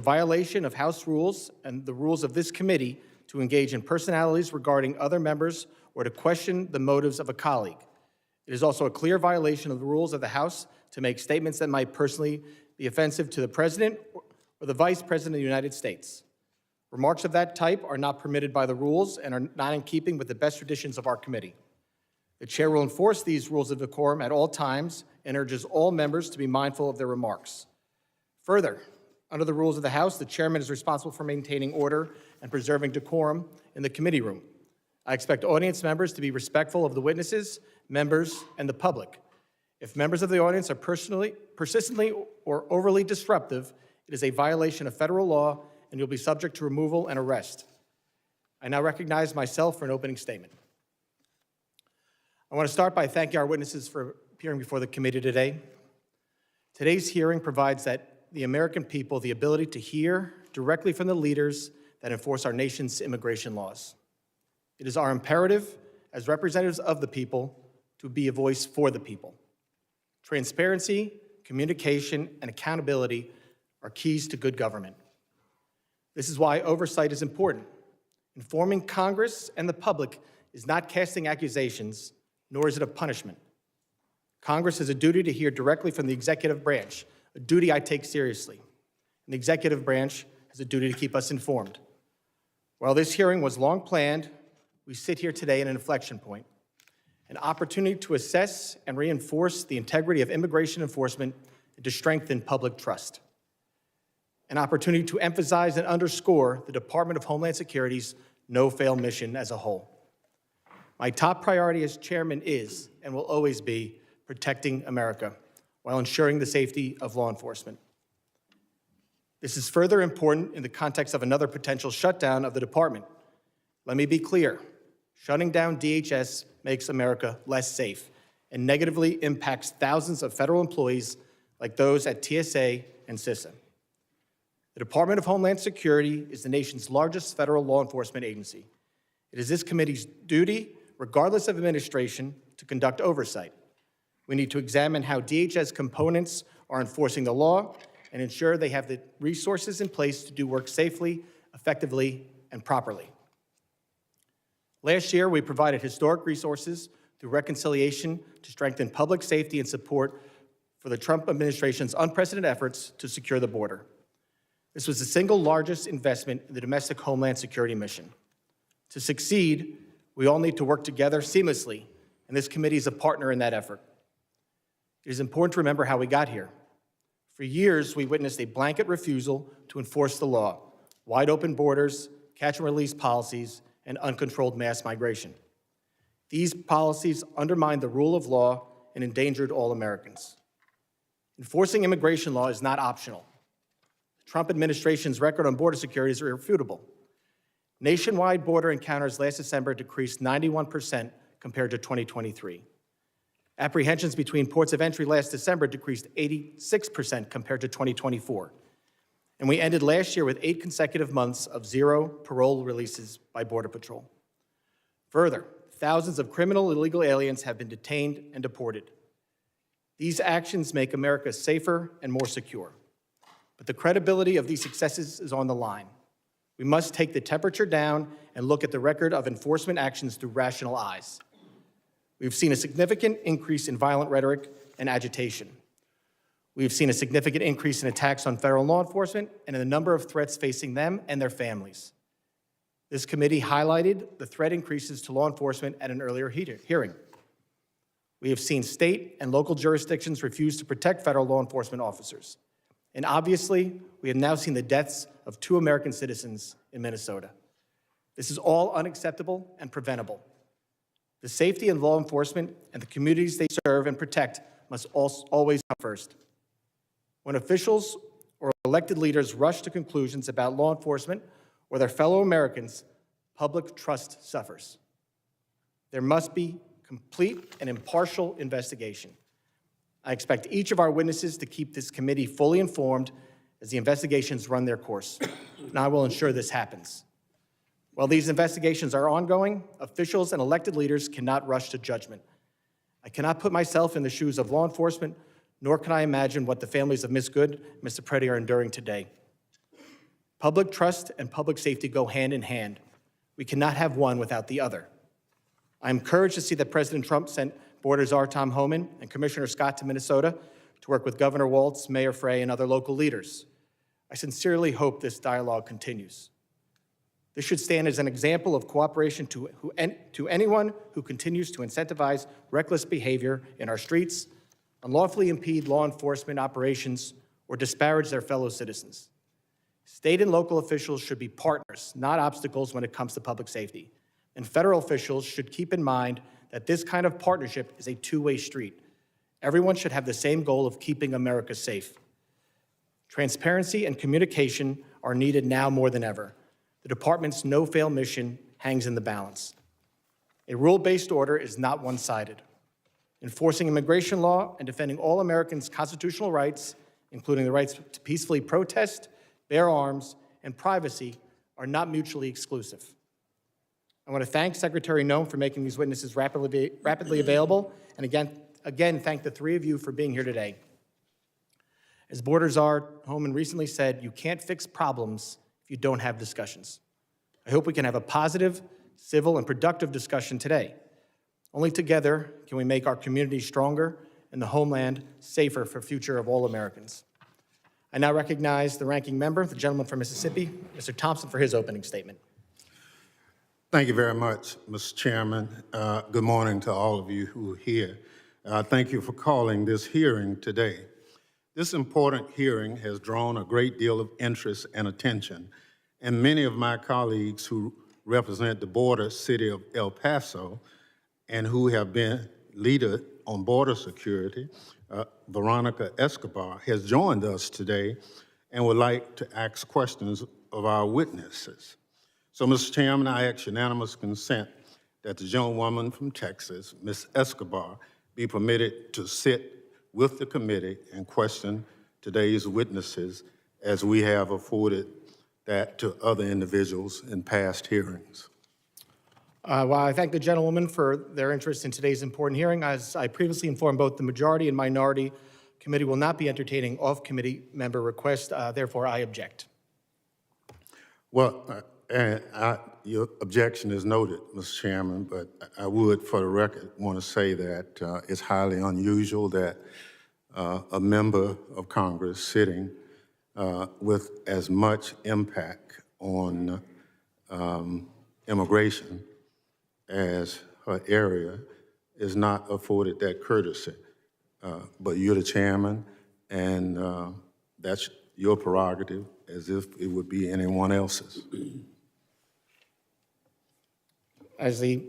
violation of House rules and the rules of this committee to engage in personalities regarding other members or to question the motives of a colleague. It is also a clear violation of the rules of the House to make statements that might personally be offensive to the President or the Vice President of the United States. Remarks of that type are not permitted by the rules and are not in keeping with the best traditions of our committee. The Chair will enforce these rules of decorum at all times and urges all members to be mindful of their remarks. Further, under the rules of the House, the Chairman is responsible for maintaining order and preserving decorum in the committee room. I expect audience members to be respectful of the witnesses, members, and the public. If members of the audience are persistently or overly disruptive, it is a violation of federal law and you'll be subject to removal and arrest. I now recognize myself for an opening statement. I want to start by thanking our witnesses for appearing before the committee today. Today's hearing provides the American people the ability to hear directly from the leaders that enforce our nation's immigration laws. It is our imperative as representatives of the people to be a voice for the people. Transparency, communication, and accountability are keys to good government. This is why oversight is important. Informing Congress and the public is not casting accusations, nor is it a punishment. Congress has a duty to hear directly from the executive branch, a duty I take seriously. And the executive branch has a duty to keep us informed. While this hearing was long planned, we sit here today at an inflection point, an opportunity to assess and reinforce the integrity of immigration enforcement and to strengthen public trust. An opportunity to emphasize and underscore the Department of Homeland Security's no-fail mission as a whole. My top priority as chairman is, and will always be, protecting America while ensuring the safety of law enforcement. This is further important in the context of another potential shutdown of the department. Let me be clear, shutting down DHS makes America less safe and negatively impacts thousands of federal employees like those at TSA and CISA. The Department of Homeland Security is the nation's largest federal law enforcement agency. It is this committee's duty, regardless of administration, to conduct oversight. We need to examine how DHS components are enforcing the law and ensure they have the resources in place to do work safely, effectively, and properly. Last year, we provided historic resources through reconciliation to strengthen public safety and support for the Trump administration's unprecedented efforts to secure the border. This was the single largest investment in the domestic Homeland Security mission. To succeed, we all need to work together seamlessly, and this committee is a partner in that effort. It is important to remember how we got here. For years, we witnessed a blanket refusal to enforce the law, wide open borders, catch and release policies, and uncontrolled mass migration. These policies undermined the rule of law and endangered all Americans. Enforcing immigration law is not optional. The Trump administration's record on border security is irrefutable. Nationwide border encounters last December decreased 91% compared to 2023. Apprehensions between ports of entry last December decreased 86% compared to 2024. And we ended last year with 8 consecutive months of 0 parole releases by Border Patrol. Further, thousands of criminal illegal aliens have been detained and deported. These actions make America safer and more secure. But the credibility of these successes is on the line. We must take the temperature down and look at the record of enforcement actions through rational eyes. We've seen a significant increase in violent rhetoric and agitation. We've seen a significant increase in attacks on federal law enforcement and in the number of threats facing them and their families. This committee highlighted the threat increases to law enforcement at an earlier hearing. We have seen state and local jurisdictions refuse to protect federal law enforcement officers. And obviously, we have now seen the deaths of 2 American citizens in Minnesota. This is all unacceptable and preventable. The safety of law enforcement and the communities they serve and protect must always come first. When officials or elected leaders rush to conclusions about law enforcement or their fellow Americans, public trust suffers. There must be complete and impartial investigation. I expect each of our witnesses to keep this committee fully informed as the investigations run their course, and I will ensure this happens. While these investigations are ongoing, officials and elected leaders cannot rush to judgment. I cannot put myself in the shoes of law enforcement, nor can I imagine what the families of Ms. Good and Mr. Preddy are enduring today. Public trust and public safety go hand in hand. We cannot have one without the other. I'm encouraged to see that President Trump sent Border Czar Tom Homan and Commissioner Scott to Minnesota to work with Governor Walz, Mayor Frey, and other local leaders. I sincerely hope this dialogue continues. This should stand as an example of cooperation to anyone who continues to incentivize reckless behavior in our streets, unlawfully impede law enforcement operations, or disparage their fellow citizens. State and local officials should be partners, not obstacles when it comes to public safety. And federal officials should keep in mind that this kind of partnership is a two-way street. Everyone should have the same goal of keeping America safe. Transparency and communication are needed now more than ever. The department's no-fail mission hangs in the balance. A rule-based order is not one-sided. Enforcing immigration law and defending all Americans' constitutional rights, including the rights to peacefully protest, bear arms, and privacy, are not mutually exclusive. I want to thank Secretary Nunn for making these witnesses rapidly available, and again, thank the three of you for being here today. As Border Czar Homan recently said, you can't fix problems if you don't have discussions. I hope we can have a positive, civil, and productive discussion today. Only together can we make our community stronger and the homeland safer for the future of all Americans. I now recognize the ranking member, the gentleman from Mississippi, Mr. Thompson, for his opening statement. Thank you very much, Mr. Chairman. Good morning to all of you who are here. Thank you for calling this hearing today. This important hearing has drawn a great deal of interest and attention, and many of my colleagues who represent the border city of El Paso and who have been leader on border security, Veronica Escobar, has joined us today and would like to ask questions of our witnesses. So, Mr. Chairman, I ask unanimous consent that the gentlewoman from Texas, Ms. Escobar, be permitted to sit with the committee and question today's witnesses as we have afforded that to other individuals in past hearings. Well, I thank the gentlewoman for their interest in today's important hearing. As I previously informed both the majority and minority committee will not be entertaining off-committee member requests. Therefore, I object. Well, your objection is noted, Mr. Chairman, but I would, for the record, want to say that it's highly unusual that a member of Congress sitting with as much impact on immigration as her area is not afforded that courtesy. But you're the chairman, and that's your prerogative, as if it would be anyone else's. As the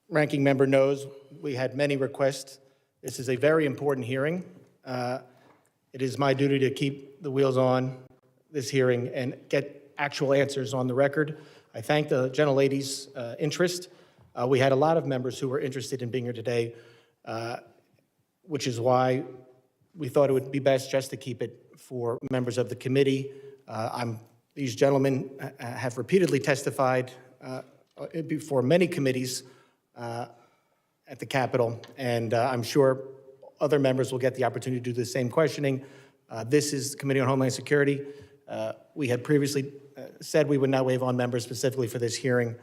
ranking member knows, we had many requests. This is a very important hearing. It is my duty to keep the wheels on this hearing and get actual answers on the record. I thank the gentlelady's interest. We had a lot of members who were interested in being here today, which is why we thought it would be best just to keep it for members of the committee. These gentlemen have repeatedly testified before many committees at the Capitol, and I'm sure other members will get the opportunity to do the same questioning. This is the Committee on Homeland Security. We had previously said we would not waive on members specifically for this hearing,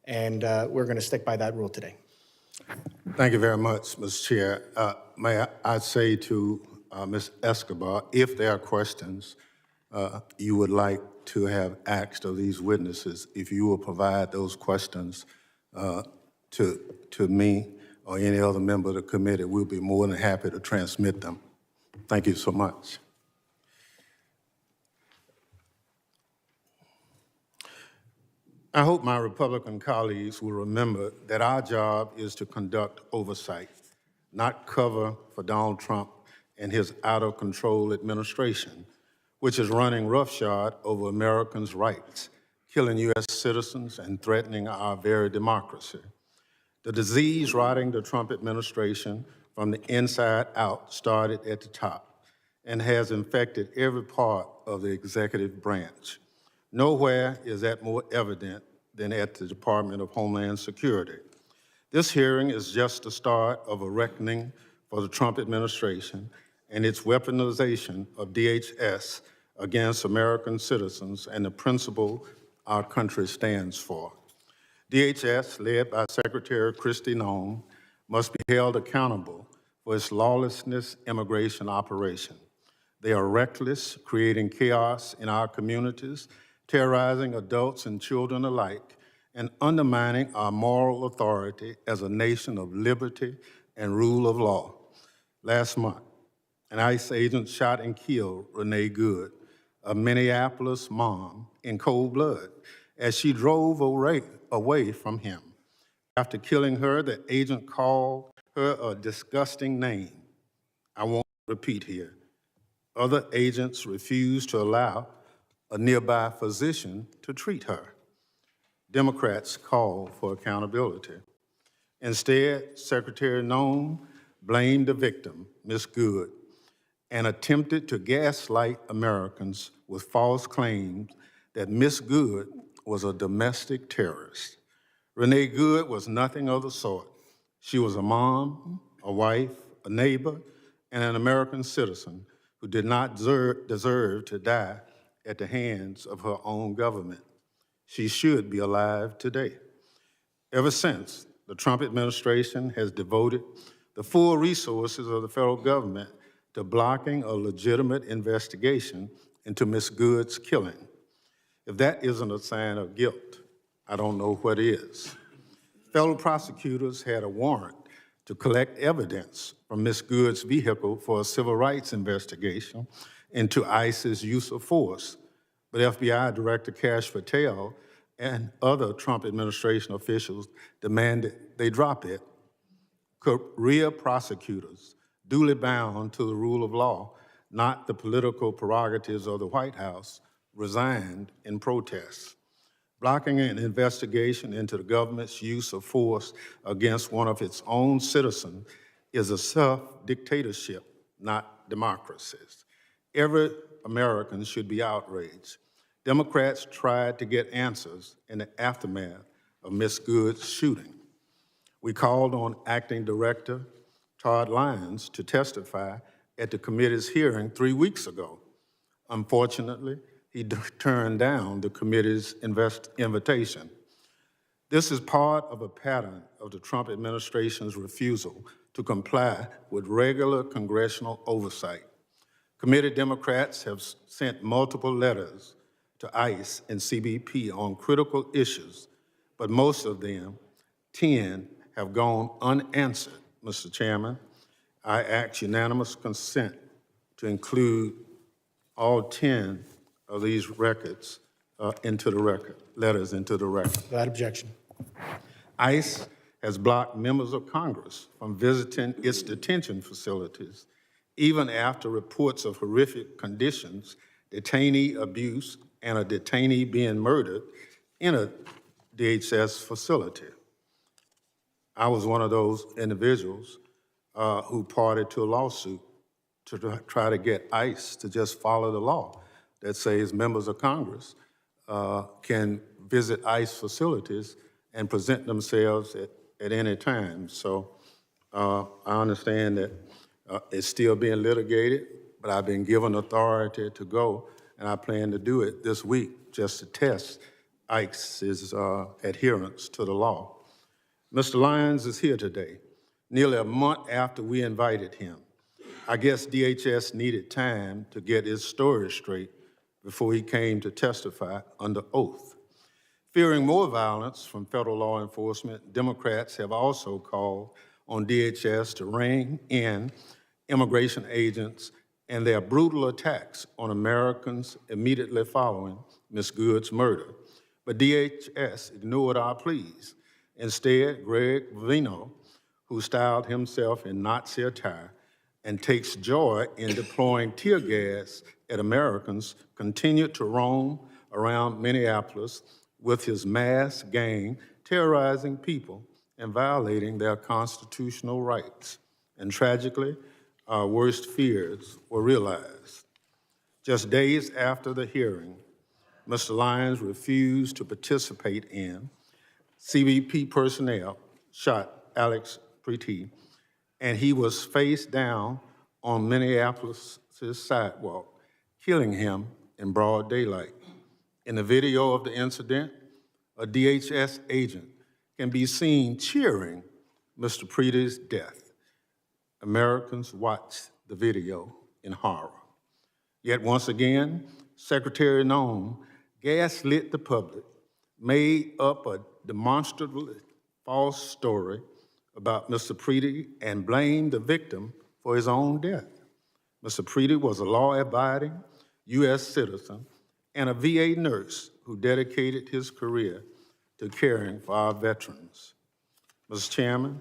and we're going to stick by that rule today. Thank you very much, Mr. Chair. May I say to Ms. Escobar, if there are questions you would like to have asked of these witnesses, if you will provide those questions to me or any other member of the committee, we'll be more than happy to transmit them. Thank you so much. I hope my Republican colleagues will remember that our job is to conduct oversight, not cover for Donald Trump and his out-of-control administration, which is running roughshod over Americans' rights, killing U.S. citizens and threatening our very democracy. The disease rotting the Trump administration from the inside out started at the top and has infected every part of the executive branch. Nowhere is that more evident than at the Department of Homeland Security. This hearing is just the start of a reckoning for the Trump administration and its weaponization of DHS against American citizens and the principle our country stands for. DHS, led by Secretary Kristi Nunn, must be held accountable for its lawlessness immigration operation. They are reckless, creating chaos in our communities, terrorizing adults and children alike, and undermining our moral authority as a nation of liberty and rule of law. Last month, an ICE agent shot and killed Renee Good, a Minneapolis mom, in cold blood as she drove away from him. After killing her, the agent called her a disgusting name. I won't repeat here. Other agents refused to allow a nearby physician to treat her. Democrats called for accountability. Instead, Secretary Nunn blamed the victim, Ms. Good, and attempted to gaslight Americans with false claims that Ms. Good was a domestic terrorist. Renee Good was nothing of the sort. She was a mom, a wife, a neighbor, and an American citizen who did not deserve to die at the hands of her own government. She should be alive today. Ever since, the Trump administration has devoted the full resources of the federal government to blocking a legitimate investigation into Ms. Good's killing. If that isn't a sign of guilt, I don't know what is. Federal prosecutors had a warrant to collect evidence from Ms. Good's vehicle for a civil rights investigation into ICE's use of force, but FBI Director Kash Patel and other Trump administration officials demanded they drop it. Correa prosecutors, duly bound to the rule of law, not the political prerogatives of the White House, resigned in protest. Blocking an investigation into the government's use of force against one of its own citizens is a self-dictatorship, not democracies. Every American should be outraged. Democrats tried to get answers in the aftermath of Ms. Good's shooting. We called on Acting Director Todd Lyons to testify at the committee's hearing 3 weeks ago. Unfortunately, he turned down the committee's invitation. This is part of a pattern of the Trump administration's refusal to comply with regular congressional oversight. Committee Democrats have sent multiple letters to ICE and CBP on critical issues, but most of them, 10, have gone unanswered. Mr. Chairman, I ask unanimous consent to include all 10 of these letters into the record. Without objection. ICE has blocked members of Congress from visiting its detention facilities, even after reports of horrific conditions, detainee abuse, and a detainee being murdered in a DHS facility. I was one of those individuals who parted to a lawsuit to try to get ICE to just follow the law that says members of Congress can visit ICE facilities and present themselves at any time. So I understand that it's still being litigated, but I've been given authority to go, and I plan to do it this week just to test ICE's adherence to the law. Mr. Lyons is here today, nearly a month after we invited him. I guess DHS needed time to get his story straight before he came to testify under oath. Fearing more violence from federal law enforcement, Democrats have also called on DHS to rein in immigration agents and their brutal attacks on Americans immediately following Ms. Good's murder. But DHS ignored our pleas. Instead, Garbarino, who styled himself in Nazi attire and takes joy in deploying tear gas at Americans, continued to roam around Minneapolis with his mass gang, terrorizing people and violating their constitutional rights. And tragically, our worst fears were realized. Just days after the hearing, Mr. Lyons refused to participate in. CBP personnel shot Alex Preety, and he was face down on Minneapolis' sidewalk, killing him in broad daylight. In the video of the incident, a DHS agent can be seen cheering Mr. Preedy's death. Americans watched the video in horror. Yet once again, Secretary Nunn gaslit the public, made up a demonstrably false story about Mr. Preedy and blamed the victim for his own death. Mr. Preedy was a law-abiding U.S. citizen and a VA nurse who dedicated his career to caring for our veterans. Mr. Chairman,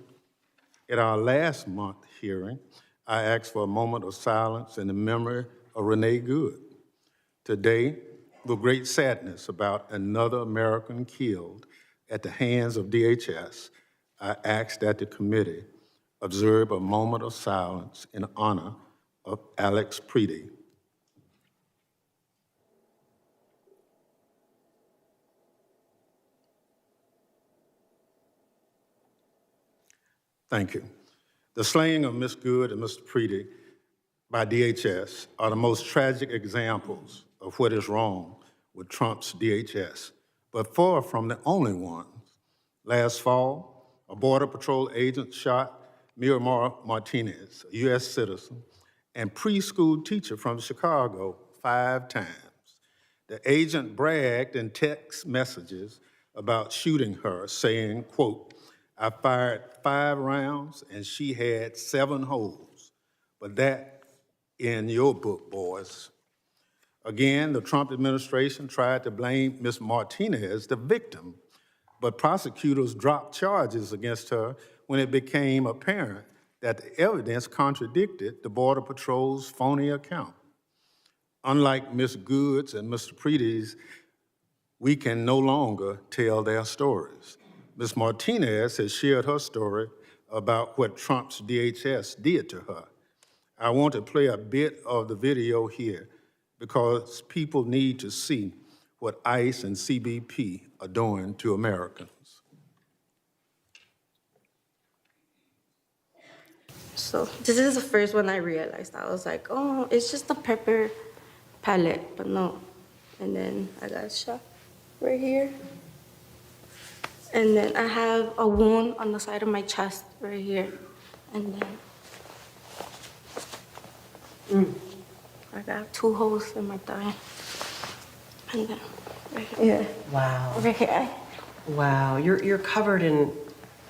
at our last month hearing, I asked for a moment of silence in the memory of Renee Good. Today, with great sadness about another American killed at the hands of DHS, I asked that the committee observe a moment of silence in honor of Alex Preedy. Thank you. The slaying of Ms. Good and Mr. Preedy by DHS are the most tragic examples of what is wrong with Trump's DHS, but far from the only ones. Last fall, a Border Patrol agent shot Miramar Martinez, a U.S. citizen and preschool teacher from Chicago, 5 times. The agent bragged in text messages about shooting her, saying, quote, "I fired 5 rounds and she had 7 holes, but that in your book, boys." Again, the Trump administration tried to blame Ms. Martinez, the victim, but prosecutors dropped charges against her when it became apparent that the evidence contradicted the Border Patrol's phony account. Unlike Ms. Good's and Mr. Preedy's, we can no longer tell their stories. Ms. Martinez has shared her story about what Trump's DHS did to her. I want to play a bit of the video here because people need to see what ICE and CBP are doing to Americans. So this is the first one I realized. I was like, oh, it's just a pepper pellet, but no. And then I got shot right here. And then I have a wound on the side of my chest right here. And then I got 2 holes in my thigh. And then right here. Wow. Right here. Wow. You're covered in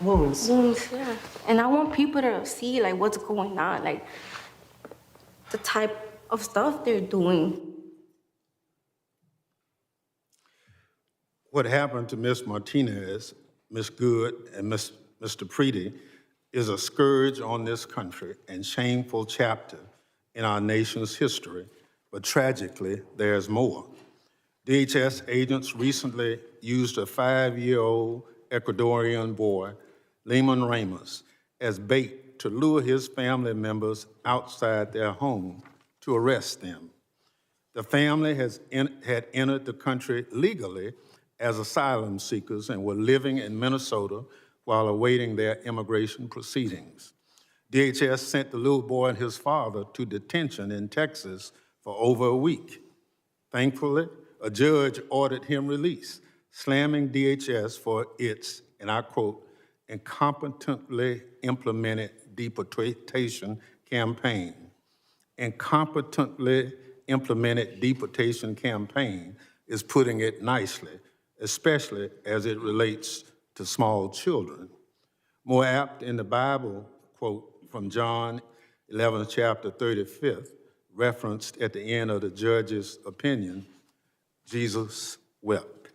wounds. Wounds, yeah. And I want people to see like what's going on, like the type of stuff they're doing. What happened to Ms. Martinez, Ms. Good, and Mr. Preedy is a scourge on this country and shameful chapter in our nation's history, but tragically, there's more. DHS agents recently used a 5-year-old Ecuadorian boy, Lehman Ramos, as bait to lure his family members outside their home to arrest them. The family had entered the country legally as asylum seekers and were living in Minnesota while awaiting their immigration proceedings. DHS sent the little boy and his father to detention in Texas for over a week. Thankfully, a judge ordered him released, slamming DHS for its, and I quote, incompetently implemented deportation campaign. Incompetently implemented deportation campaign is putting it nicely, especially as it relates to small children. More apt in the Bible, quote from John 11, chapter 35th, referenced at the end of the judge's opinion, Jesus wept.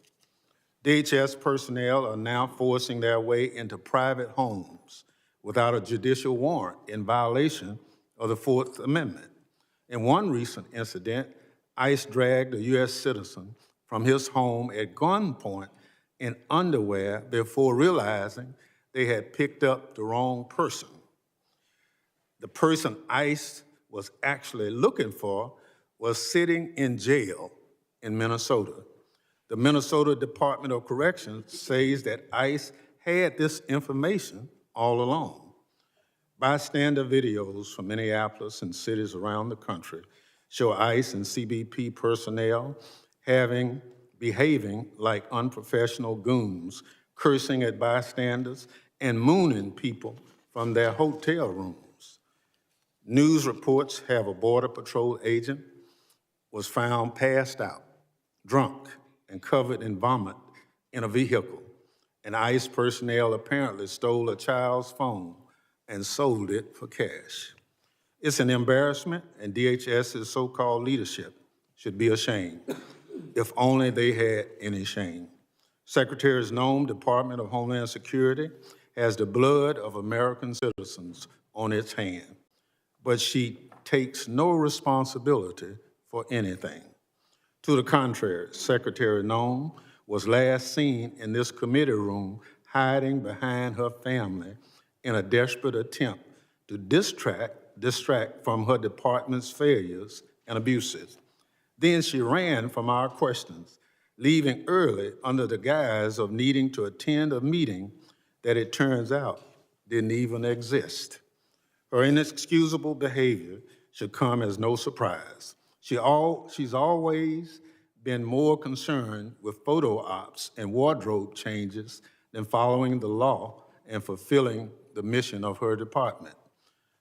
DHS personnel are now forcing their way into private homes without a judicial warrant in violation of the 4th Amendment. In one recent incident, ICE dragged a U.S. citizen from his home at gunpoint in underwear before realizing they had picked up the wrong person. The person ICE was actually looking for was sitting in jail in Minnesota. The Minnesota Department of Corrections says that ICE had this information all along. Bystander videos from Minneapolis and cities around the country show ICE and CBP personnel behaving like unprofessional goons, cursing at bystanders, and mooning people from their hotel rooms. News reports have a Border Patrol agent was found passed out, drunk, and covered in vomit in a vehicle. And ICE personnel apparently stole a child's phone and sold it for cash. It's an embarrassment, and DHS's so-called leadership should be ashamed, if only they had any shame. Secretary Nunn, Department of Homeland Security, has the blood of American citizens on its hand, but she takes no responsibility for anything. To the contrary, Secretary Nunn was last seen in this committee room hiding behind her family in a desperate attempt to distract from her department's failures and abuses. Then she ran from our questions, leaving early under the guise of needing to attend a meeting that it turns out didn't even exist. Her inexcusable behavior should come as no surprise. She's always been more concerned with photo ops and wardrobe changes than following the law and fulfilling the mission of her department.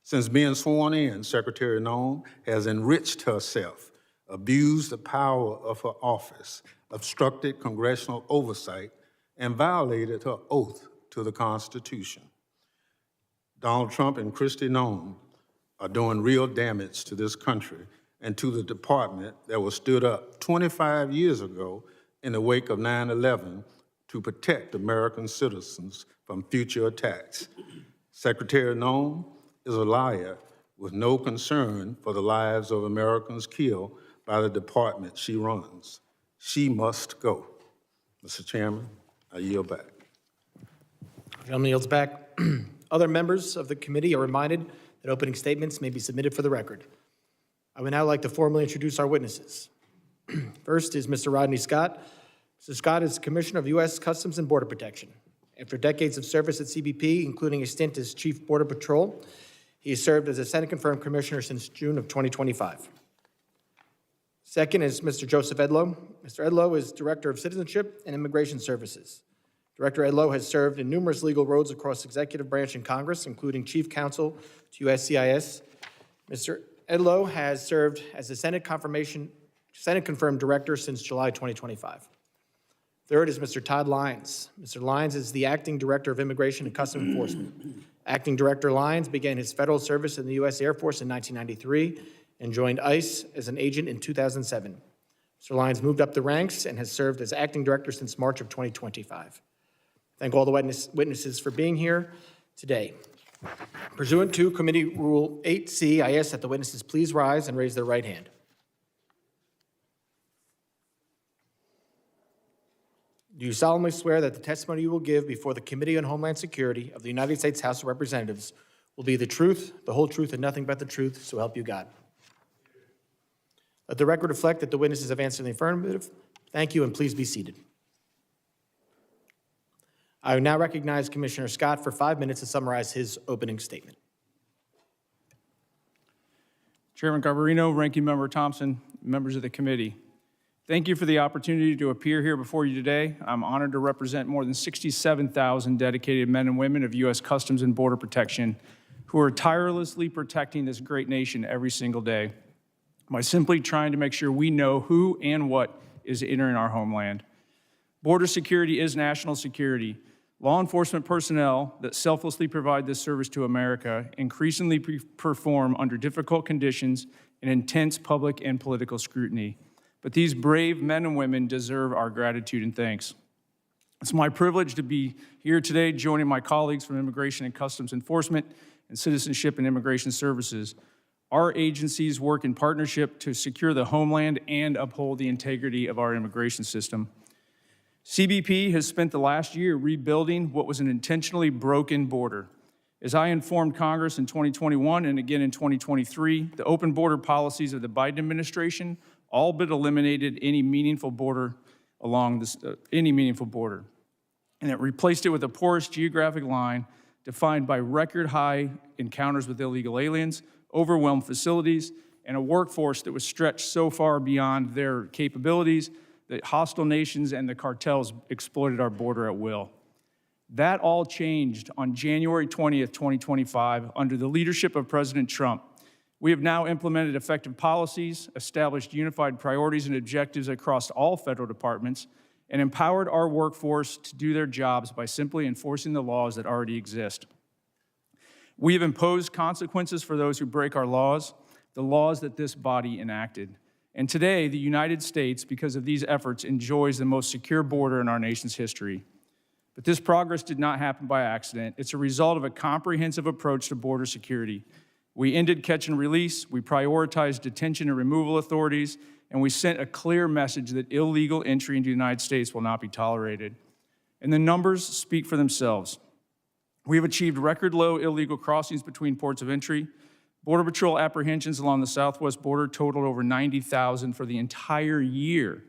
Since being sworn in, Secretary Nunn has enriched herself, abused the power of her office, obstructed congressional oversight, and violated her oath to the Constitution. Donald Trump and Kristi Nunn are doing real damage to this country and to the department that was stood up 25 years ago in the wake of 9/11 to protect American citizens from future attacks. Secretary Nunn is a liar with no concern for the lives of Americans killed by the department she runs. She must go. Mr. Chairman, I yield back. Gentleman yields back. Other members of the committee are reminded that opening statements may be submitted for the record. I would now like to formally introduce our witnesses. First is Mr. Rodney Scott. Mr. Scott is Commissioner of U.S. Customs and Border Protection. After decades of service at CBP, including a stint as Chief Border Patrol, he has served as a Senate-confirmed commissioner since June of 2025. Second is Mr. Joseph Edlow. Mr. Edlow is Director of Citizenship and Immigration Services. Director Edlow has served in numerous legal roles across the executive branch in Congress, including Chief Counsel to USCIS. Mr. Edlow has served as the Senate-confirmed Director since July 2025. Third is Mr. Todd Lyons. Mr. Lyons is the Acting Director of Immigration and Customs Enforcement. Acting Director Lyons began his federal service in the U.S. Air Force in 1993 and joined ICE as an agent in 2007. Mr. Lyons moved up the ranks and has served as Acting Director since March of 2025. Thank all the witnesses for being here today. Pursuant to Committee Rule 8C, I ask that the witnesses please rise and raise their right hand. Do you solemnly swear that the testimony you will give before the Committee on Homeland Security of the United States House of Representatives will be the truth, the whole truth, and nothing but the truth, so help you God? Let the record reflect that the witnesses have answered in the affirmative. Thank you, and please be seated. I now recognize Commissioner Scott for 5 minutes to summarize his opening statement. Chairman Garbarino, Ranking Member Thompson, members of the committee. Thank you for the opportunity to appear here before you today. I'm honored to represent more than 67,000 dedicated men and women of U.S. Customs and Border Protection who are tirelessly protecting this great nation every single day by simply trying to make sure we know who and what is entering our homeland. Border security is national security. Law enforcement personnel that selflessly provide this service to America increasingly perform under difficult conditions and intense public and political scrutiny. But these brave men and women deserve our gratitude and thanks. It's my privilege to be here today joining my colleagues from Immigration and Customs Enforcement and Citizenship and Immigration Services. Our agencies work in partnership to secure the homeland and uphold the integrity of our immigration system. CBP has spent the last year rebuilding what was an intentionally broken border. As I informed Congress in 2021 and again in 2023, the open border policies of the Biden administration all but eliminated any meaningful border along this, and it replaced it with a porous geographic line defined by record high encounters with illegal aliens, overwhelmed facilities, and a workforce that was stretched so far beyond their capabilities that hostile nations and the cartels exploited our border at will. That all changed on January 20th, 2025, under the leadership of President Trump. We have now implemented effective policies, established unified priorities and objectives across all federal departments, and empowered our workforce to do their jobs by simply enforcing the laws that already exist. We have imposed consequences for those who break our laws, the laws that this body enacted. And today, the United States, because of these efforts, enjoys the most secure border in our nation's history. But this progress did not happen by accident. It's a result of a comprehensive approach to border security. We ended catch and release, we prioritized detention and removal authorities, and we sent a clear message that illegal entry into the United States will not be tolerated. And the numbers speak for themselves. We have achieved record low illegal crossings between ports of entry. Border Patrol apprehensions along the southwest border totaled over 90,000 for the entire year.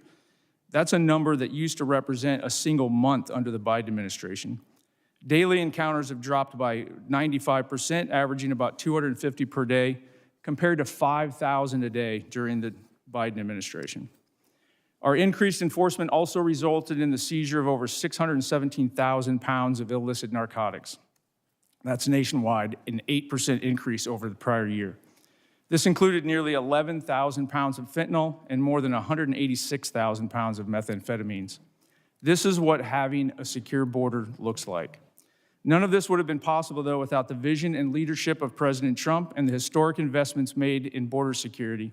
That's a number that used to represent a single month under the Biden administration. Daily encounters have dropped by 95%, averaging about 250 per day, compared to 5,000 a day during the Biden administration. Our increased enforcement also resulted in the seizure of over 617,000 pounds of illicit narcotics. That's nationwide, an 8% increase over the prior year. This included nearly 11,000 pounds of fentanyl and more than 186,000 pounds of methamphetamines. This is what having a secure border looks like. None of this would have been possible, though, without the vision and leadership of President Trump and the historic investments made in border security.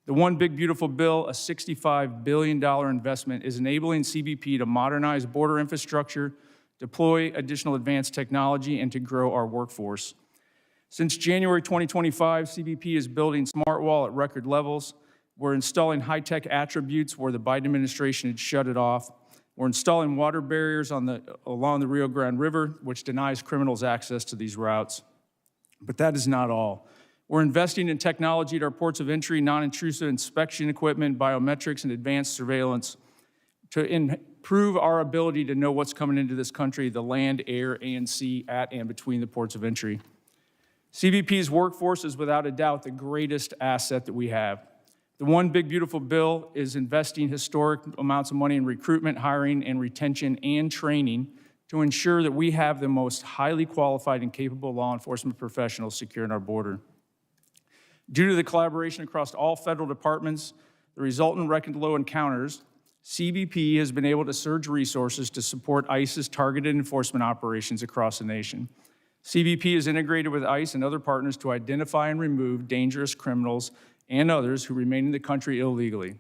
The One Big Beautiful Bill, a $65 billion investment, is enabling CBP to modernize border infrastructure, deploy additional advanced technology, and to grow our workforce. Since January 2025, CBP is building Swalwell at record levels. We're installing high-tech attributes where the Biden administration had shut it off. We're installing water barriers along the Rio Grande River, which denies criminals access to these routes. But that is not all. We're investing in technology at our ports of entry, non-intrusive inspection equipment, biometrics, and advanced surveillance to improve our ability to know what's coming into this country, the land, air, and sea, at and between the ports of entry. CBP's workforce is without a doubt the greatest asset that we have. The One Big Beautiful Bill is investing historic amounts of money in recruitment, hiring, and retention and training to ensure that we have the most highly qualified and capable law enforcement professionals securing our border. Due to the collaboration across all federal departments, the resultant record low encounters, CBP has been able to surge resources to support ICE's targeted enforcement operations across the nation. CBP is integrated with ICE and other partners to identify and remove dangerous criminals and others who remain in the country illegally.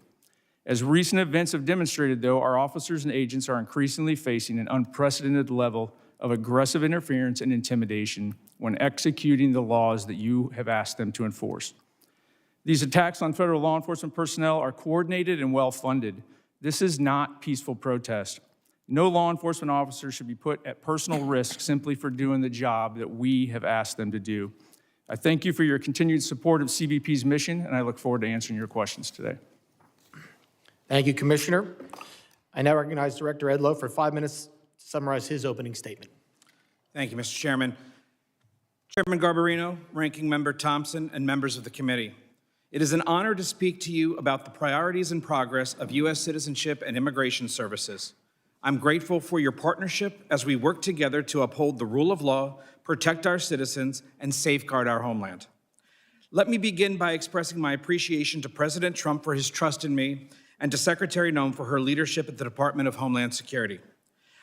As recent events have demonstrated, though, our officers and agents are increasingly facing an unprecedented level of aggressive interference and intimidation when executing the laws that you have asked them to enforce. These attacks on federal law enforcement personnel are coordinated and well-funded. This is not peaceful protest. No law enforcement officer should be put at personal risk simply for doing the job that we have asked them to do. I thank you for your continued support of CBP's mission, and I look forward to answering your questions today. Thank you, Commissioner. I now recognize Director Edlow for 5 minutes to summarize his opening statement. Thank you, Mr. Chairman. Chairman Garbarino, Ranking Member Thompson, and members of the committee. It is an honor to speak to you about the priorities and progress of U.S. Citizenship and Immigration Services. I'm grateful for your partnership as we work together to uphold the rule of law, protect our citizens, and safeguard our homeland. Let me begin by expressing my appreciation to President Trump for his trust in me and to Secretary Nunn for her leadership at the Department of Homeland Security.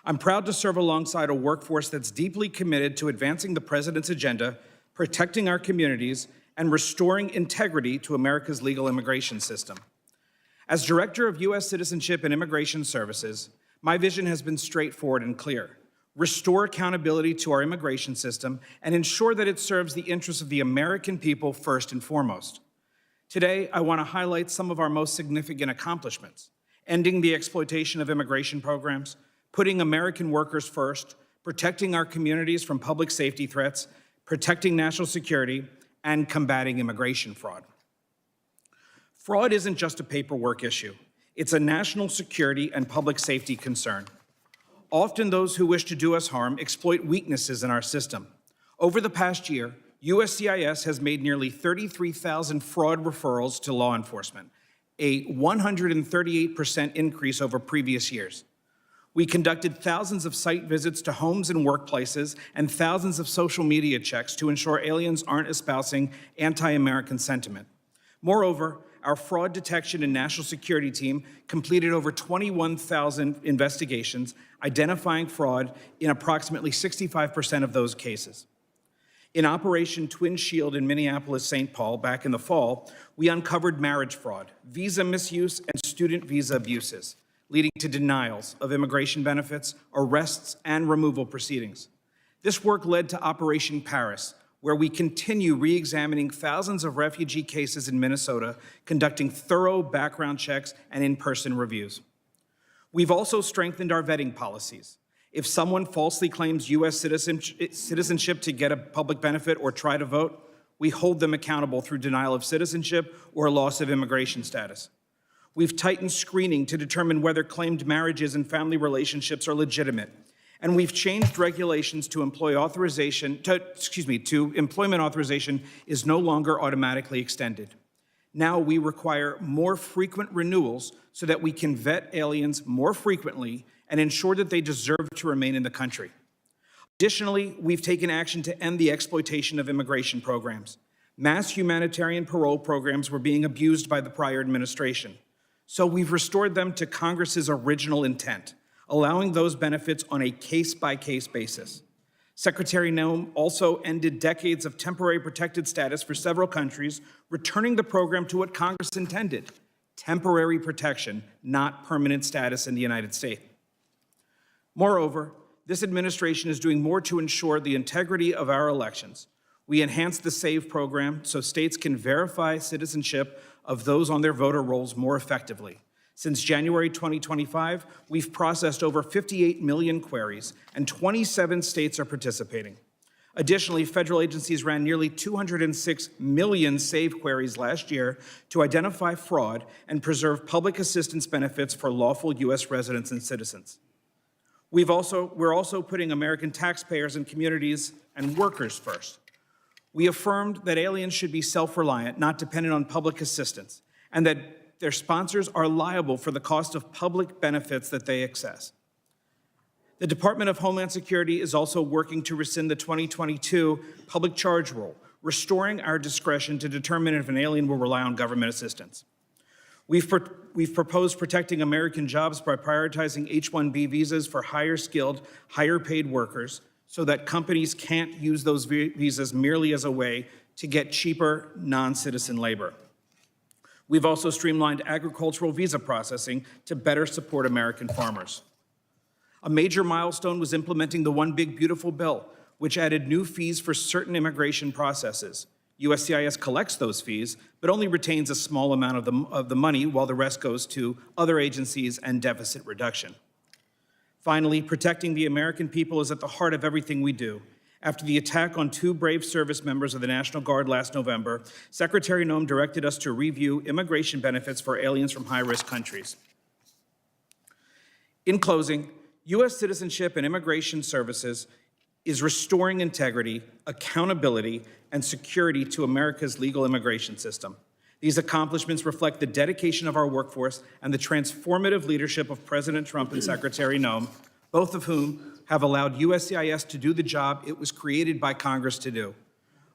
I'm proud to serve alongside a workforce that's deeply committed to advancing the President's agenda, protecting our communities, and restoring integrity to America's legal immigration system. As Director of U.S. Citizenship and Immigration Services, my vision has been straightforward and clear. Restore accountability to our immigration system and ensure that it serves the interests of the American people first and foremost. Today, I want to highlight some of our most significant accomplishments: ending the exploitation of immigration programs, putting American workers first, protecting our communities from public safety threats, protecting national security, and combating immigration fraud. Fraud isn't just a paperwork issue. It's a national security and public safety concern. Often those who wish to do us harm exploit weaknesses in our system. Over the past year, USCIS has made nearly 33,000 fraud referrals to law enforcement, a 138% increase over previous years. We conducted thousands of site visits to homes and workplaces and thousands of social media checks to ensure aliens aren't espousing anti-American sentiment. Moreover, our fraud detection and national security team completed over 21,000 investigations, identifying fraud in approximately 65% of those cases. In Operation Twin Shield in Minneapolis-St. Paul back in the fall, we uncovered marriage fraud, visa misuse, and student visa abuses, leading to denials of immigration benefits, arrests, and removal proceedings. This work led to Operation Paris, where we continue re-examining thousands of refugee cases in Minnesota, conducting thorough background checks and in-person reviews. We've also strengthened our vetting policies. If someone falsely claims U.S. citizenship to get a public benefit or try to vote, we hold them accountable through denial of citizenship or loss of immigration status. We've tightened screening to determine whether claimed marriages and family relationships are legitimate. And we've changed regulations to employment authorization is no longer automatically extended. Now we require more frequent renewals so that we can vet aliens more frequently and ensure that they deserve to remain in the country. Additionally, we've taken action to end the exploitation of immigration programs. Mass humanitarian parole programs were being abused by the prior administration. So we've restored them to Congress's original intent, allowing those benefits on a case-by-case basis. Secretary Nunn also ended decades of temporary protected status for several countries, returning the program to what Congress intended: temporary protection, not permanent status in the United States. Moreover, this administration is doing more to ensure the integrity of our elections. We enhanced the SAVE program so states can verify citizenship of those on their voter rolls more effectively. Since January 2025, we've processed over 58 million queries, and 27 states are participating. Additionally, federal agencies ran nearly 206 million SAVE queries last year to identify fraud and preserve public assistance benefits for lawful U.S. residents and citizens. We're also putting American taxpayers and communities and workers first. We affirmed that aliens should be self-reliant, not dependent on public assistance, and that their sponsors are liable for the cost of public benefits that they access. The Department of Homeland Security is also working to rescind the 2022 public charge rule, restoring our discretion to determine if an alien will rely on government assistance. We've proposed protecting American jobs by prioritizing H-1B visas for higher skilled, higher paid workers so that companies can't use those visas merely as a way to get cheaper non-citizen labor. We've also streamlined agricultural visa processing to better support American farmers. A major milestone was implementing the One Big Beautiful Bill, which added new fees for certain immigration processes. USCIS collects those fees, but only retains a small amount of the money, while the rest goes to other agencies and deficit reduction. Finally, protecting the American people is at the heart of everything we do. After the attack on 2 brave service members of the National Guard last November, Secretary Nunn directed us to review immigration benefits for aliens from high-risk countries. In closing, U.S. Citizenship and Immigration Services is restoring integrity, accountability, and security to America's legal immigration system. These accomplishments reflect the dedication of our workforce and the transformative leadership of President Trump and Secretary Nunn, both of whom have allowed USCIS to do the job it was created by Congress to do.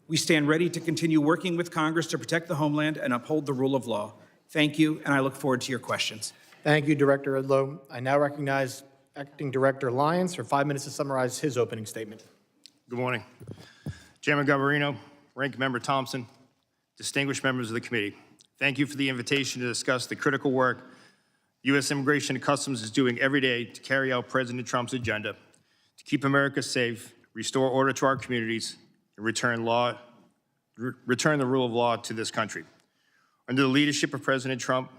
We stand ready to continue working with Congress to protect the homeland and uphold the rule of law. Thank you, and I look forward to your questions. Thank you, Director Edlow. I now recognize Acting Director Lyons for 5 minutes to summarize his opening statement. Good morning. Chairman Garbarino, Ranking Member Thompson, distinguished members of the committee, thank you for the invitation to discuss the critical work U.S. Immigration and Customs is doing every day to carry out President Trump's agenda to keep America safe, restore order to our communities, and return the rule of law to this country. Under the leadership of President Trump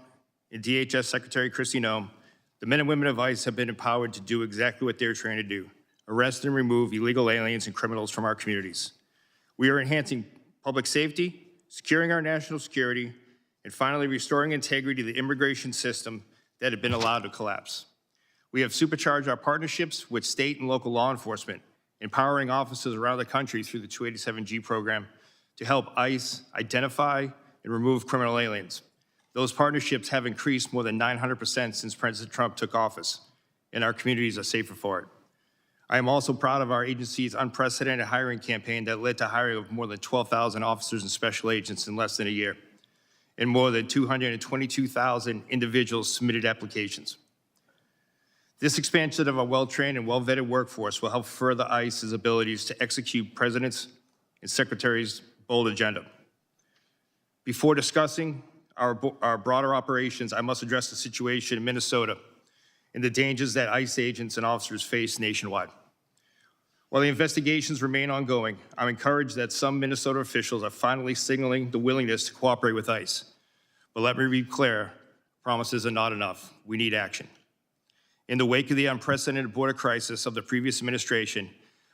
and DHS Secretary Kristi Noem, the men and women of ICE have been empowered to do exactly what they're trained to do: arrest and remove illegal aliens and criminals from our communities. We are enhancing public safety, securing our national security, and finally restoring integrity to the immigration system that had been allowed to collapse. We have supercharged our partnerships with state and local law enforcement, empowering officers around the country through the 287G program to help ICE identify and remove criminal aliens. Those partnerships have increased more than 900% since President Trump took office, and our communities are safer for it. I am also proud of our agency's unprecedented hiring campaign that led to hiring of more than 12,000 officers and special agents in less than a year, and more than 222,000 individuals submitted applications. This expansion of a well-trained and well-vetted workforce will help further ICE's abilities to execute President's and Secretary's bold agenda. Before discussing our broader operations, I must address the situation in Minnesota and the dangers that ICE agents and officers face nationwide. While the investigations remain ongoing, I'm encouraged that some Minnesota officials are finally signaling the willingness to cooperate with ICE. But let me be clear, promises are not enough. We need action. In the wake of the unprecedented border crisis of the previous administration,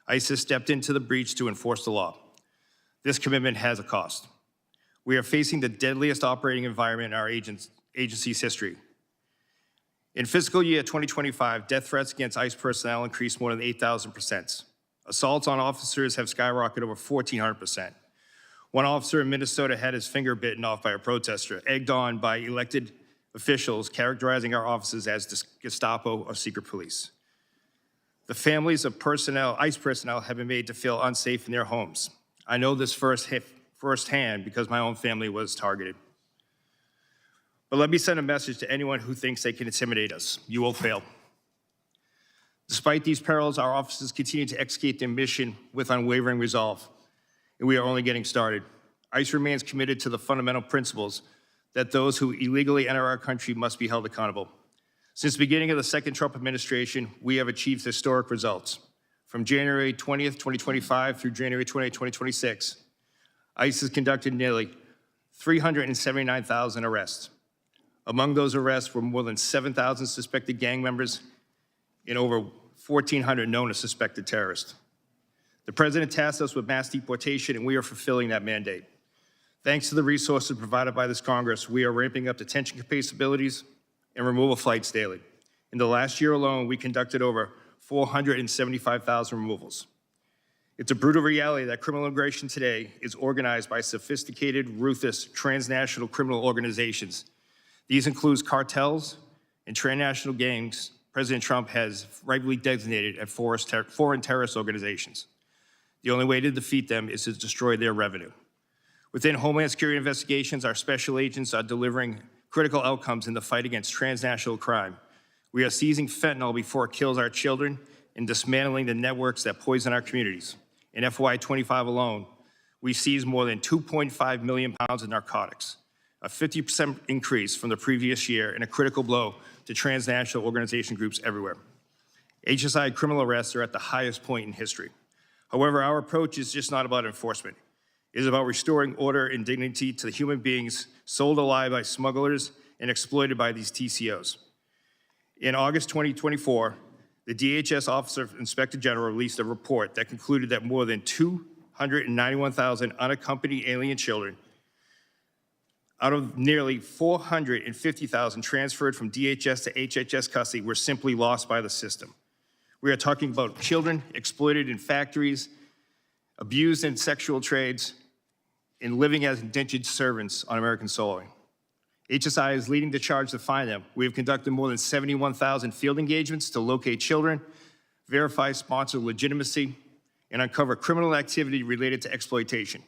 ICE has stepped into the breach to enforce the law. This commitment has a cost. We are facing the deadliest operating environment in our agency's history. In fiscal year 2025, death threats against ICE personnel increased more than 8,000%. Assaults on officers have skyrocketed over 1,400%. One officer in Minnesota had his finger bitten off by a protester, egged on by elected officials characterizing our officers as Gestapo or secret police. The families of ICE personnel have been made to feel unsafe in their homes. I know this firsthand because my own family was targeted. But let me send a message to anyone who thinks they can intimidate us. You will fail. Despite these perils, our officers continue to execute their mission with unwavering resolve, and we are only getting started. ICE remains committed to the fundamental principles that those who illegally enter our country must be held accountable. Since the beginning of the second Trump administration, we have achieved historic results. From January 20th, 2025 through January 20th, 2026, ICE has conducted nearly 379,000 arrests. Among those arrests were more than 7,000 suspected gang members and over 1,400 known as suspected terrorists. The president tasked us with mass deportation, and we are fulfilling that mandate. Thanks to the resources provided by this Congress, we are ramping up detention capabilities and removal flights daily. In the last year alone, we conducted over 475,000 removals. It's a brutal reality that criminal immigration today is organized by sophisticated, ruthless, transnational criminal organizations. These include cartels and transnational gangs President Trump has rightly designated as foreign terrorist organizations. The only way to defeat them is to destroy their revenue. Within Homeland Security investigations, our special agents are delivering critical outcomes in the fight against transnational crime. We are seizing fentanyl before it kills our children and dismantling the networks that poison our communities. In FY25 alone, we seized more than 2.5 million pounds of narcotics, a 50% increase from the previous year and a critical blow to transnational organization groups everywhere. HSI criminal arrests are at the highest point in history. However, our approach is just not about enforcement. It is about restoring order and dignity to the human beings sold alive by smugglers and exploited by these TCOs. In August 2024, the DHS Office of Inspector General released a report that concluded that more than 291,000 unaccompanied alien children out of nearly 450,000 transferred from DHS to HHS custody were simply lost by the system. We are talking about children exploited in factories, abused in sexual trades, and living as indentured servants on American soil. HSI is leading the charge to find them. We have conducted more than 71,000 field engagements to locate children, verify sponsor legitimacy, and uncover criminal activity related to exploitation.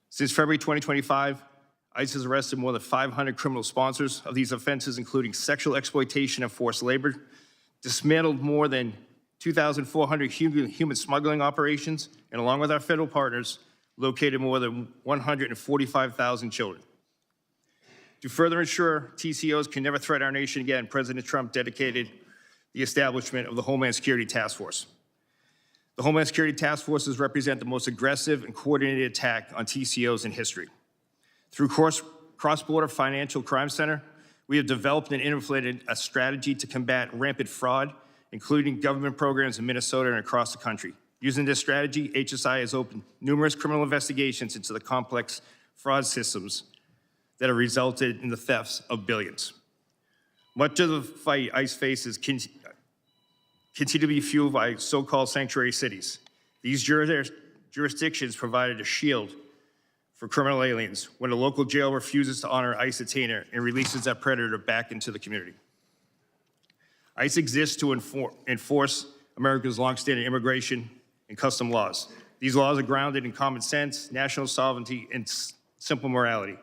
Since February 2025, ICE has arrested more than 500 criminal sponsors of these offenses, including sexual exploitation and forced labor, dismantled more than 2,400 human smuggling operations, and along with our federal partners, located more than 145,000 children. To further ensure TCOs can never threaten our nation again, President Trump dedicated the establishment of the Homeland Security Task Force. The Homeland Security Task Forces represent the most aggressive and coordinated attack on TCOs in history. Through Cross-Border Financial Crime Center, we have developed and implemented a strategy to combat rampant fraud, including government programs in Minnesota and across the country. Using this strategy, HSI has opened numerous criminal investigations into the complex fraud systems that have resulted in the thefts of billions. Much of the fight ICE faces continue to be fueled by so-called sanctuary cities. These jurisdictions provided a shield for criminal aliens when a local jail refuses to honor ICE detainer and releases that predator back into the community. ICE exists to enforce America's longstanding immigration and custom laws. These laws are grounded in common sense, national sovereignty, and simple morality.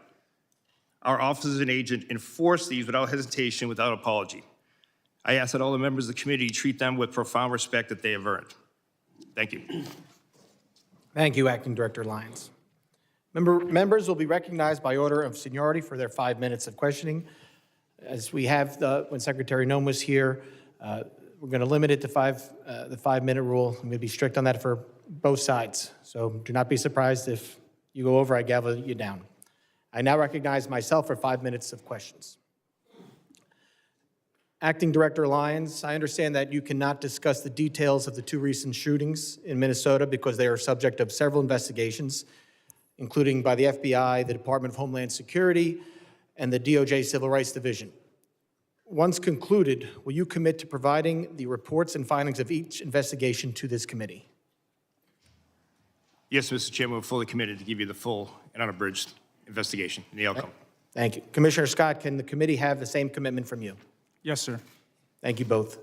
Our officers and agents enforce these without hesitation, without apology. I ask that all the members of the committee treat them with profound respect that they have earned. Thank you. Thank you, Acting Director Lyons. Members will be recognized by order of seniority for their 5 minutes of questioning. As we have when Secretary Nunn was here, we're going to limit it to the 5-minute rule. I'm going to be strict on that for both sides. So do not be surprised if you go over, I gavel you down. I now recognize myself for 5 minutes of questions. Acting Director Lyons, I understand that you cannot discuss the details of the 2 recent shootings in Minnesota because they are subject of several investigations, including by the FBI, the Department of Homeland Security, and the DOJ Civil Rights Division. Once concluded, will you commit to providing the reports and findings of each investigation to this committee? Yes, Mr. Chairman, we're fully committed to give you the full and unabridged investigation and the outcome. Thank you. Commissioner Scott, can the committee have the same commitment from you? Yes, sir. Thank you both.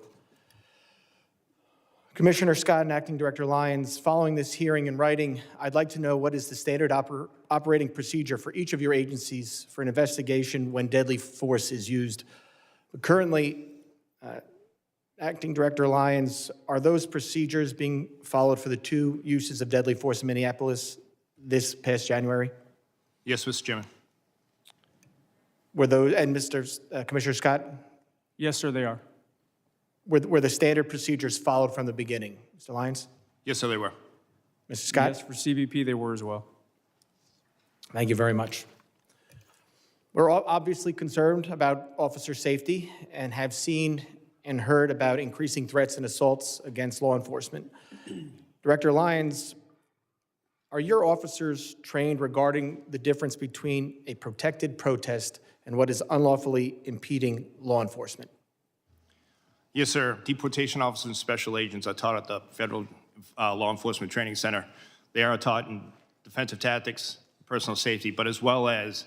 Commissioner Scott and Acting Director Lyons, following this hearing in writing, I'd like to know what is the standard operating procedure for each of your agencies for an investigation when deadly force is used. Currently, Acting Director Lyons, are those procedures being followed for the 2 uses of deadly force in Minneapolis this past January? Yes, Mr. Chairman. Were those, and Commissioner Scott? Yes, sir, they are. Were the standard procedures followed from the beginning? Mr. Lyons? Yes, sir, they were. Mr. Scott? Yes, for CBP, they were as well. Thank you very much. We're all obviously concerned about officer safety and have seen and heard about increasing threats and assaults against law enforcement. Director Lyons, are your officers trained regarding the difference between a protected protest and what is unlawfully impeding law enforcement? Yes, sir. Deportation officers and special agents are taught at the Federal Law Enforcement Training Center. They are taught in defensive tactics, personal safety, but as well as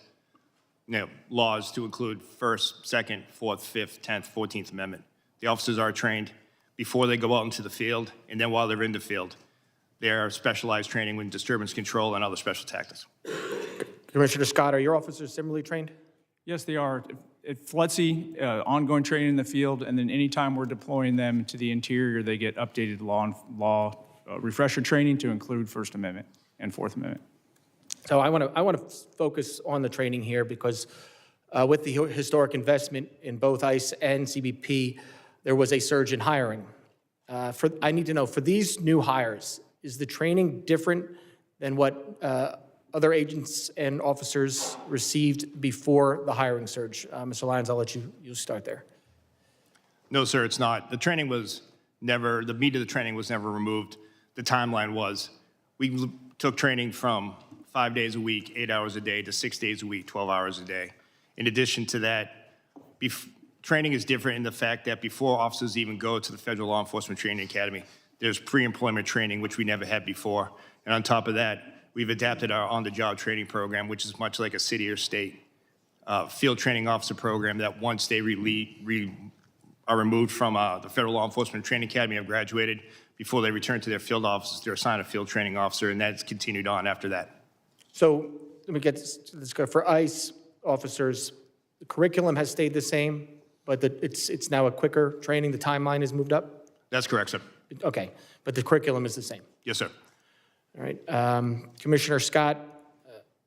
laws to include First, Second, Fourth, Fifth, 10th, 14th Amendment. The officers are trained before they go out into the field, and then while they're in the field. They are specialized training with disturbance control and other special tactics. Commissioner Scott, are your officers similarly trained? Yes, they are. At FLETC, ongoing training in the field, and then anytime we're deploying them to the interior, they get updated law refresher training to include First Amendment and Fourth Amendment. So I want to focus on the training here because with the historic investment in both ICE and CBP, there was a surge in hiring. I need to know, for these new hires, is the training different than what other agents and officers received before the hiring surge? Mr. Lyons, I'll let you start there. No, sir, it's not. The training was never, the meat of the training was never removed. The timeline was. We took training from 5 days a week, 8 hours a day, to 6 days a week, 12 hours a day. In addition to that, training is different in the fact that before officers even go to the Federal Law Enforcement Training Academy, there's pre-employment training, which we never had before. And on top of that, we've adapted our on-the-job training program, which is much like a city or state field training officer program that once they are removed from the Federal Law Enforcement Training Academy, have graduated, before they return to their field offices, they're assigned a field training officer, and that's continued on after that. So let me get this go. For ICE officers, the curriculum has stayed the same, but it's now a quicker training. The timeline has moved up? That's correct, sir. Okay, but the curriculum is the same. Yes, sir. All right. Commissioner Scott,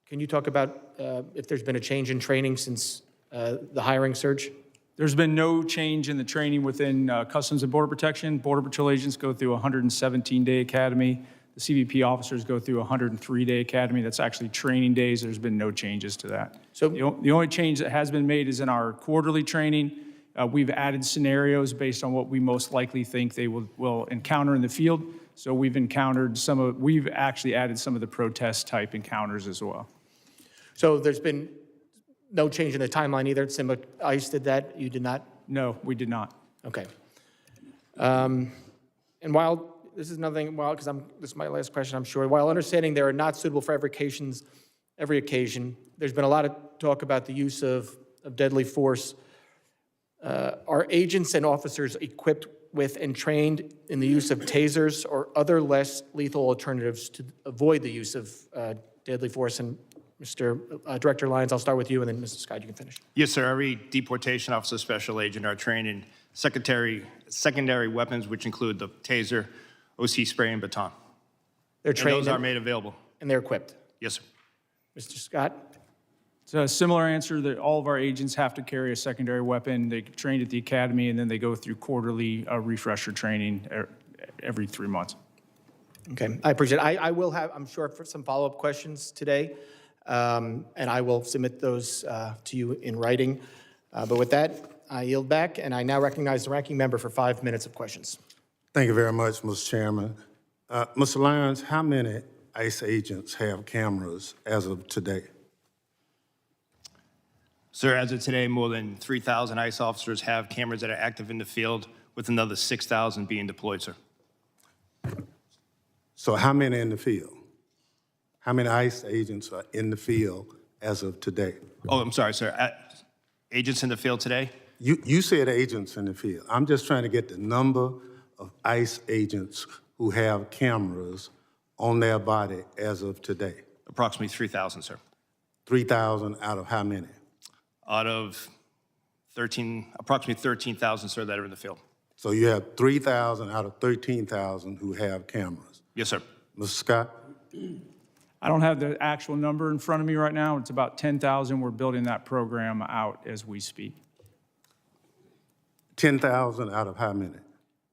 can you talk about if there's been a change in training since the hiring surge? There's been no change in the training within Customs and Border Protection. Border Patrol agents go through a 117-day academy. The CBP officers go through a 103-day academy. That's actually training days. There's been no changes to that. So the only change that has been made is in our quarterly training. We've added scenarios based on what we most likely think they will encounter in the field. So we've actually added some of the protest type encounters as well. So there's been no change in the timeline either. ICE did that. You did not? No, we did not. Okay. And while this is nothing, because this is my last question, I'm sure. While understanding there are not suitable fabrications every occasion. There's been a lot of talk about the use of deadly force. Are agents and officers equipped with and trained in the use of tasers or other less lethal alternatives to avoid the use of deadly force? And Mr. Director Lyons, I'll start with you, and then Mr. Scott, you can finish. Yes, sir. Every deportation officer special agent are trained in secondary weapons, which include the taser, OC spray, and baton. They're And trained those are made available. and they're equipped. Yes, sir. Mr. Scott? It's a similar answer that all of our agents have to carry a secondary weapon. They get trained at the academy, and then they go through quarterly refresher training every 3 months. Okay, I appreciate it. I will have, I'm sure, for some follow-up questions today, and I will submit those to you in writing. But with that, I yield back, and I now recognize the ranking member for 5 minutes of questions. Thank you very much, Mr. Chairman. Mr. Lyons, how many ICE agents have cameras as of today? Sir, as of today, more than 3,000 ICE officers have cameras that are active in the field, with another 6,000 being deployed, sir. So how many in the field? How many ICE agents are in the field as of today? Oh, I'm sorry, sir. Agents in the field today? You said agents in the field. I'm just trying to get the number of ICE agents who have cameras on their body as of today. Approximately 3,000, sir. 3,000 out of how many? Out of approximately 13,000, sir, that are in the field. So you have 3,000 out of 13,000 who have cameras. Yes, sir. Mr. Scott? I don't have the actual number in front of me right now. It's about 10,000. We're building that program out as we speak. 10,000 out of how many?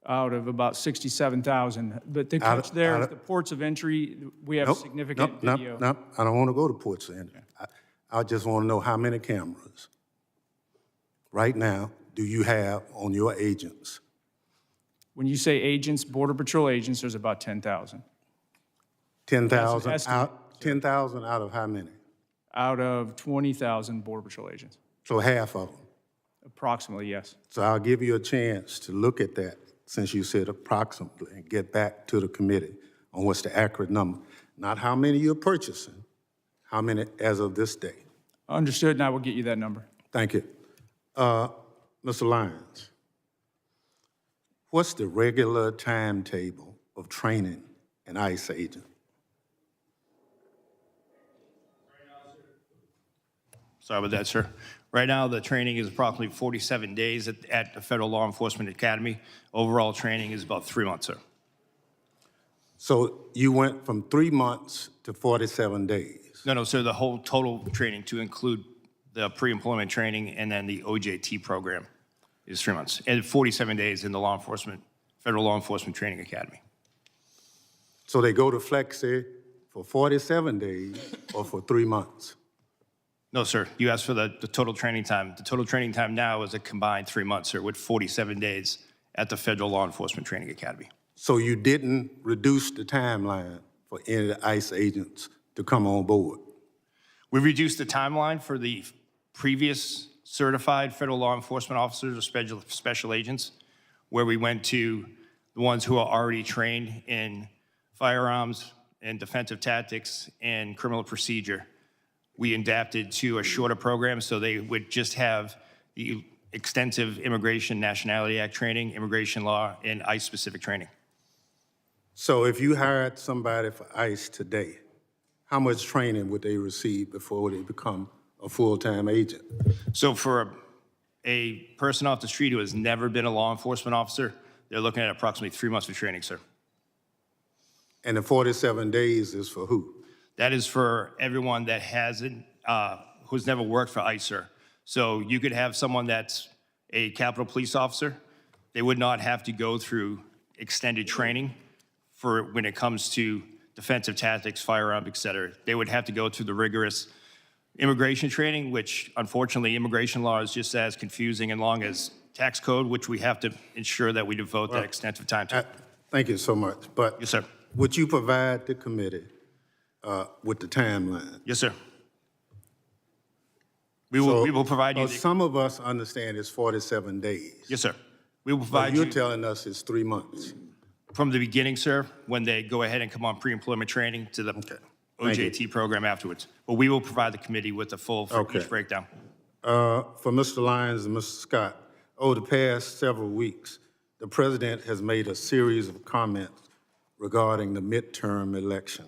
Out of about 67,000. But the catch there is the ports of entry, we have significant video. Nope. I don't want to go to ports of entry. I just want to know how many cameras right now do you have on your agents? When you say agents, Border Patrol agents, there's about 10,000. 10,000 That's an estimate, out, 10,000 out of how many? Out of 20,000 Border Patrol agents. So half of them. Approximately, yes. So I'll give you a chance to look at that, since you said approximately, and get back to the committee on what's the accurate number. Not how many you're purchasing, how many as of this day. Understood, and I will get you that number. Thank you. Mr. Lyons, what's the regular timetable of training an ICE agent? Sorry about that, sir. Right now, the training is approximately 47 days at the Federal Law Enforcement Academy. Overall training is about 3 months, sir. So you went from 3 months to 47 days. No, sir, the whole total training, to include the pre-employment training and then the OJT program, is 3 months. And 47 days in the Federal Law Enforcement Training Academy. So they go to Flexi for 47 days or for 3 months? No, sir, you asked for the total training time. The total training time now is a combined 3 months, sir, with 47 days at the Federal Law Enforcement Training Academy. So you didn't reduce the timeline for any of the ICE agents to come on board? We reduced the timeline for the previous certified federal law enforcement officers or special agents, where we went to the ones who are already trained in firearms and defensive tactics and criminal procedure. We adapted to a shorter program so they would just have the extensive Immigration Nationality Act training, immigration law, and ICE-specific training. So if you hired somebody for ICE today, how much training would they receive before they become a full-time agent? So for a person off the street who has never been a law enforcement officer, they're looking at approximately 3 months of training, sir. And the 47 days is for who? That is for everyone that hasn't, who's never worked for ICE, sir. So you could have someone that's a Capitol Police officer. They would not have to go through extended training for when it comes to defensive tactics, firearms, et cetera. They would have to go through the rigorous immigration training, which unfortunately immigration law is just as confusing and long as tax code, which we have to ensure that we devote that extensive time to. Thank you so much. But Yes, sir. would you provide the committee with the timeline? Yes, sir. We will provide you. Some of us understand it's 47 days. Yes, sir. We will But provide you're you telling us it's 3 months. from the beginning, sir, when they go ahead and come on pre-employment training to the Thank you. OJT program afterwards. But we will provide the committee with the full for Okay. each breakdown. For Mr. Lyons and Mr. Scott, over the past several weeks, the president has made a series of comments regarding the midterm election.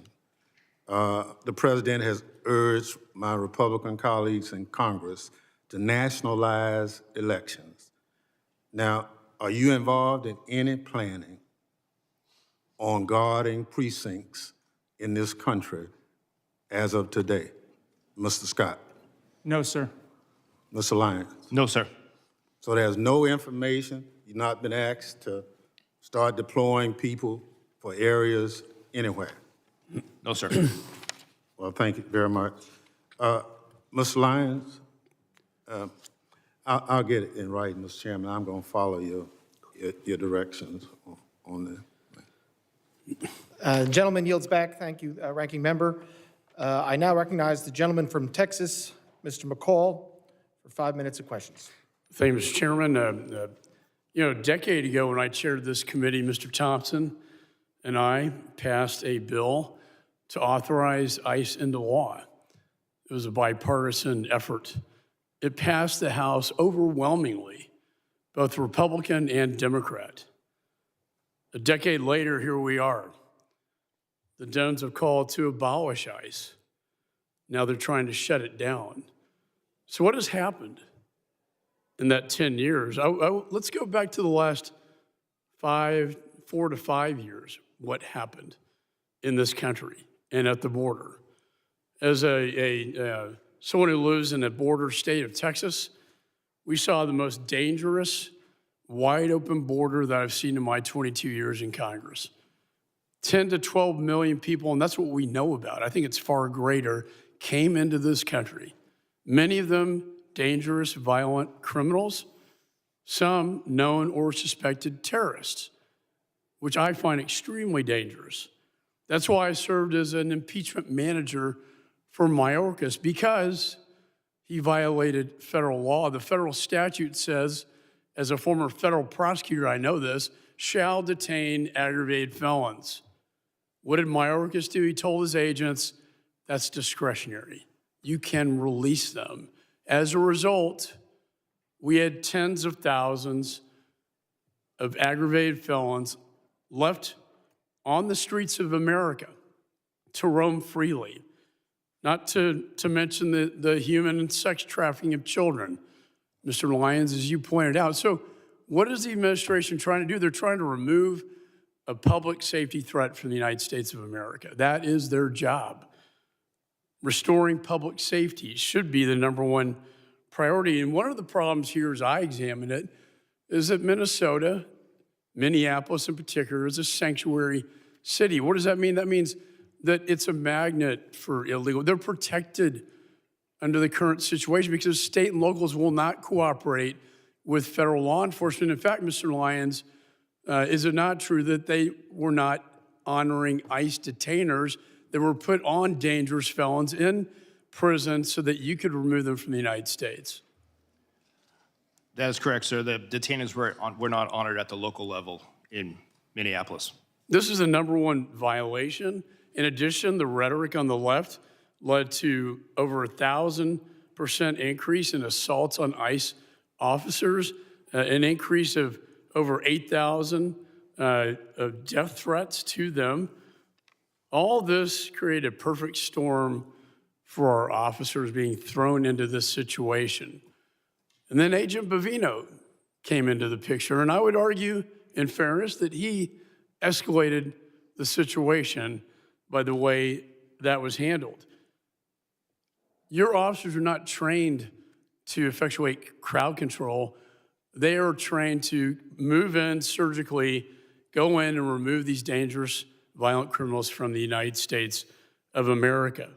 The president has urged my Republican colleagues in Congress to nationalize elections. Now, are you involved in any planning on guarding precincts in this country as of today? Mr. Scott, No, sir. Mr. Lyons. No, sir. So there's no information, you've not been asked to start deploying people for areas anywhere? No, sir. Well, thank you very much. Mr. Lyons, I'll get it in writing, Mr. Chairman. I'm going to follow your directions on this. Gentleman yields back. Thank you, Ranking Member. I now recognize the gentleman from Texas, Mr. McCaul, for 5 minutes of questions. Thank you, Mr. Chairman. A decade ago when I chaired this committee, Mr. Thompson and I passed a bill to authorize ICE into law. It was a bipartisan effort. It passed the House overwhelmingly, both Republican and Democrat. A decade later, here we are. The Dems have called to abolish ICE. Now they're trying to shut it down. So what has happened in that 10 years? Let's go back to the last 4 to 5 years. What happened in this country and at the border? As someone who lives in a border state of Texas, we saw the most dangerous, wide open border that I've seen in my 22 years in Congress. 10 to 12 million people, and that's what we know about. I think it's far greater, came into this country. Many of them dangerous, violent criminals, some known or suspected terrorists, which I find extremely dangerous. That's why I served as an impeachment manager for Mayorkas, because he violated federal law. The federal statute says, as a former federal prosecutor, I know this, shall detain aggravated felons. What did Mayorkas do? He told his agents, that's discretionary. You can release them. As a result, we had tens of thousands of aggravated felons left on the streets of America to roam freely, not to mention the human and sex trafficking of children, Mr. Lyons, as you pointed out. So what is the administration trying to do? They're trying to remove a public safety threat from the United States of America. That is their job. Restoring public safety should be the #1 priority. And one of the problems here, as I examine it, is that Minnesota, Minneapolis in particular, is a sanctuary city. What does that mean? That means that it's a magnet for illegal. They're protected under the current situation because state and locals will not cooperate with federal law enforcement. In fact, Mr. Lyons, is it not true that they were not honoring ICE detainers that were put on dangerous felons in prison so that you could remove them from the United States? That is correct, sir. The detainees were not honored at the local level in Minneapolis. This is the #1 violation. In addition, the rhetoric on the left led to over 1,000% increase in assaults on ICE officers, an increase of over 8,000 of death threats to them. All this created a perfect storm for our officers being thrown into this situation. And then Agent Bovino came into the picture, and I would argue, in fairness, that he escalated the situation by the way that was handled. Your officers are not trained to effectuate crowd control. They are trained to move in surgically, go in and remove these dangerous, violent criminals from the United States of America.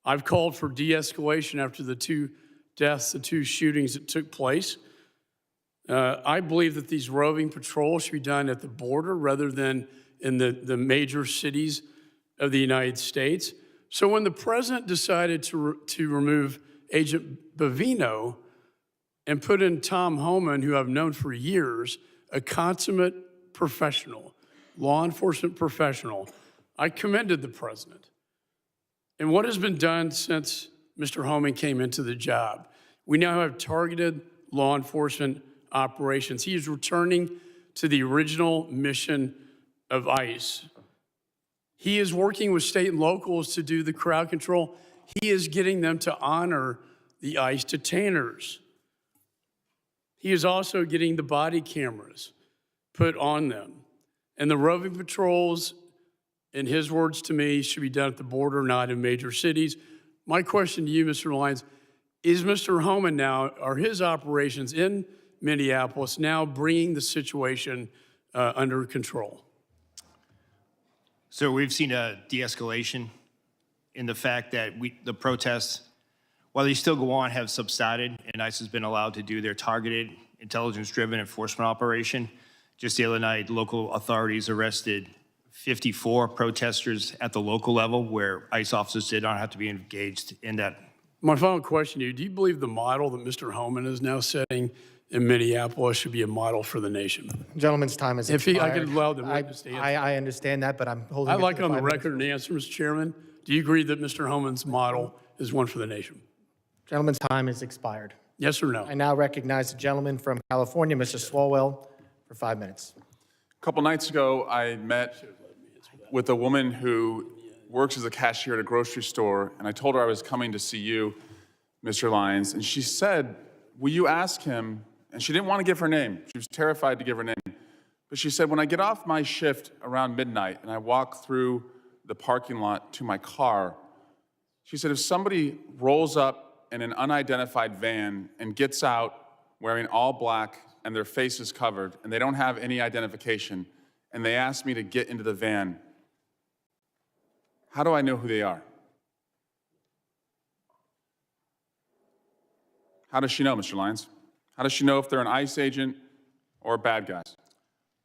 I've called for de-escalation after the 2 deaths, the 2 shootings that took place. I believe that these roving patrols should be done at the border rather than in the major cities of the United States. So when the president decided to remove Agent Bovino and put in Tom Homan, who I've known for years, a consummate professional, law enforcement professional, I commended the president. And what has been done since Mr. Holman came into the job? We now have targeted law enforcement operations. He is returning to the original mission of ICE. He is working with state and locals to do the crowd control. He is getting them to honor the ICE detainers. He is also getting the body cameras put on them. And the roving patrols, in his words to me, should be done at the border, not in major cities. My question to you, Mr. Lyons, is Mr. Holman now, are his operations in Minneapolis now bringing the situation under control? So we've seen a de-escalation in the fact that the protests, while they still go on, have subsided, and ICE has been allowed to do their targeted, intelligence-driven enforcement operation. Just the other night, local authorities arrested 54 protesters at the local level where ICE officers did not have to be engaged in that. My final question to you, do you believe the model that Mr. Holman is now setting in Minneapolis should be a model for the nation? Gentleman's time is If expired. I could allow the witness to answer. I understand that, but I'm holding I'd it like to the on the 5 minutes. record an answer, Mr. Chairman. Do you agree that Mr. Holman's model is one for the nation? Gentleman's time is expired. Yes or no? I now recognize the gentleman from California, Mr. Swalwell, for 5 minutes. A couple nights ago, I met with a woman who works as a cashier at a grocery store, and I told her I was coming to see you, Mr. Lyons, and she said, will you ask him, and she didn't want to give her name. She was terrified to give her name. But she said, when I get off my shift around midnight and I walk through the parking lot to my car, she said, if somebody rolls up in an unidentified van and gets out wearing all black and their face is covered and they don't have any identification and they ask me to get into the van, how do I know who they are? How does she know, Mr. Lyons? How does she know if they're an ICE agent or bad guys?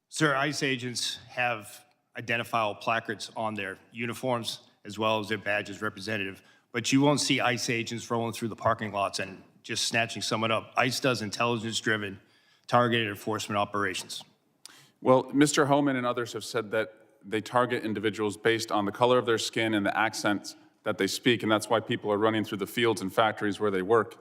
Sir, ICE agents have identifiable placards on their uniforms as well as their badges representative, but you won't see ICE agents rolling through the parking lots and just snatching someone up. ICE does intelligence-driven, targeted enforcement operations. Well, Mr. Holman and others have said that they target individuals based on the color of their skin and the accents that they speak, and that's why people are running through the fields and factories where they work.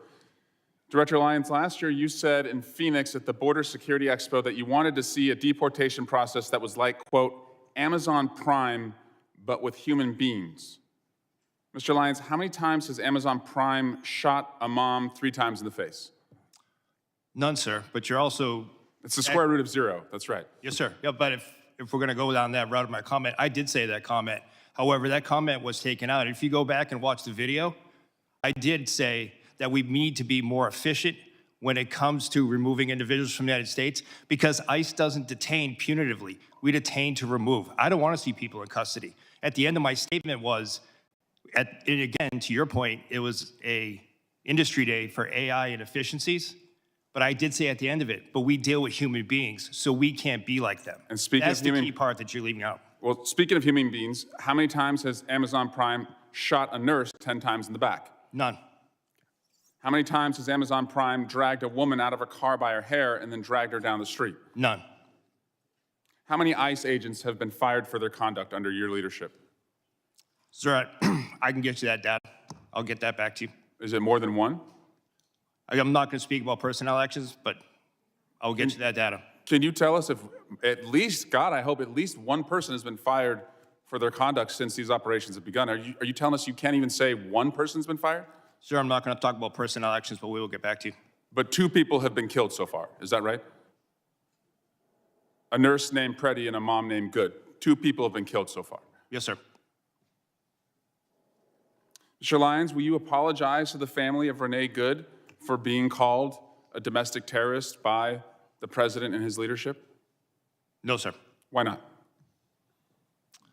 Director Lyons, last year you said in Phoenix at the Border Security Expo that you wanted to see a deportation process that was like, quote, Amazon Prime, but with human beings. Mr. Lyons, how many times has Amazon Prime shot a mom 3 times in the face? None, sir, but you're also... It's the square root of 0, that's right. Yes, sir. Yeah, but if we're going to go down that route of my comment, I did say that comment. However, that comment was taken out. If you go back and watch the video, I did say that we need to be more efficient when it comes to removing individuals from the United States because ICE doesn't detain punitively. We detain to remove. I don't want to see people in custody. At the end of my statement was, and again, to your point, it was a industry day for AI and efficiencies, but I did say at the end of it, but we deal with human beings, so we can't be like them. And speaking That's of the human, key part that you're leaving out. well, speaking of human beings, how many times has Amazon Prime shot a nurse 10 times in the back? None. How many times has Amazon Prime dragged a woman out of her car by her hair and then dragged her down the street? None. How many ICE agents have been fired for their conduct under your leadership? Sir, I can get you that data. I'll get that back to you. Is it more than 1? I'm not going to speak about personnel actions, but I'll get you that data. Can you tell us if at least, God, I hope at least 1 person has been fired for their conduct since these operations have begun? Are you telling us you can't even say 1 person's been fired? Sir, I'm not going to talk about personnel actions, but we will get back to you. But 2 people have been killed so far, is that right? A nurse named Preddy and a mom named Good. 2 people have been killed so far. Yes, sir. Mr. Lyons, will you apologize to the family of Renee Good for being called a domestic terrorist by the president and his leadership? No, sir. Why not?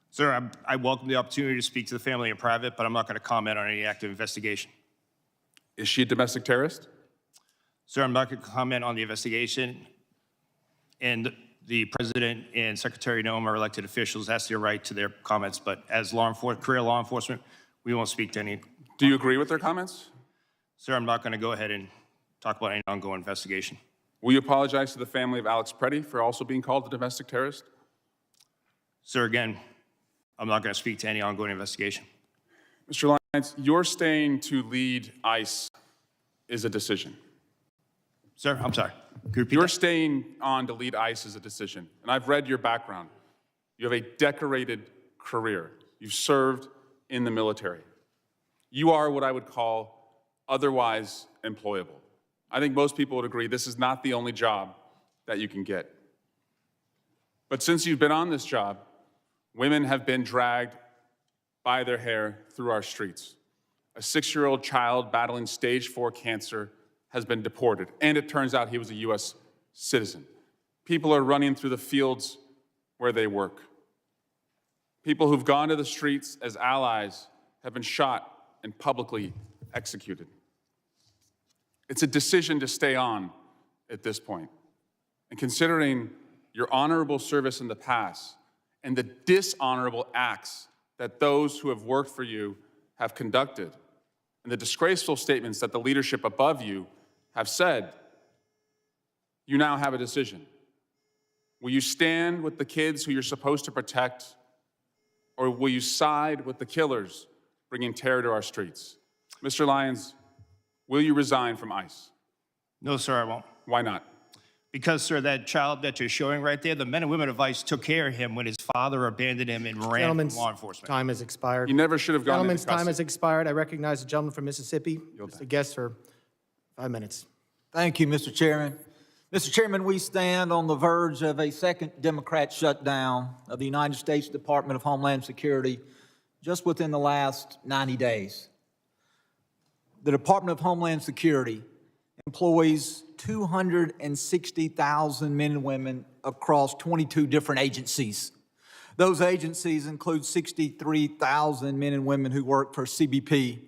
Sir, I welcome the opportunity to speak to the family in private, but I'm not going to comment on any active investigation. Is she a domestic terrorist? Sir, I'm not going to comment on the investigation. And the president and Secretary Nunn are elected officials. That's their right to their comments. But as career law enforcement, we won't speak to any. Do you agree with their comments? Sir, I'm not going to go ahead and talk about any ongoing investigation. Will you apologize to the family of Alex Preddy for also being called a domestic terrorist? Sir, again, I'm not going to speak to any ongoing investigation. Mr. Lyons, Your staying to lead ICE is a decision. Sir, I'm sorry. Could you repeat Your that? staying on to lead ICE is a decision. And I've read your background. You have a decorated career. You've served in the military. You are what I would call otherwise employable. I think most people would agree this is not the only job that you can get. But since you've been on this job, women have been dragged by their hair through our streets. A 6-year-old child battling stage 4 cancer has been deported, and it turns out he was a U.S. citizen. People are running through the fields where they work. People who've gone to the streets as allies have been shot and publicly executed. It's a decision to stay on at this point. And considering your honorable service in the past and the dishonorable acts that those who have worked for you have conducted, and the disgraceful statements that the leadership above you have said, you now have a decision. Will you stand with the kids who you're supposed to protect, or will you side with the killers bringing terror to our streets? Mr. Lyons, will you resign from ICE? No, sir, I won't. Why not? Because, sir, that child that you're showing right there, the men and women of ICE took care of him when his father abandoned him and ran from Gentleman's law enforcement. time has expired. You never should have gone into Gentleman's time custody. has expired. I recognize the gentleman from Mississippi, Mr. Guest, for 5 minutes. Thank you, Mr. Chairman. Mr. Chairman, we stand on the verge of a second Democrat shutdown of the United States Department of Homeland Security just within the last 90 days. The Department of Homeland Security employs 260,000 men and women across 22 different agencies. Those agencies include 63,000 men and women who work for CBP,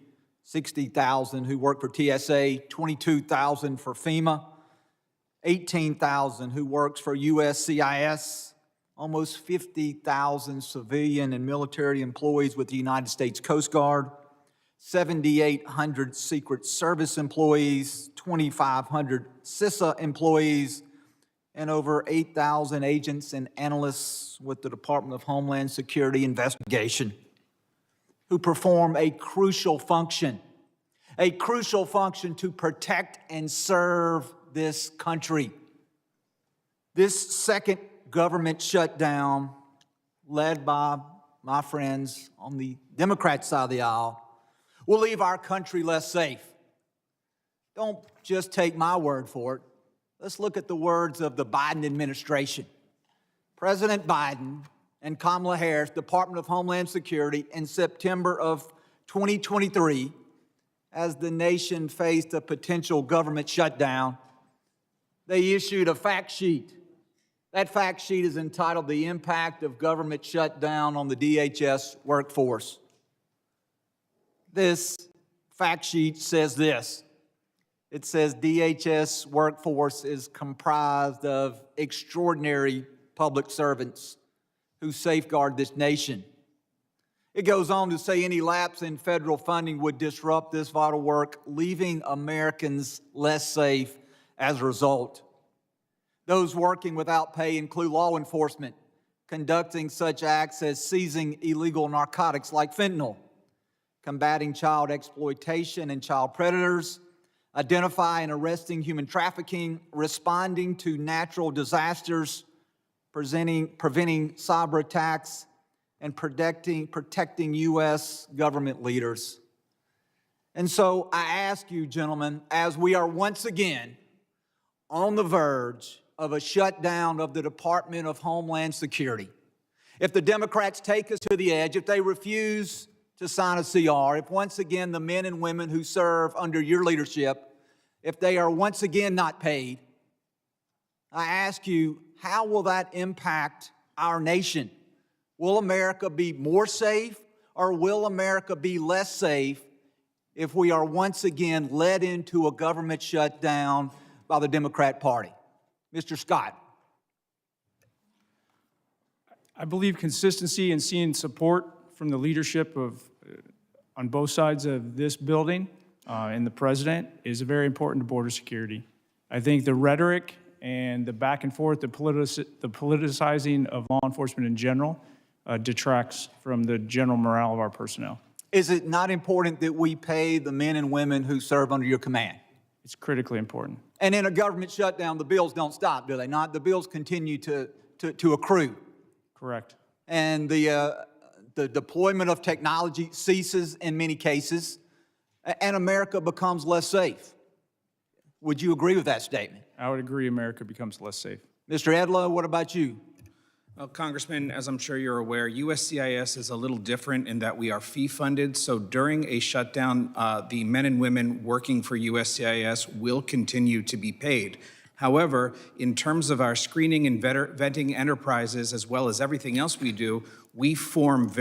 60,000 who work for TSA, 22,000 for FEMA, 18,000 who works for USCIS, almost 50,000 civilian and military employees with the United States Coast Guard, 7,800 Secret Service employees, 2,500 CISA employees, and over 8,000 agents and analysts with the Department of Homeland Security investigation who perform a crucial function to protect and serve this country. This second government shutdown, led by my friends on the Democrat side of the aisle, will leave our country less safe. Don't just take my word for it. Let's look at the words of the Biden administration. President Biden and Kamala Harris, Department of Homeland Security, in September of 2023, as the nation faced a potential government shutdown, they issued a fact sheet. That fact sheet is entitled "The Impact of Government Shutdown on the DHS Workforce." This fact sheet says this. It says DHS workforce is comprised of extraordinary public servants who safeguard this nation. It goes on to say any lapse in federal funding would disrupt this vital work, leaving Americans less safe as a result. Those working without pay include law enforcement, conducting such acts as seizing illegal narcotics like fentanyl, combating child exploitation and child predators, identifying and arresting human trafficking, responding to natural disasters, preventing cyber attacks, and protecting U.S. government leaders. And so I ask you, gentlemen, as we are once again on the verge of a shutdown of the Department of Homeland Security, if the Democrats take us to the edge, if they refuse to sign a CR, if once again the men and women who serve under your leadership, if they are once again not paid, I ask you, how will that impact our nation? Will America be more safe, or will America be less safe if we are once again led into a government shutdown by the Democrat Party? Mr. Scott. I believe consistency and seeing support from the leadership of, on both sides of this building and the president is very important to border security. I think the rhetoric and the back and forth, the politicizing of law enforcement in general detracts from the general morale of our personnel. Is it not important that we pay the men and women who serve under your command? It's critically important. And in a government shutdown, the bills don't stop, do they not? The bills continue to accrue. Correct. And the deployment of technology ceases in many cases, and America becomes less safe. Would you agree with that statement? I would agree America becomes less safe. Mr. Edlow, what about you? Well, Congressman, as I'm sure you're aware, USCIS is a little different in that we are fee-funded. So during a shutdown, the men and women working for USCIS will continue to be paid. However, in terms of our screening and vetting enterprises, as well as everything else we do, we have formed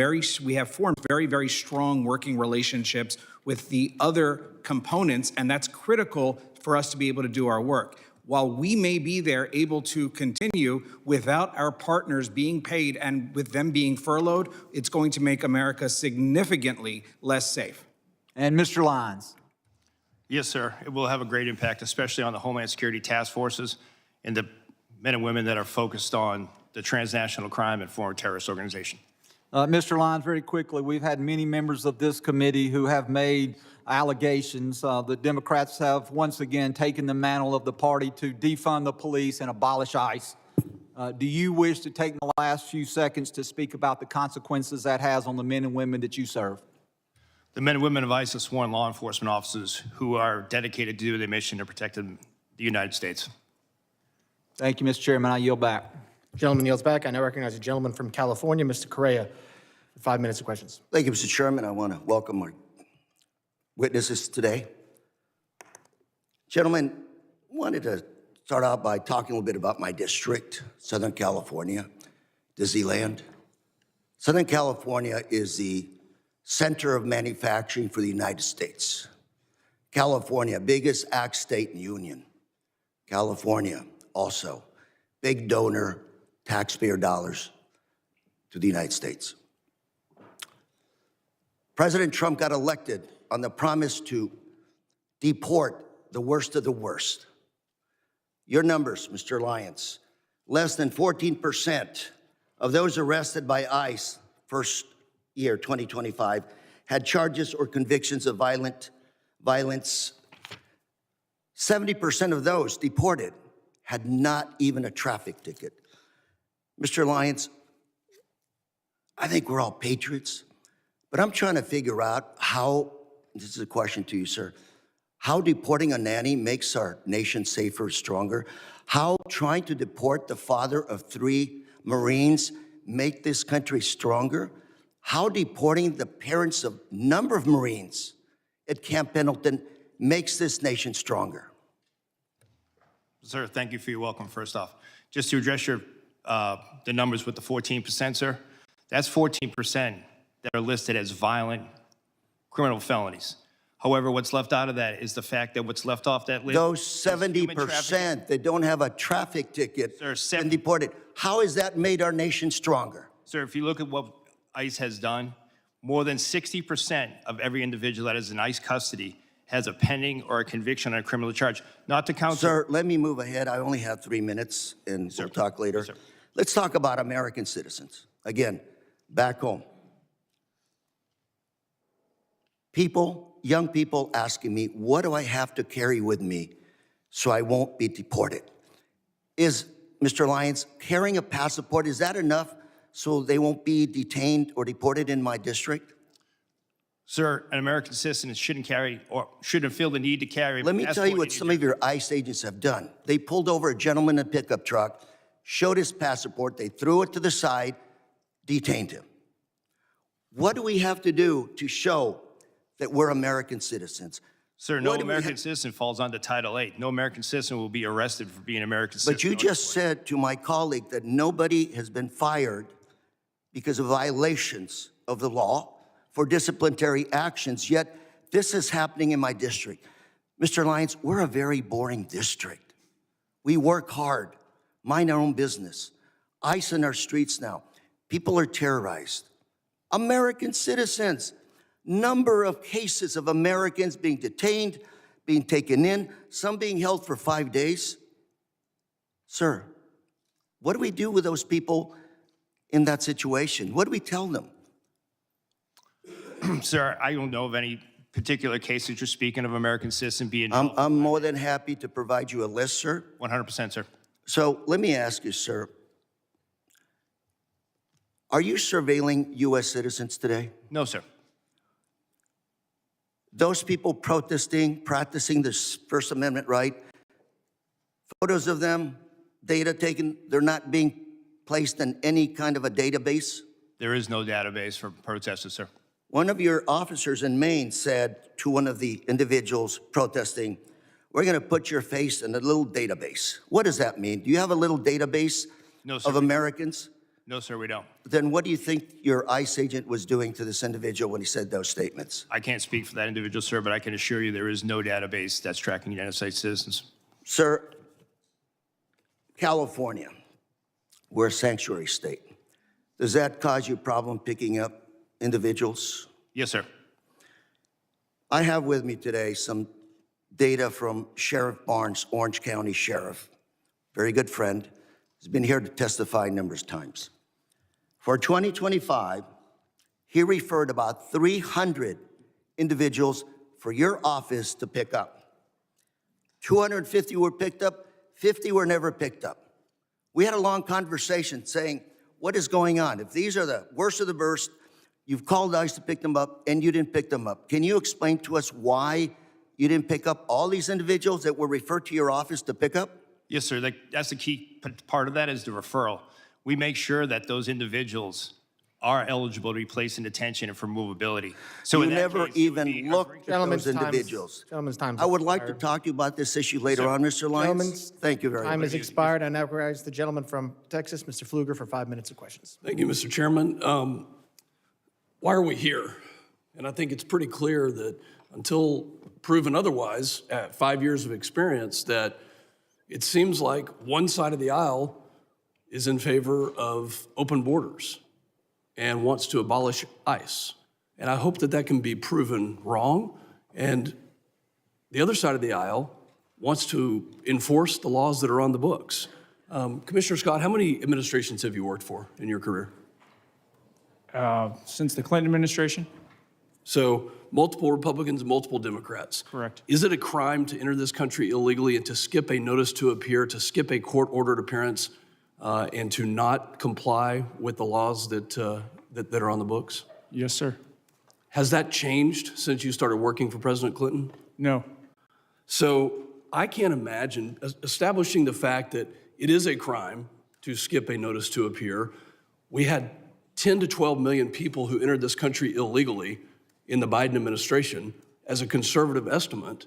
very, very strong working relationships with the other components, and that's critical for us to be able to do our work. While we may be there able to continue without our partners being paid and with them being furloughed, it's going to make America significantly less safe. And Mr. Lyons. Yes, sir. It will have a great impact, especially on the Homeland Security task forces and the men and women that are focused on the transnational crime and foreign terrorist organization. Mr. Lyons, very quickly, we've had many members of this committee who have made allegations. The Democrats have once again taken the mantle of the party to defund the police and abolish ICE. Do you wish to take the last few seconds to speak about the consequences that has on the men and women that you serve? The men and women of ICE are sworn law enforcement officers who are dedicated to do their mission to protect the United States. Thank you, Mr. Chairman. I yield back. Gentleman yields back. I now recognize a gentleman from California, Mr. Correa, for 5 minutes of questions. Thank you, Mr. Chairman. I want to welcome our witnesses today. Gentlemen, I wanted to start out by talking a little bit about my district, Southern California, Disneyland. Southern California is the center of manufacturing for the United States. California, biggest ag state in the Union. California, also, big donor, taxpayer dollars to the United States. President Trump got elected on the promise to deport the worst of the worst. Your numbers, Mr. Lyons, less than 14% of those arrested by ICE first year, 2025, had charges or convictions of violence. 70% of those deported had not even a traffic ticket. Mr. Lyons, I think we're all patriots, but I'm trying to figure out how, this is a question to you, sir, how deporting a nanny makes our nation safer, stronger, how trying to deport the father of 3 Marines make this country stronger, how deporting the parents of a number of Marines at Camp Pendleton makes this nation stronger. Sir, thank you for your welcome, first off. Just to address your the numbers with the 14%, sir, that's 14% that are listed as violent criminal felonies. However, what's left out of that is the fact that what's left off that list. Those 70% that don't have a traffic ticket and deported, how has that made our nation stronger? Sir, if you look at what ICE has done, more than 60% of every individual that is in ICE custody has a pending or a conviction on a criminal charge. Not to count. Sir, let me move ahead. I only have 3 minutes, and we'll talk later. Yes, sir. Let's talk about American citizens. Again, back home. People, young people asking me, what do I have to carry with me so I won't be deported? Is, Mr. Lyons, carrying a passport, is that enough so they won't be detained or deported in my district? Sir, an American citizen shouldn't carry or shouldn't feel the need to carry. Let me tell you what some of your ICE agents have done. They pulled over a gentleman in a pickup truck, showed his passport, they threw it to the side, detained him. What do we have to do to show that we're American citizens? Sir, no American citizen falls under Title VIII. No American citizen will be arrested for being an American citizen. But you just said to my colleague that nobody has been fired because of violations of the law for disciplinary actions, yet this is happening in my district. Mr. Lyons, we're a very boring district. We work hard, mind our own business. ICE in our streets now. People are terrorized. American citizens, number of cases of Americans being detained, being taken in, some being held for 5 days. Sir, what do we do with those people in that situation? What do we tell them? Sir, I don't know of any particular case that you're speaking of American citizen being I'm more than happy to provide you a list, sir. 100%, sir. So let me ask you, sir, are you surveilling U.S. citizens today? No, sir. Those people protesting, practicing this First Amendment right, photos of them, data taken, they're not being placed in any kind of a database? There is no database for protesters, sir. One of your officers in Maine said to one of the individuals protesting, we're going to put your face in a little database. What does that mean? Do you have a little database No, sir. of Americans? No, sir, we don't. Then what do you think your ICE agent was doing to this individual when he said those statements? I can't speak for that individual, sir, but I can assure you there is no database that's tracking United States citizens. Sir, California, we're a sanctuary state. Does that cause you a problem picking up individuals? Yes, sir. I have with me today some data from Sheriff Barnes, Orange County Sheriff. Very good friend. He's been here to testify numerous times. For 2025, he referred about 300 individuals for your office to pick up. 250 were picked up, 50 were never picked up. We had a long conversation saying, what is going on? If these are the worst of the worst, you've called ICE to pick them up and you didn't pick them up. Can you explain to us why you didn't pick up all these individuals that were referred to your office to pick up? Yes, sir. That's the key part of that is the referral. We make sure that those individuals are eligible to be placed in detention and for movability. So You in that never case, it would even be- looked at Gentlemen's those time is- individuals. Gentlemen's time. I would like to talk to you about this issue later on, Mr. Lyons. Gentlemen's Thank you very time much. has expired. I now recognize the gentleman from Texas, Mr. Pfluger, for 5 minutes of questions. Thank you, Mr. Chairman. Why are we here? And I think it's pretty clear that until proven otherwise, at 5 years of experience, that it seems like one side of the aisle is in favor of open borders and wants to abolish ICE. And I hope that that can be proven wrong. And the other side of the aisle wants to enforce the laws that are on the books. Commissioner Scott, how many administrations have you worked for in your career? Since the Clinton administration? So multiple Republicans, multiple Democrats. Correct. Is it a crime to enter this country illegally and to skip a notice to appear, to skip a court-ordered appearance, and to not comply with the laws that are on the books? Yes, sir. Has that changed since you started working for President Clinton? No. So I can't imagine establishing the fact that it is a crime to skip a notice to appear. We had 10 to 12 million people who entered this country illegally in the Biden administration. As a conservative estimate,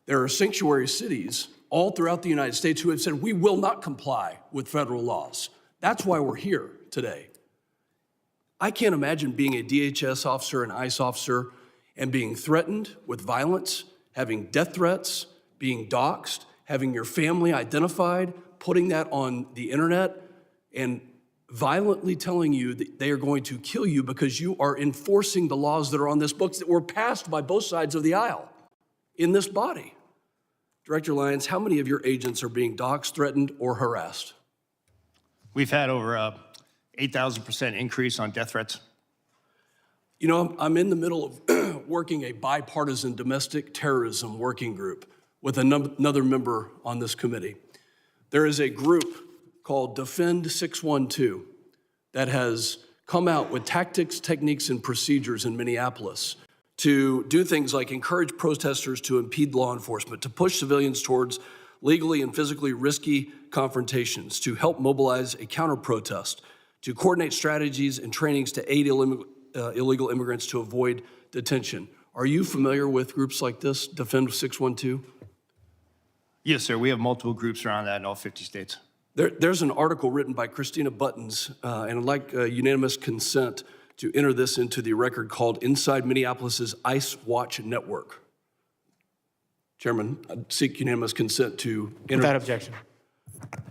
there are sanctuary cities all throughout the United States who have said, we will not comply with federal laws. That's why we're here today. I can't imagine being a DHS officer, an ICE officer, and being threatened with violence, having death threats, being doxxed, having your family identified, putting that on the internet, and violently telling you that they are going to kill you because you are enforcing the laws that are on this book that were passed by both sides of the aisle in this body. Director Lyons, how many of your agents are being doxxed, threatened, or harassed? We've had over 8,000% increase on death threats. You know, I'm in the middle of working a bipartisan domestic terrorism working group with another member on this committee. There is a group called Defend 612 that has come out with tactics, techniques, and procedures in Minneapolis to do things like encourage protesters to impede law enforcement, to push civilians towards legally and physically risky confrontations, to help mobilize a counter-protest, to coordinate strategies and trainings to aid illegal immigrants to avoid detention. Are you familiar with groups like this, Defend 612? Yes, sir. We have multiple groups around that in all 50 states. There's an article written by Christina Buttons, and I'd like unanimous consent to enter this into the record called Inside Minneapolis's ICE Watch Network. Chairman, I'd seek unanimous consent to enter. Without objection.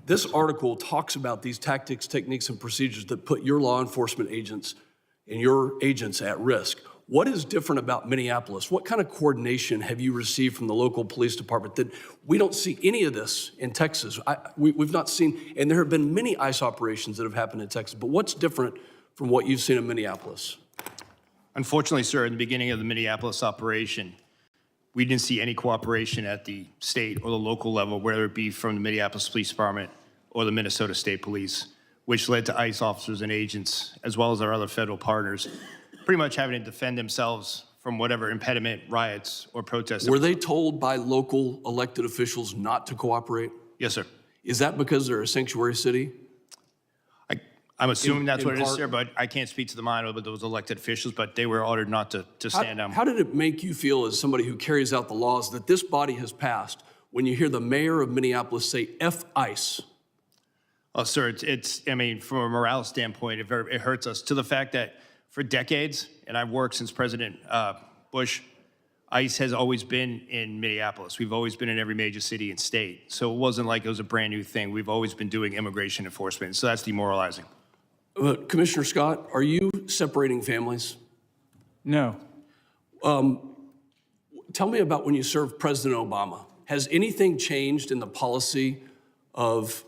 This article talks about these tactics, techniques, and procedures that put your law enforcement agents and your agents at risk. What is different about Minneapolis? What kind of coordination have you received from the local police department that we don't see any of this in Texas? We've not seen, and there have been many ICE operations that have happened in Texas, but what's different from what you've seen in Minneapolis? Unfortunately, sir, in the beginning of the Minneapolis operation, we didn't see any cooperation at the state or the local level, whether it be from the Minneapolis Police Department or the Minnesota State Police, which led to ICE officers and agents, as well as our other federal partners, pretty much having to defend themselves from whatever impediment, riots, or protests. Were they told by local elected officials not to cooperate? Yes, sir. Is that because they're a sanctuary city? I'm assuming that's in what it is, part- sir, but I can't speak to the mind of those elected officials, but they were ordered not to stand down. How did it make you feel as somebody who carries out the laws that this body has passed when you hear the mayor of Minneapolis say F ICE? Oh, sir, I mean, from a morale standpoint, it hurts us to the fact that for decades, and I've worked since President Bush, ICE has always been in Minneapolis. We've always been in every major city and state. So it wasn't like it was a brand new thing. We've always been doing immigration enforcement. So that's demoralizing. Commissioner Scott, are you separating families? No. Tell me about when you served President Obama. Has anything changed in the policy of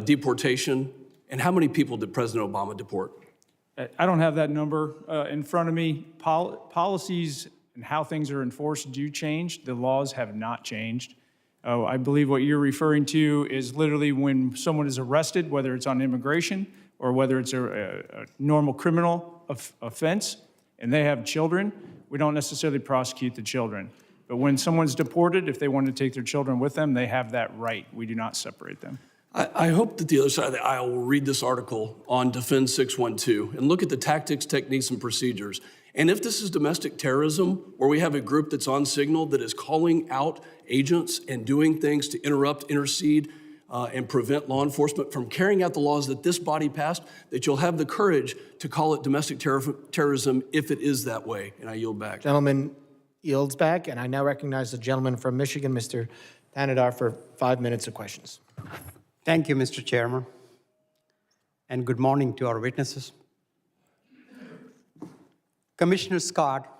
deportation? And how many people did President Obama deport? I don't have that number in front of me. Policies and how things are enforced do change. The laws have not changed. I believe what you're referring to is literally when someone is arrested, whether it's on immigration or whether it's a normal criminal offense, and they have children, we don't necessarily prosecute the children. But when someone's deported, if they want to take their children with them, they have that right. We do not separate them. I hope that the other side of the aisle will read this article on Defend 612 and look at the tactics, techniques, and procedures. And if this is domestic terrorism, where we have a group that's on signal that is calling out agents and doing things to interrupt, intercede, and prevent law enforcement from carrying out the laws that this body passed, that you'll have the courage to call it domestic terrorism if it is that way. And I yield back. Gentleman yields back, and I now recognize the gentleman from Michigan, Mr. Panetta, for 5 minutes of questions. Thank you, Mr. Chairman, and good morning to our witnesses. Commissioner Scott,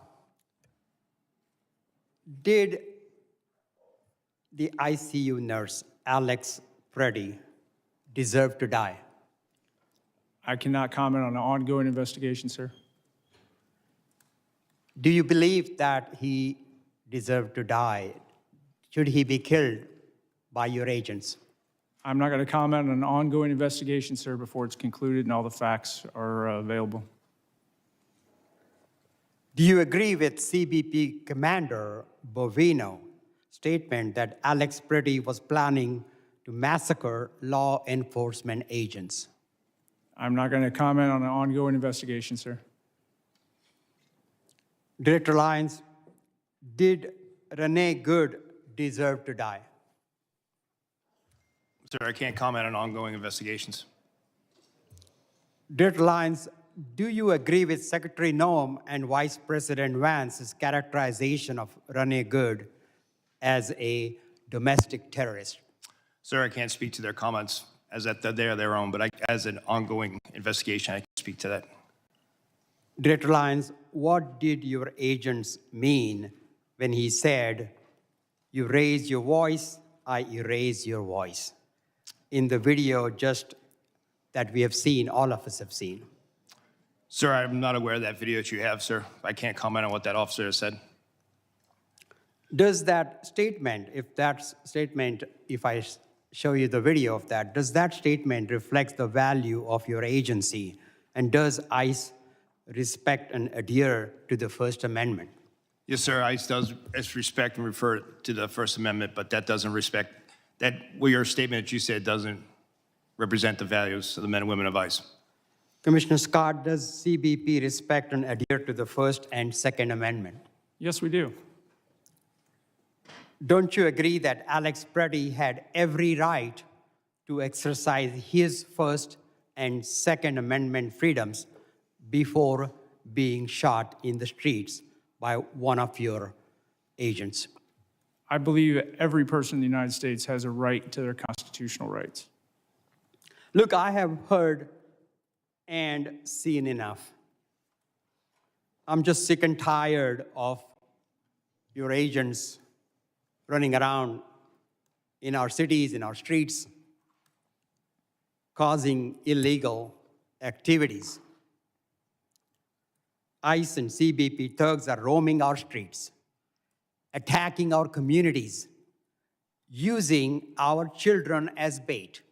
did the ICU nurse, Alex Preddy, deserve to die? I cannot comment on an ongoing investigation, sir. Do you believe that he deserved to die? Should he be killed by your agents? I'm not going to comment on an ongoing investigation, sir, before it's concluded and all the facts are available. Do you agree with CBP Commander Bovino's statement that Alex Preddy was planning to massacre law enforcement agents? I'm not going to comment on an ongoing investigation, sir. Director Lyons, did Renee Good deserve to die? Sir, I can't comment on ongoing investigations. Director Lyons, do you agree with Secretary Noem and Vice President Vance's characterization of Renee Good as a domestic terrorist? Sir, I can't speak to their comments as that they're their own, but as an ongoing investigation, I can speak to that. Director Lyons, what did your agents mean when he said, "You raise your voice, I erase your voice"? In the video just that we have seen, all of us have seen. Sir, I'm not aware of that video that you have, sir. I can't comment on what that officer has said. Does that statement, if I show you the video of that, does that statement reflect the value of your agency? And does ICE respect and adhere to the First Amendment? Yes, sir, ICE does respect and refer to the First Amendment, but that doesn't respect, your statement that you said doesn't represent the values of the men and women of ICE. Commissioner Scott, does CBP respect and adhere to the First and Second Amendment? Yes, we do. Don't you agree that Alex Preddy had every right to exercise his First and Second Amendment freedoms before being shot in the streets by one of your agents? I believe every person in the United States has a right to their constitutional rights. Look, I have heard and seen enough. I'm just sick and tired of your agents running around in our cities, in our streets, causing illegal activities. ICE and CBP thugs are roaming our streets, attacking our communities, using our children as bait,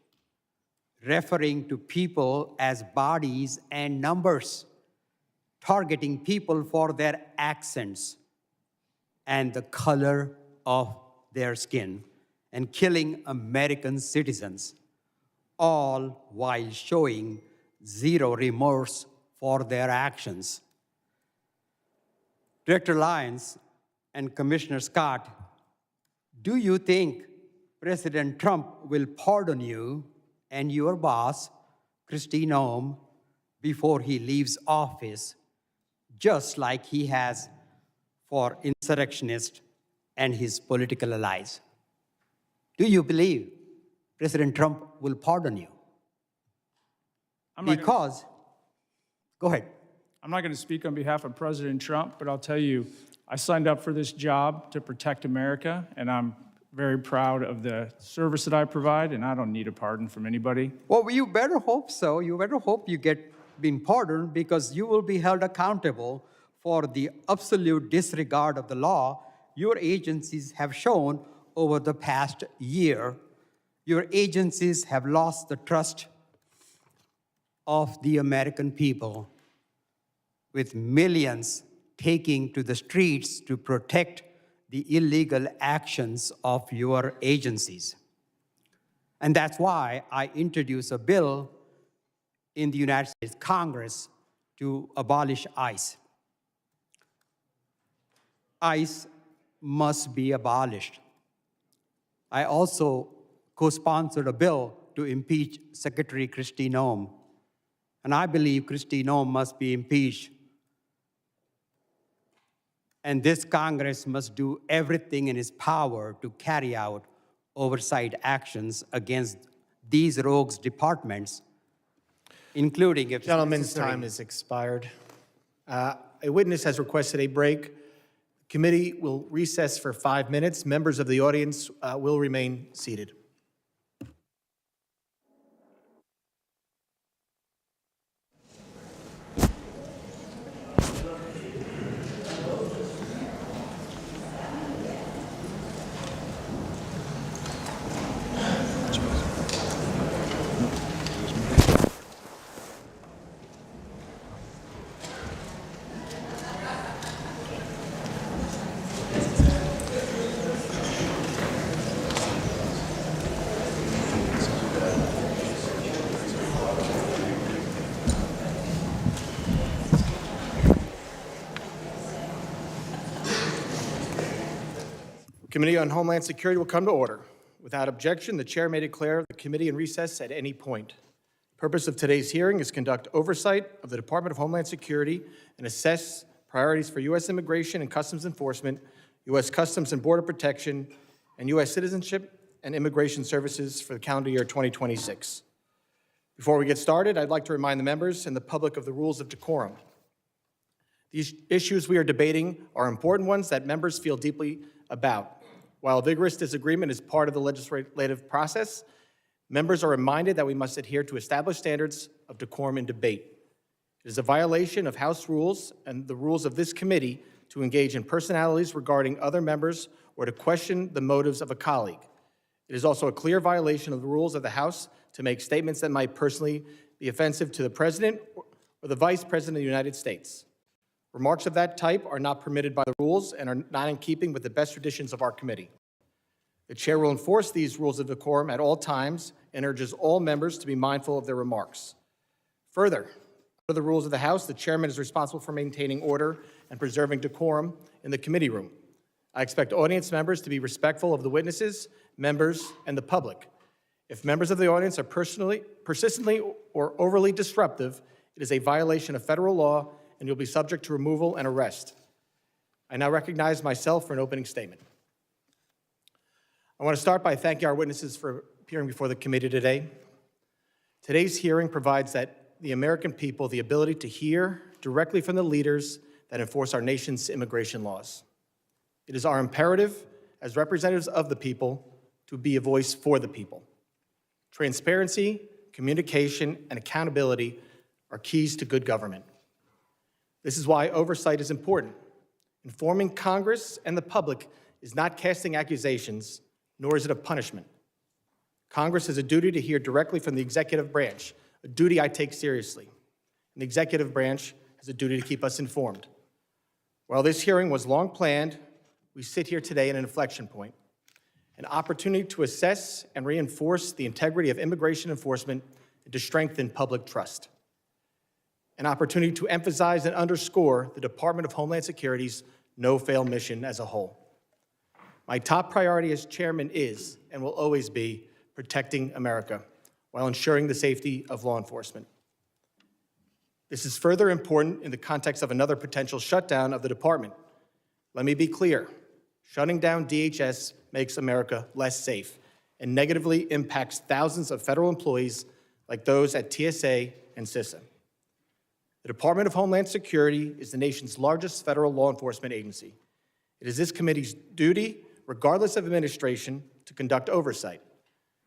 referring to people as bodies and numbers, targeting people for their accents and the color of their skin, and killing American citizens, all while showing zero remorse for their actions. Director Lyons and Commissioner Scott, do you think President Trump will pardon you and your boss, Kristi Noem, before he leaves office, just like he has for insurrectionists and his political allies? Do you believe President Trump will pardon you? Because, go ahead. I'm not going to speak on behalf of President Trump, but I'll tell you, I signed up for this job to protect America, and I'm very proud of the service that I provide, and I don't need a pardon from anybody. Well, you better hope so. You better hope you get being pardoned, because you will be held accountable for the absolute disregard of the law your agencies have shown over the past year. Your agencies have lost the trust of the American people, with millions taking to the streets to protect the illegal actions of your agencies. And that's why I introduced a bill in the United States Congress to abolish ICE. ICE must be abolished. I also co-sponsored a bill to impeach Secretary Kristi Noem. And I believe Kristi Noem must be impeached. And this Congress must do everything in its power to carry out oversight actions against these rogues departments, including if Gentleman's time has expired. A witness has requested a break. Committee will recess for 5 minutes. Members of the audience will remain seated. Committee on Homeland Security will come to order. Without objection, the chair may declare the committee in recess at any point. The purpose of today's hearing is to conduct oversight of the Department of Homeland Security and assess priorities for U.S. Immigration and Customs Enforcement, U.S. Customs and Border Protection, and U.S. Citizenship and Immigration Services for the calendar year 2026. Before we get started, I'd like to remind the members and the public of the rules of decorum. These issues we are debating are important ones that members feel deeply about. While vigorous disagreement is part of the legislative process, members are reminded that we must adhere to established standards of decorum in debate. It is a violation of House rules and the rules of this committee to engage in personalities regarding other members or to question the motives of a colleague. It is also a clear violation of the rules of the House to make statements that might personally be offensive to the President or the Vice President of the United States. Remarks of that type are not permitted by the rules and are not in keeping with the best traditions of our committee. The chair will enforce these rules of decorum at all times and urges all members to be mindful of their remarks. Further, under the rules of the House, the chairman is responsible for maintaining order and preserving decorum in the committee room. I expect audience members to be respectful of the witnesses, members, and the public. If members of the audience are persistently or overly disruptive, it is a violation of federal law and you'll be subject to removal and arrest. I now recognize myself for an opening statement. I want to start by thanking our witnesses for appearing before the committee today. Today's hearing provides the American people the ability to hear directly from the leaders that enforce our nation's immigration laws. It is our imperative as representatives of the people to be a voice for the people. Transparency, communication, and accountability are keys to good government. This is why oversight is important. Informing Congress and the public is not casting accusations, nor is it a punishment. Congress has a duty to hear directly from the executive branch, a duty I take seriously. And the executive branch has a duty to keep us informed. While this hearing was long planned, we sit here today at an inflection point, an opportunity to assess and reinforce the integrity of immigration enforcement and to strengthen public trust. An opportunity to emphasize and underscore the Department of Homeland Security's no-fail mission as a whole. My top priority as chairman is, and will always be, protecting America while ensuring the safety of law enforcement. This is further important in the context of another potential shutdown of the department. Let me be clear. Shutting down DHS makes America less safe and negatively impacts thousands of federal employees like those at TSA and CISA. The Department of Homeland Security is the nation's largest federal law enforcement agency. It is this committee's duty, regardless of administration, to conduct oversight.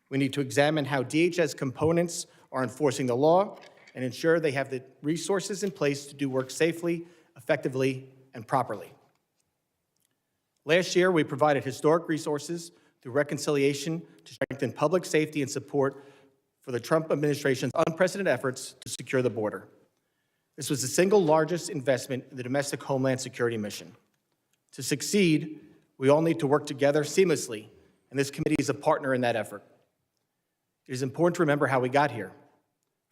We need to examine how DHS components are enforcing the law and ensure they have the resources in place to do work safely, effectively, and properly. Last year, we provided historic resources through reconciliation to strengthen public safety and support for the Trump administration's unprecedented efforts to secure the border. This was the single largest investment in the domestic Homeland Security mission. To succeed, we all need to work together seamlessly, and this committee is a partner in that effort. It is important to remember how we got here.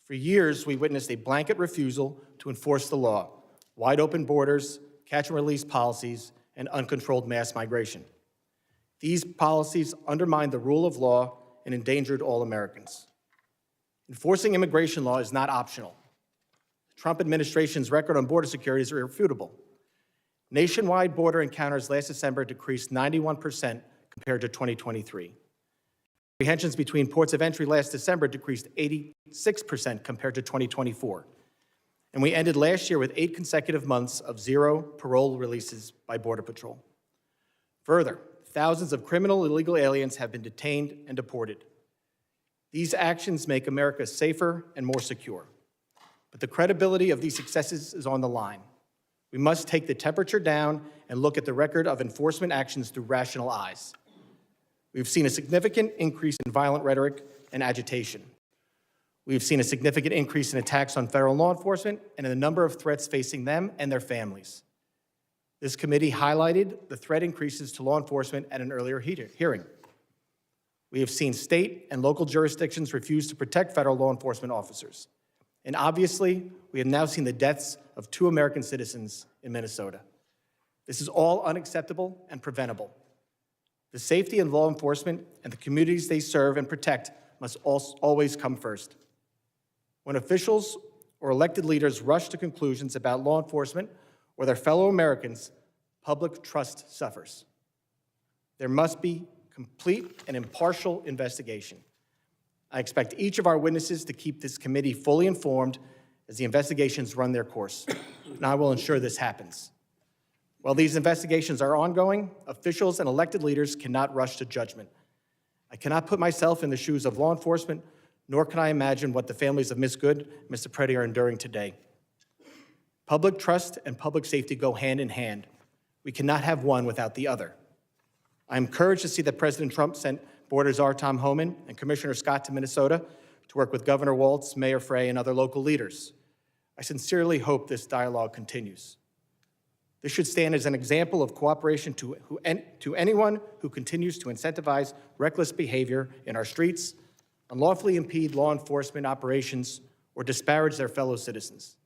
For years, we witnessed a blanket refusal to enforce the law, wide open borders, catch and release policies, and uncontrolled mass migration. These policies undermined the rule of law and endangered all Americans. Enforcing immigration law is not optional. The Trump administration's record on border security is irrefutable. Nationwide border encounters last December decreased 91% compared to 2023. Apprehensions between ports of entry last December decreased 86% compared to 2024. And we ended last year with 8 consecutive months of 0 parole releases by Border Patrol. Further, thousands of criminal illegal aliens have been detained and deported. These actions make America safer and more secure. But the credibility of these successes is on the line. We must take the temperature down and look at the record of enforcement actions through rational eyes. We've seen a significant increase in violent rhetoric and agitation. We've seen a significant increase in attacks on federal law enforcement and in the number of threats facing them and their families. This committee highlighted the threat increases to law enforcement at an earlier hearing. We have seen state and local jurisdictions refuse to protect federal law enforcement officers. And obviously, we have now seen the deaths of 2 American citizens in Minnesota. This is all unacceptable and preventable. The safety of law enforcement and the communities they serve and protect must always come first. When officials or elected leaders rush to conclusions about law enforcement or their fellow Americans, public trust suffers. There must be complete and impartial investigation. I expect each of our witnesses to keep this committee fully informed as the investigations run their course, and I will ensure this happens. While these investigations are ongoing, officials and elected leaders cannot rush to judgment. I cannot put myself in the shoes of law enforcement, nor can I imagine what the families of Ms. Good and Mr. Preddy are enduring today. Public trust and public safety go hand in hand. We cannot have one without the other. I'm encouraged to see that President Trump sent Border Czar Tom Homan and Commissioner Scott to Minnesota to work with Governor Walz, Mayor Frey, and other local leaders. I sincerely hope this dialogue continues. This should stand as an example of cooperation to anyone who continues to incentivize reckless behavior in our streets, unlawfully impede law enforcement operations, or disparage their fellow citizens.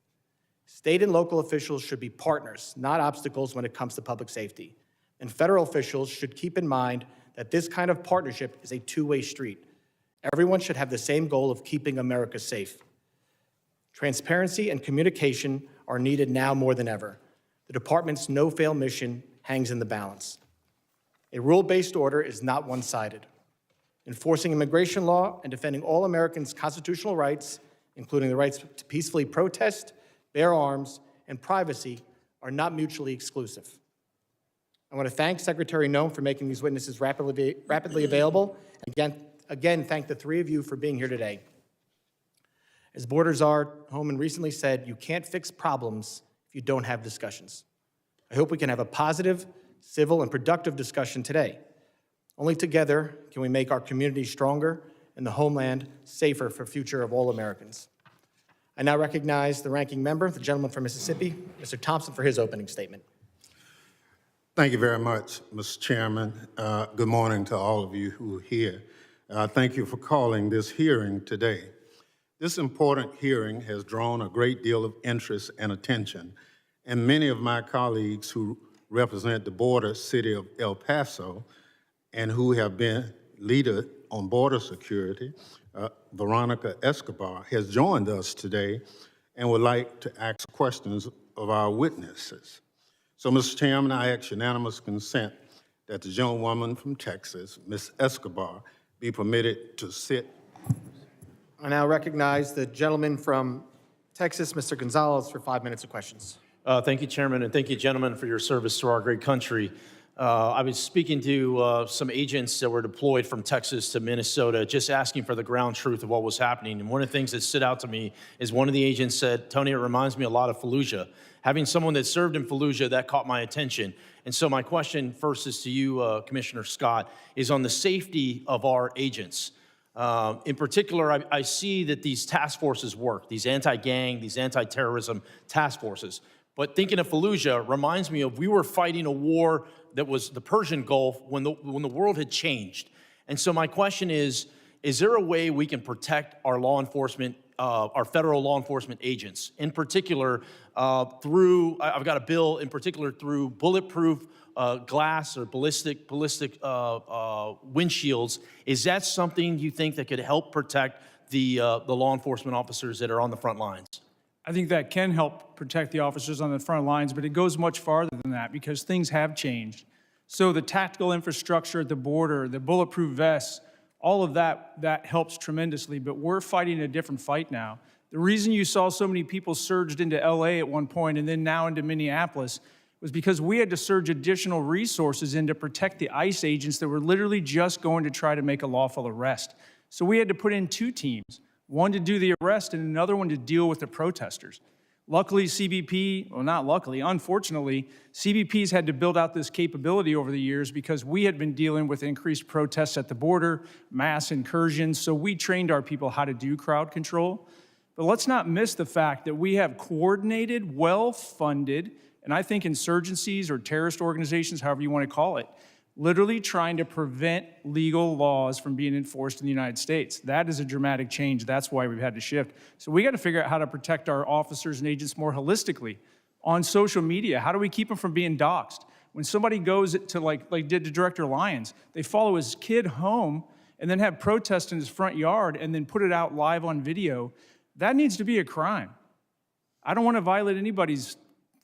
State and local officials should be partners, not obstacles when it comes to public safety. And federal officials should keep in mind that this kind of partnership is a two-way street. Everyone should have the same goal of keeping America safe. Transparency and communication are needed now more than ever. The department's no-fail mission hangs in the balance. A rule-based order is not one-sided. Enforcing immigration law and defending all Americans' constitutional rights, including the rights to peacefully protest, bear arms, and privacy, are not mutually exclusive. I want to thank Secretary Nunn for making these witnesses rapidly available, and again, thank the 3 of you for being here today. As Border Czar Homan recently said, you can't fix problems if you you don't have discussions. I hope we can have a positive, civil, and productive discussion today. Only together can we make our community stronger and the homeland safer for the future of all Americans. I now recognize the ranking member, the gentleman from Mississippi, Mr. Thompson, for his opening statement. Thank you very much, Mr. Chairman. Good morning to all of you who are here. Thank you for calling this hearing today. This important hearing has drawn a great deal of interest and attention, and many of my colleagues who represent the border city of El Paso and who have been leader on border security, Veronica Escobar, has joined us today and would like to ask questions of our witnesses. So, Mr. Chairman, I ask unanimous consent that the gentlewoman from Texas, Ms. Escobar, be permitted to sit. I now recognize the gentleman from Texas, Mr. Gonzalez, for 5 minutes of questions. Thank you, Chairman, and thank you, gentlemen, for your service to our great country. I was speaking to some agents that were deployed from Texas to Minnesota, just asking for the ground truth of what was happening. And one of the things that stood out to me is one of the agents said, Tony, it reminds me a lot of Fallujah. Having someone that served in Fallujah, that caught my attention. And so my question first is to you, Commissioner Scott, is on the safety of our agents. In particular, I see that these task forces work, these anti-gang, these anti-terrorism task forces. But thinking of Fallujah reminds me of we were fighting a war that was the Persian Gulf when the world had changed. And so my question is there a way we can protect our law enforcement, our federal law enforcement agents, in particular through, I've got a bill in particular through bulletproof glass or ballistic windshields. Is that something you think that could help protect the law enforcement officers that are on the front lines? I think that can help protect the officers on the front lines, but it goes much farther than that because things have changed. So the tactical infrastructure at the border, the bulletproof vests, all of that helps tremendously, but we're fighting a different fight now. The reason you saw so many people surged into LA at one point and then now into Minneapolis was because we had to surge additional resources in to protect the ICE agents that were literally just going to try to make a lawful arrest. So we had to put in 2 teams. One to do the arrest and another one to deal with the protesters. Luckily, CBP, well, not luckily, unfortunately, CBP's had to build out this capability over the years because we had been dealing with increased protests at the border, mass incursions, so we trained our people how to do crowd control. But let's not miss the fact that we have coordinated, well-funded, and I think insurgencies or terrorist organizations, however you want to call it, literally trying to prevent legal laws from being enforced in the United States. That is a dramatic change. That's why we've had to shift. So we got to figure out how to protect our officers and agents more holistically. On social media, how do we keep them from being doxxed? When somebody goes to like did to Director Lyons, they follow his kid home and then have protests in his front yard and then put it out live on video. That needs to be a crime. I don't want to violate anybody's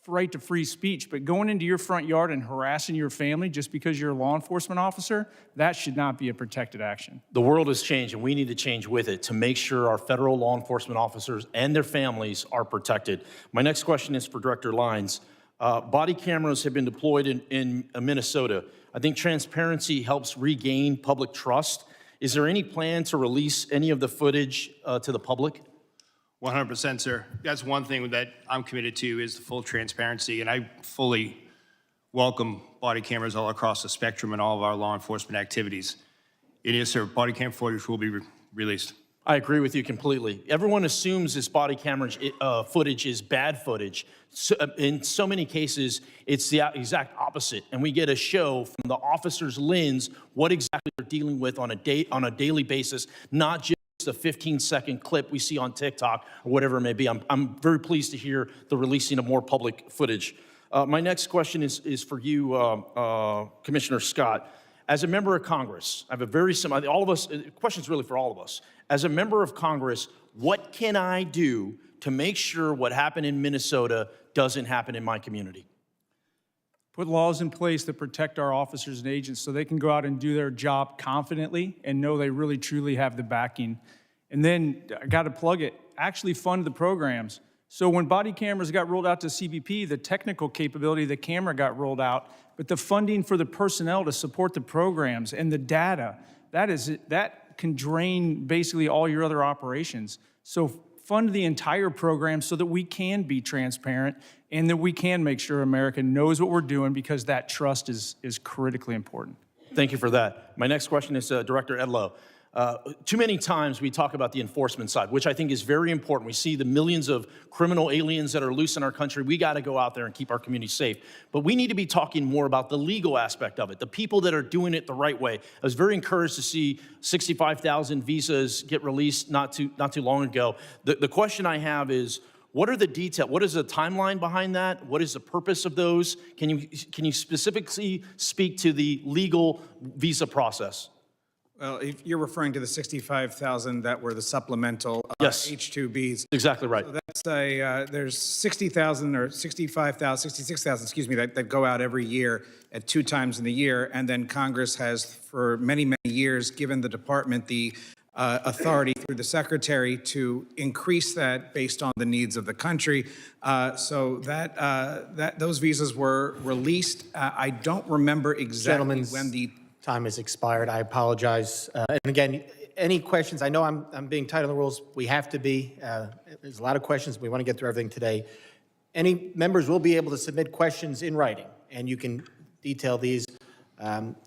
right to free speech, but going into your front yard and harassing your family just because you're a law enforcement officer, that should not be a protected action. The world has changed, and we need to change with it to make sure our federal law enforcement officers and their families are protected. My next question is for Director Lyons. Body cameras have been deployed in Minnesota. I think transparency helps regain public trust. Is there any plan to release any of the footage to the public? 100%, sir. That's one thing that I'm committed to is the full transparency, and I fully welcome body cameras all across the spectrum in all of our law enforcement activities. It is, sir. Body cam footage will be released. I agree with you completely. Everyone assumes this body camera footage is bad footage. So, in so many cases, it's the exact opposite, and we get a show from the officer's lens what exactly they're dealing with on a daily basis, not just a 15-second clip we see on TikTok or whatever it may be. I'm very pleased to hear the releasing of more public footage. My next question is for you, Commissioner Scott. As a member of Congress, I have a very similar, all of us, the question's really for all of us. As a member of Congress, what can I do to make sure what happened in Minnesota doesn't happen in my community? Put laws in place that protect our officers and agents so they can go out and do their job confidently and know they really truly have the backing. And then, I gotta plug it, actually fund the programs. So when body cameras got rolled out to CBP, the technical capability of the camera got rolled out, but the funding for the personnel to support the programs and the data, that can drain basically all your other operations. So fund the entire program so that we can be transparent and that we can make sure America knows what we're doing, because that trust is critically important. Thank you for that. My next question is Director Edlow. Too many times we talk about the enforcement side, which I think is very important. We see the millions of criminal aliens that are loose in our country. We got to go out there and keep our community safe. But we need to be talking more about the legal aspect of it, the people that are doing it the right way. I was very encouraged to see 65,000 visas get released not too long ago. The question I have is, what are the details? What is the timeline behind that? What is the purpose of those? Can you specifically speak to the legal visa process? Well, if you're referring to the 65,000 that were the supplemental Yes. H-2Bs. Exactly right. So that's there's 60,000 or 65,000, 66,000, excuse me, that go out every year at 2 times in the year. And then Congress has, for many, many years, given the department the authority through the secretary to increase that based on the needs of the country. So those visas were released. I don't remember exactly when the time has expired. I apologize. And again, any questions? I know I'm being tight on the rules. We have to be. There's a lot of questions. We want to get through everything today. Any members will be able to submit questions in writing, and you can detail these.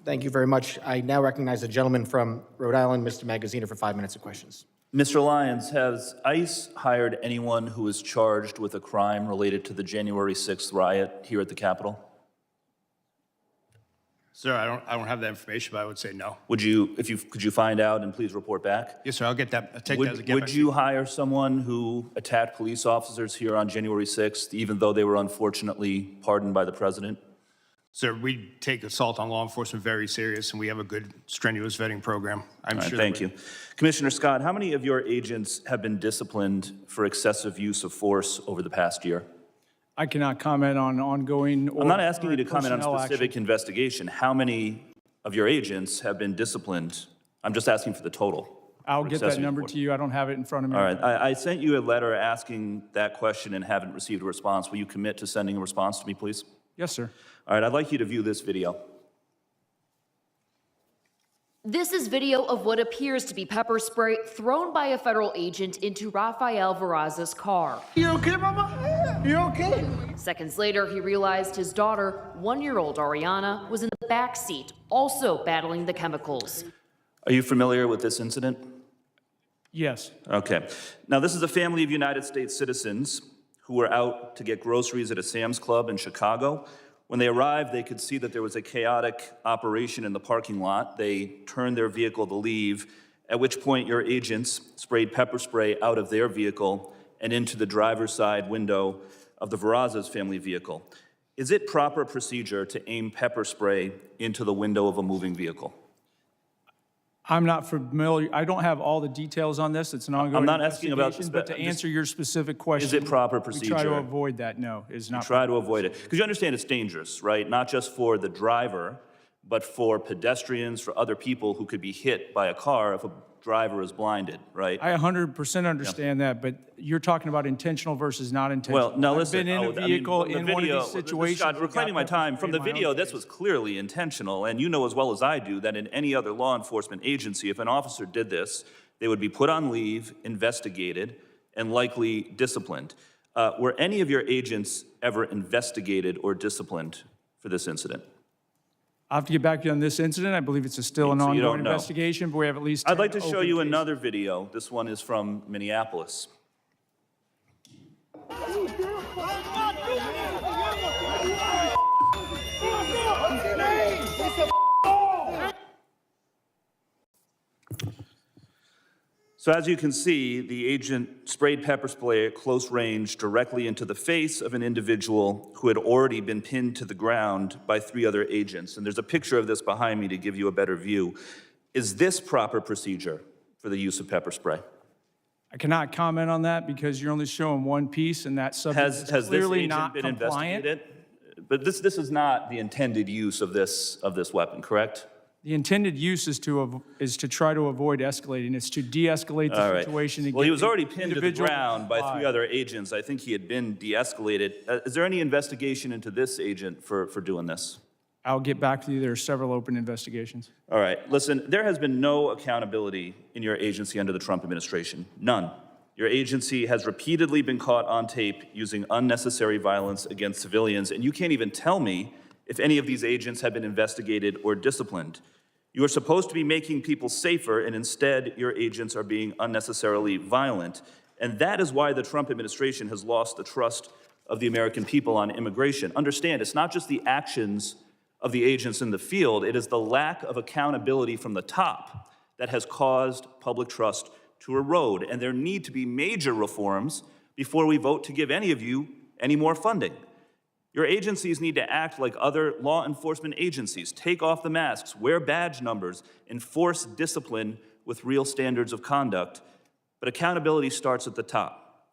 Thank you very much. I now recognize the gentleman from Rhode Island, Mr. Magaziner, for 5 minutes of questions. Mr. Lyons, has ICE hired anyone who is charged with a crime related to the January 6th riot here at the Capitol? Sir, I don't have that information, but I would say no. Could you find out and please report back? Yes, sir, I'll get that. I'll take that as a get Would back. you hire someone who attacked police officers here on January 6th, even though they were unfortunately pardoned by the president? Sir, we take assault on law enforcement very serious, and we have a good, strenuous vetting program. I'm sure. Thank you. Commissioner Scott, how many of your agents have been disciplined for excessive use of force over the past year? I cannot comment on ongoing or I'm not asking you to comment on personnel specific action. investigation. How many of your agents have been disciplined? I'm just asking for the total. I'll for get that excessive number force. to you. I don't have it in front of me. All right. I sent you a letter asking that question and haven't received a response. Will you commit to sending a response to me, please? Yes, sir. All right. I'd like you to view this video. This is video of what appears to be pepper spray thrown by a federal agent into Rafael Verraz's car. You okay, Mama? You okay? Seconds later, he realized his daughter, 1-year-old Ariana, was in the back seat, also battling the chemicals. Are you familiar with this incident? Yes. Okay. Now, this is a family of United States citizens who were out to get groceries at a Sam's Club in Chicago. When they arrived, they could see that there was a chaotic operation in the parking lot. They turned their vehicle to leave, at which point your agents sprayed pepper spray out of their vehicle and into the driver's side window of the Verraz's family vehicle. Is it proper procedure to aim pepper spray into the window of a moving vehicle? I'm not familiar. I don't have all the details on this. It's an ongoing I'm not asking about investigation, but to answer your specific question, Is it proper we try to procedure? avoid that. No, it's not. Try to avoid it. Because you understand it's dangerous, right? Not just for the driver, but for pedestrians, for other people who could be hit by a car if a driver is blinded, right? I 100% understand that, but you're talking about intentional versus not intentional. Well, now listen. I've been in a vehicle in one of these situations. Scott, that reclaiming got my time. pepper From sprayed the in my video, own this face. was clearly intentional, and you know as well as I do that in any other law enforcement agency, if an officer did this, they would be put on leave, investigated, and likely disciplined. Were any of your agents ever investigated or disciplined for this incident? I'll have to get back to you on this incident. I believe it's still an So you don't ongoing know. investigation, but we have at least 10 I'd like to show open you cases. another video. This one is from Minneapolis. So as you can see, the agent sprayed pepper spray at close range directly into the face of an individual who had already been pinned to the ground by 3 other agents. And there's a picture of this behind me to give you a better view. Is this proper procedure for the use of pepper spray? I cannot comment on that because you're only showing one piece, and that subject is Has this clearly agent not been compliant. investigated? But this is not the intended use of this weapon, correct? The intended use is to try to avoid escalating. It's to de-escalate All the right. situation. And Well, get he was the already pinned to the individual ground by complied. 3 other agents. I think he had been de-escalated. Is there any investigation into this agent for doing this? I'll get back to you. There are several open investigations. All right. Listen, there has been no accountability in your agency under the Trump administration. None. Your agency has repeatedly been caught on tape using unnecessary violence against civilians, and you can't even tell me if any of these agents have been investigated or disciplined. You are supposed to be making people safer, and instead, your agents are being unnecessarily violent. And that is why the Trump administration has lost the trust of the American people on immigration. Understand, it's not just the actions of the agents in the field, it is the lack of accountability from the top that has caused public trust to erode. And there need to be major reforms before we vote to give any of you any more funding. Your agencies need to act like other law enforcement agencies, take off the masks, wear badge numbers, enforce discipline with real standards of conduct. But accountability starts at the top.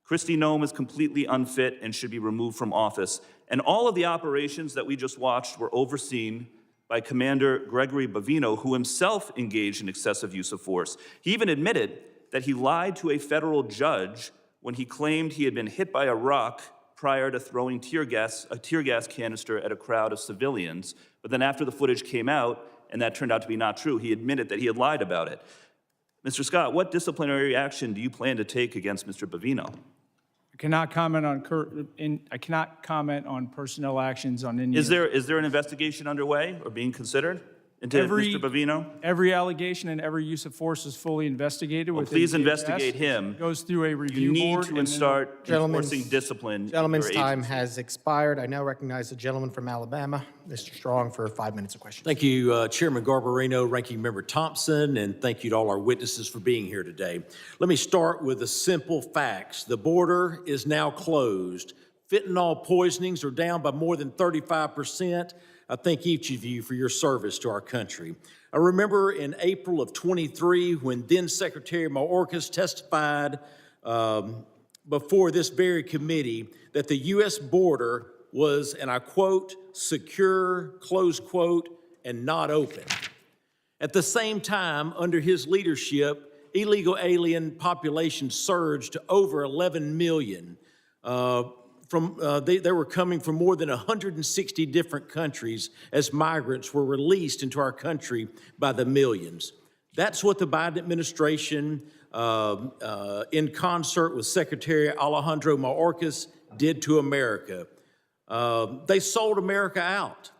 Kristi Noem is completely unfit and should be removed from office. And all of the operations that we just watched were overseen by Commander Gregory Bavino, who himself engaged in excessive use of force. He even admitted that he lied to a federal judge when he claimed he had been hit by a rock prior to throwing a tear gas canister at a crowd of civilians. But then after the footage came out, and that turned out to be not true, he admitted that he had lied about it. Mr. Scott, what disciplinary action do you plan to take against Mr. Bavino? I cannot comment on personnel actions on any. Is there an investigation underway or being considered into Mr. Bavino? Every allegation and every use of force is fully investigated. Well, please investigate him. Goes through a review You board. need to start enforcing discipline. Gentleman's in your time agency. has expired. I now recognize the gentleman from Alabama, Mr. Strong, for 5 minutes of questions. Thank you, Chairman Garbarino, Ranking Member Thompson, and thank you to all our witnesses for being here today. Let me start with the simple facts. The border is now closed. Fentanyl poisonings are down by more than 35%. I thank each of you for your service to our country. I remember in April of 23 when then Secretary Mayorkas testified before this very committee that the U.S. border was, and I quote, secure, close quote, and not open. At the same time, under his leadership, illegal alien population surged to over 11 million. They were coming from more than 160 different countries as migrants were released into our country by the millions. That's what the Biden administration, in concert with Secretary Alejandro Mayorkas, did to America. They sold America out.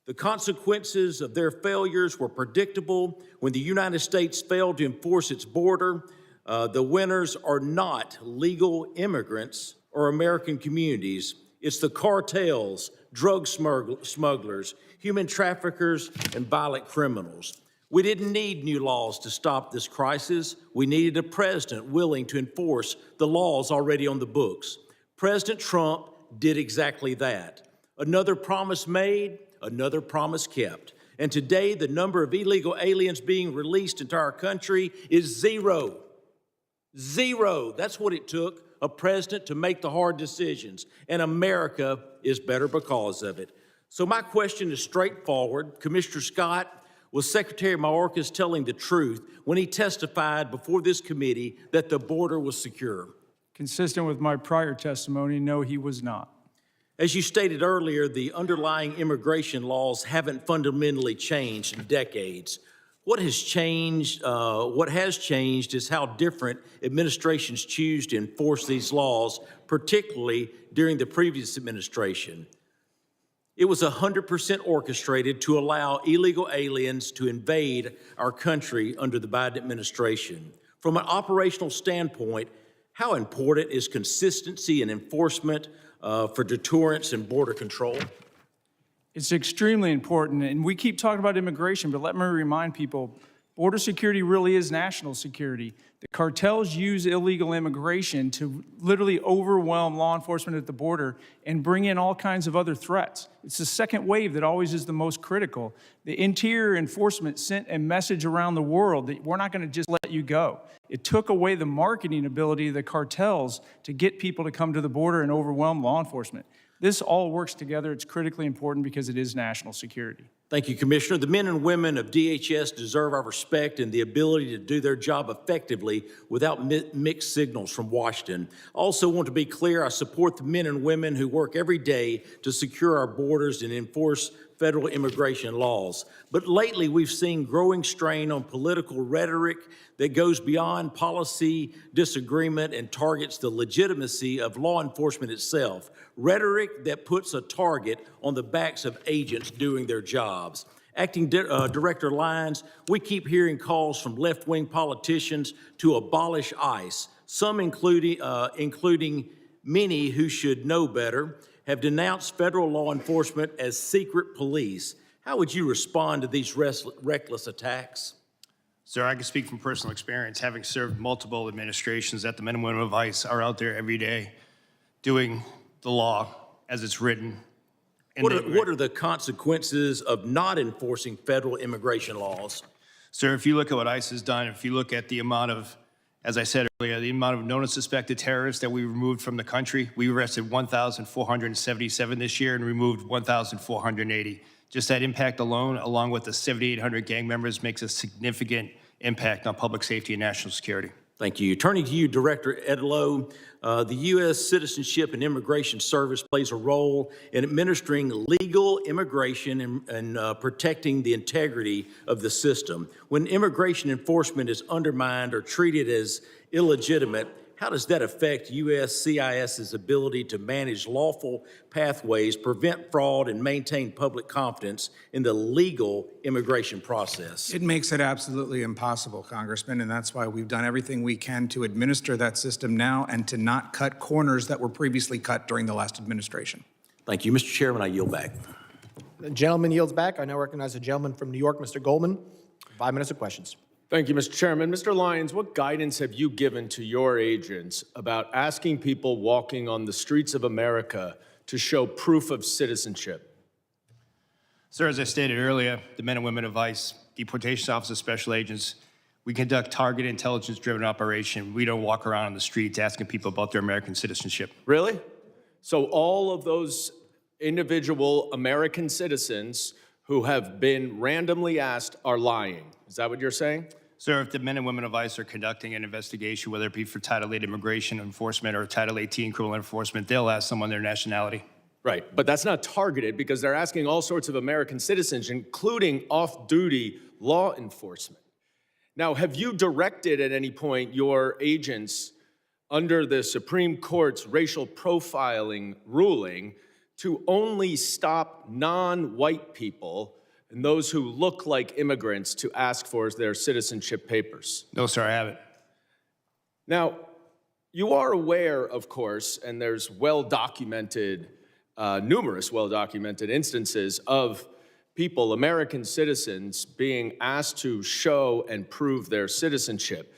The consequences of their failures were predictable. When the United States failed to enforce its border, the winners are not legal immigrants or American communities. It's the cartels, drug smugglers, human traffickers, and violent criminals. We didn't need new laws to stop this crisis. We needed a president willing to enforce the laws already on the books. President Trump did exactly that. Another promise made, another promise kept. And today, the number of illegal aliens being released into our country is zero. Zero. That's what it took a president to make the hard decisions, and America is better because of it. So my question is straightforward. Commissioner Scott, was Secretary Mayorkas telling the truth when he testified before this committee that the border was secure? Consistent with my prior testimony, no, he was not. As you stated earlier, the underlying immigration laws haven't fundamentally changed in decades. What has changed is how different administrations choose to enforce these laws, particularly during the previous administration. It was 100% orchestrated to allow illegal aliens to invade our country under the Biden administration. From an operational standpoint, how important is consistency and enforcement for deterrence and border control? It's extremely important, and we keep talking about immigration, but let me remind people, border security really is national security. The cartels use illegal immigration to literally overwhelm law enforcement at the border and bring in all kinds of other threats. It's the second wave that always is the most critical. The Interior Enforcement sent a message around the world that we're not going to just let you go. It took away the marketing ability of the cartels to get people to come to the border and overwhelm law enforcement. This all works together. It's critically important because it is national security. Thank you, Commissioner. The men and women of DHS deserve our respect and the ability to do their job effectively without mixed signals from Washington. I also want to be clear, I support the men and women who work every day to secure our borders and enforce federal immigration laws. But lately, we've seen growing strain on political rhetoric that goes beyond policy disagreement and targets the legitimacy of law enforcement itself. Rhetoric that puts a target on the backs of agents doing their jobs. Acting Director Lyons, we keep hearing calls from left-wing politicians to abolish ICE, some including many who should know better, have denounced federal law enforcement as secret police. How would you respond to these reckless attacks? Sir, I can speak from personal experience, having served multiple administrations, that the men and women of ICE are out there every day doing the law as it's written. What are the consequences of not enforcing federal immigration laws? Sir, if you look at what ICE has done, if you look at the amount of, as I said earlier, the amount of known and suspected terrorists that we removed from the country, we arrested 1,477 this year and removed 1,480. Just that impact alone, along with the 7,800 gang members, makes a significant impact on public safety and national security. Thank you. Turning to you, Director Edlow, the U.S. Citizenship and Immigration Service plays a role in administering legal immigration and protecting the integrity of the system. When immigration enforcement is undermined or treated as illegitimate, how does that affect USCIS's ability to manage lawful pathways, prevent fraud, and maintain public confidence in the legal immigration process? It makes it absolutely impossible, Congressman, and that's why we've done everything we can to administer that system now and to not cut corners that were previously cut during the last administration. Thank you. Mr. Chairman, I yield back. The gentleman yields back. I now recognize the gentleman from New York, Mr. Goldman. 5 minutes of questions. Thank you, Mr. Chairman. Mr. Lyons, what guidance have you given to your agents about asking people walking on the streets of America to show proof of citizenship? Sir, as I stated earlier, the men and women of ICE, deportation officers, special agents, we conduct targeted intelligence-driven operation. We don't walk around on the streets asking people about their American citizenship. Really? So all of those individual American citizens who have been randomly asked are lying. Is that what you're saying? Sir, if the men and women of ICE are conducting an investigation, whether it be for Title VIII immigration enforcement or Title 18 criminal enforcement, they'll ask someone their nationality. Right, but that's not targeted because they're asking all sorts of American citizens, including off-duty law enforcement. Now, have you directed at any point your agents under the Supreme Court's racial profiling ruling to only stop non-white people and those who look like immigrants to ask for their citizenship papers? No, sir, I haven't. Now, you are aware, of course, and there's well-documented, numerous well-documented instances of people, American citizens, being asked to show and prove their citizenship.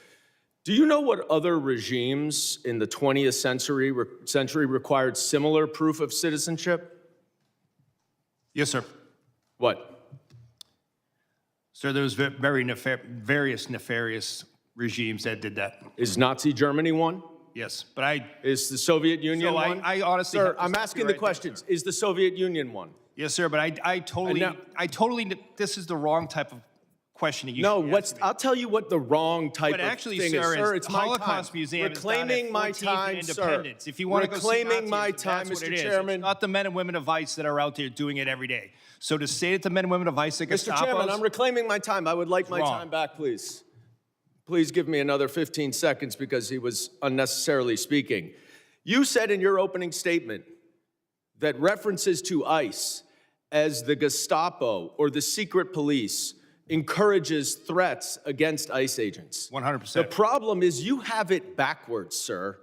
Do you know what other regimes in the 20th century required similar proof of citizenship? Yes, sir. What? Sir, there was various nefarious regimes that did that. Is Nazi Germany one? Yes, but Is the Soviet Union one? I honestly... Sir, I'm asking the questions. Is the Soviet Union one? Yes, sir, but I totally, this is the wrong type of questioning. I'll tell you what the wrong type of actually, thing sir, is. Sir, it's my Holocaust time. Museum Reclaiming is my down at 14th time, and sir. Independence. If you want to go see Reclaiming my Nazism, time, that's what Mr. it is. Chairman. It's not the men and women of ICE that are out there doing it every day. So to say that the men and women of ICE are Mr. Chairman, I'm reclaiming my time. I would like my time back, please. Please give me another 15 seconds because he was unnecessarily speaking. You said in your opening statement that references to ICE as the Gestapo or the secret police encourages threats against ICE agents. 100%. The problem is you have it backwards, sir.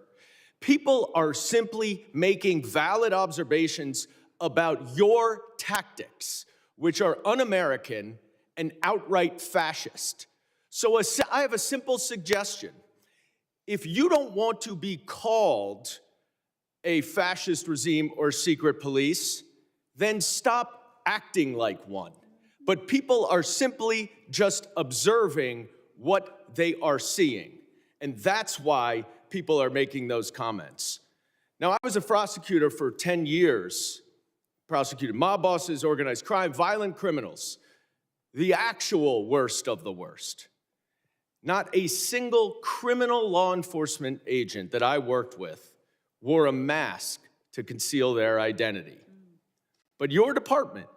People are simply making valid observations about your tactics, which are un-American and outright fascist. So I have a simple suggestion. If you don't want to be called a fascist regime or secret police, then stop acting like one. But people are simply just observing what they are seeing. And that's why people are making those comments. Now, I was a prosecutor for 10 years, prosecuted mob bosses, organized crime, violent criminals, the actual worst of the worst. Not a single criminal law enforcement agent that I worked with wore a mask to conceal their identity. But your department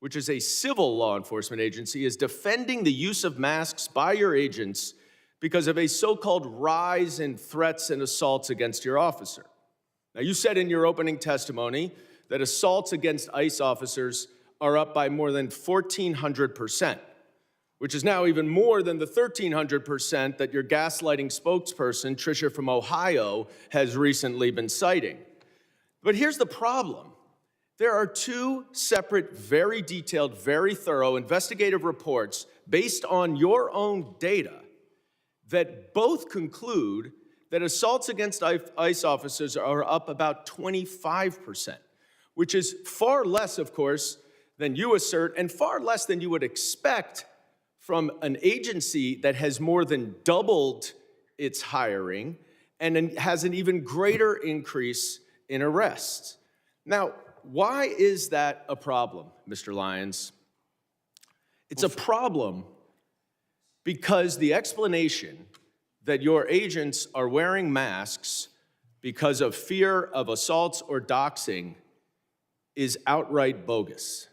which is a civil law enforcement agency, is defending the use of masks by your agents because of a so-called rise in threats and assaults against your officer. Now, you said in your opening testimony that assaults against ICE officers are up by more than 1,400%, which is now even more than the 1,300% that your gaslighting spokesperson, Tricia from Ohio, has recently been citing. But here's the problem. There are two separate, very detailed, very thorough investigative reports based on your own data that both conclude that assaults against ICE officers are up about 25%, which is far less, of course, than you assert, and far less than you would expect from an agency that has more than doubled its hiring and has an even greater increase in arrests. Now, why is that a problem, Mr. Lyons? It's a problem because the explanation that your agents are wearing masks because of fear of assaults or doxing is outright bogus.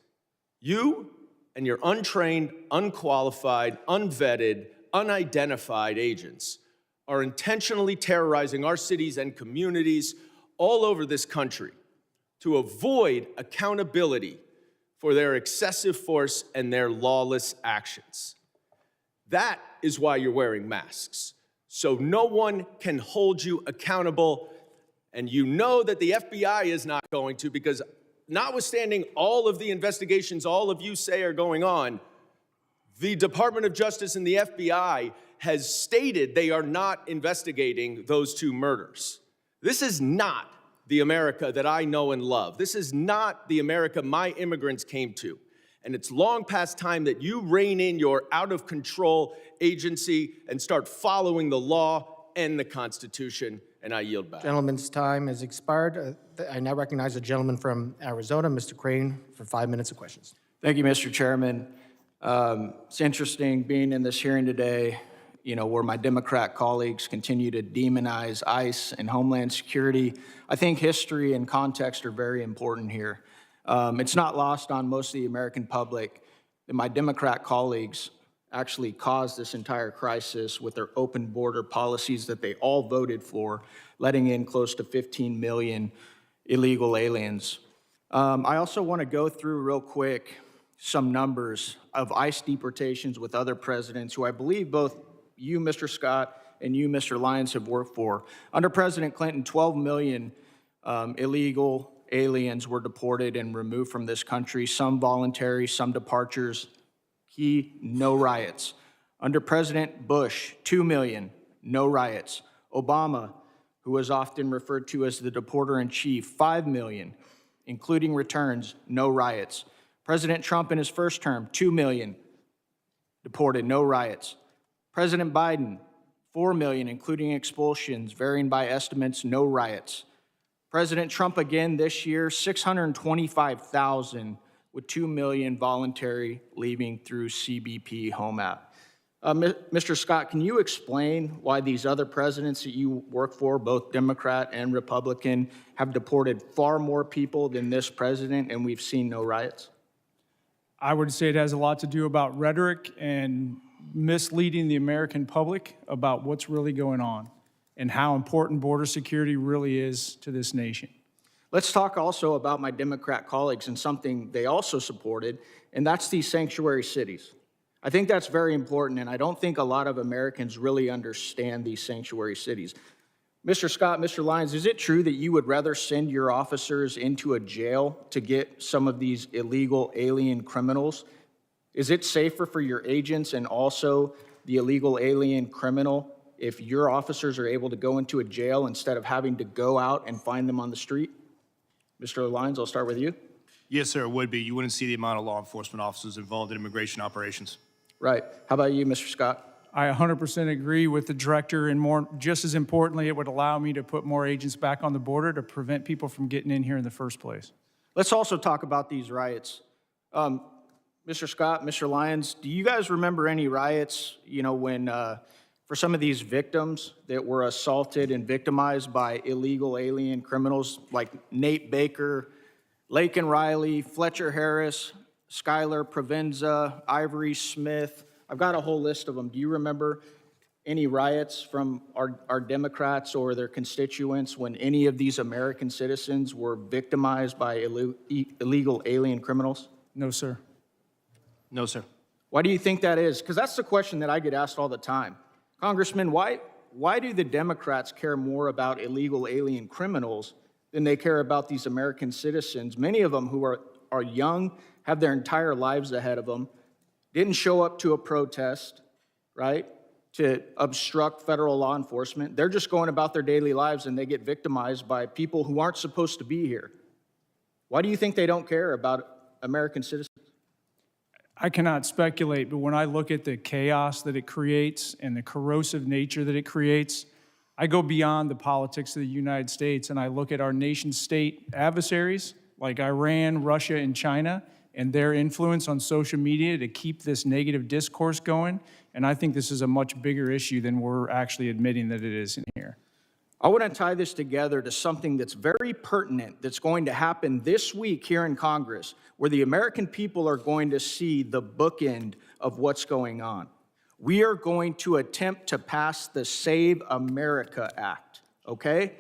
You and your untrained, unqualified, unvetted, unidentified agents are intentionally terrorizing our cities and communities all over this country to avoid accountability for their excessive force and their lawless actions. That is why you're wearing masks, so no one can hold you accountable, and you know that the FBI is not going to, because notwithstanding all of the investigations all of you say are going on, the Department of Justice and the FBI has stated they are not investigating those two murders. This is not the America that I know and love. This is not the America my immigrants came to. And it's long past time that you rein in your out-of-control agency and start following the law and the Constitution, and I yield back. Gentleman's time has expired. I now recognize the gentleman from Arizona, Mr. Crane, for 5 minutes of questions. Thank you, Mr. Chairman. It's interesting being in this hearing today, where my Democrat colleagues continue to demonize ICE and Homeland Security. I think history and context are very important here. It's not lost on most of the American public that my Democrat colleagues actually caused this entire crisis with their open border policies that they all voted for, letting in close to 15 million illegal aliens. I also want to go through real quick some numbers of ICE deportations with other presidents who I believe both you, Mr. Scott, and you, Mr. Lyons, have worked for. Under President Clinton, 12 million illegal aliens were deported and removed from this country, some voluntary, some departures. Key, no riots. Under President Bush, 2 million, no riots. Obama, who was often referred to as the deporter-in-chief, 5 million, including returns, no riots. President Trump in his first term, 2 million deported, no riots. President Biden, 4 million, including expulsions, varying by estimates, no riots. President Trump again this year, 625,000 with 2 million voluntary leaving through CBP Home App. Mr. Scott, can you explain why these other presidents that you work for, both Democrat and Republican, have deported far more people than this president and we've seen no riots? I would say it has a lot to do about rhetoric and misleading the American public about what's really going on and how important border security really is to this nation. Let's talk also about my Democrat colleagues and something they also supported, and that's these sanctuary cities. I think that's very important, and I don't think a lot of Americans really understand these sanctuary cities. Mr. Scott, Mr. Lyons, is it true that you would rather send your officers into a jail to get some of these illegal alien criminals? Is it safer for your agents and also the illegal alien criminal if your officers are able to go into a jail instead of having to go out and find them on the street? Mr. Lyons, I'll start with you. Yes, sir, it would be. You wouldn't see the amount of law enforcement officers involved in immigration operations. Right. How about you, Mr. Scott? I 100% agree with the director, and just as importantly, it would allow me to put more agents back on the border to prevent people from getting in here in the first place. Let's also talk about these riots. Mr. Scott, Mr. Lyons, do you guys remember any riots, when for some of these victims that were assaulted and victimized by illegal alien criminals like Nate Baker, Laken Riley, Fletcher Harris, Skylar Provenza, Ivory Smith. I've got a whole list of them. Do you remember any riots from our Democrats or their constituents when any of these American citizens were victimized by illegal alien criminals? No, sir. No, sir. Why do you think that is? Because that's the question that I get asked all the time. Congressman, why do the Democrats care more about illegal alien criminals than they care about these American citizens, many of them who are young, have their entire lives ahead of them, didn't show up to a protest, right, to obstruct federal law enforcement. They're just going about their daily lives and they get victimized by people who aren't supposed to be here. Why do you think they don't care about American citizens? I cannot speculate, but when I look at the chaos that it creates and the corrosive nature that it creates, I go beyond the politics of the United States and I look at our nation-state adversaries like Iran, Russia, and China and their influence on social media to keep this negative discourse going. And I think this is a much bigger issue than we're actually admitting that it is in here. I want to tie this together to something that's very pertinent that's going to happen this week here in Congress, where the American people are going to see the bookend of what's going on. We are going to attempt to pass the Save America Act, okay?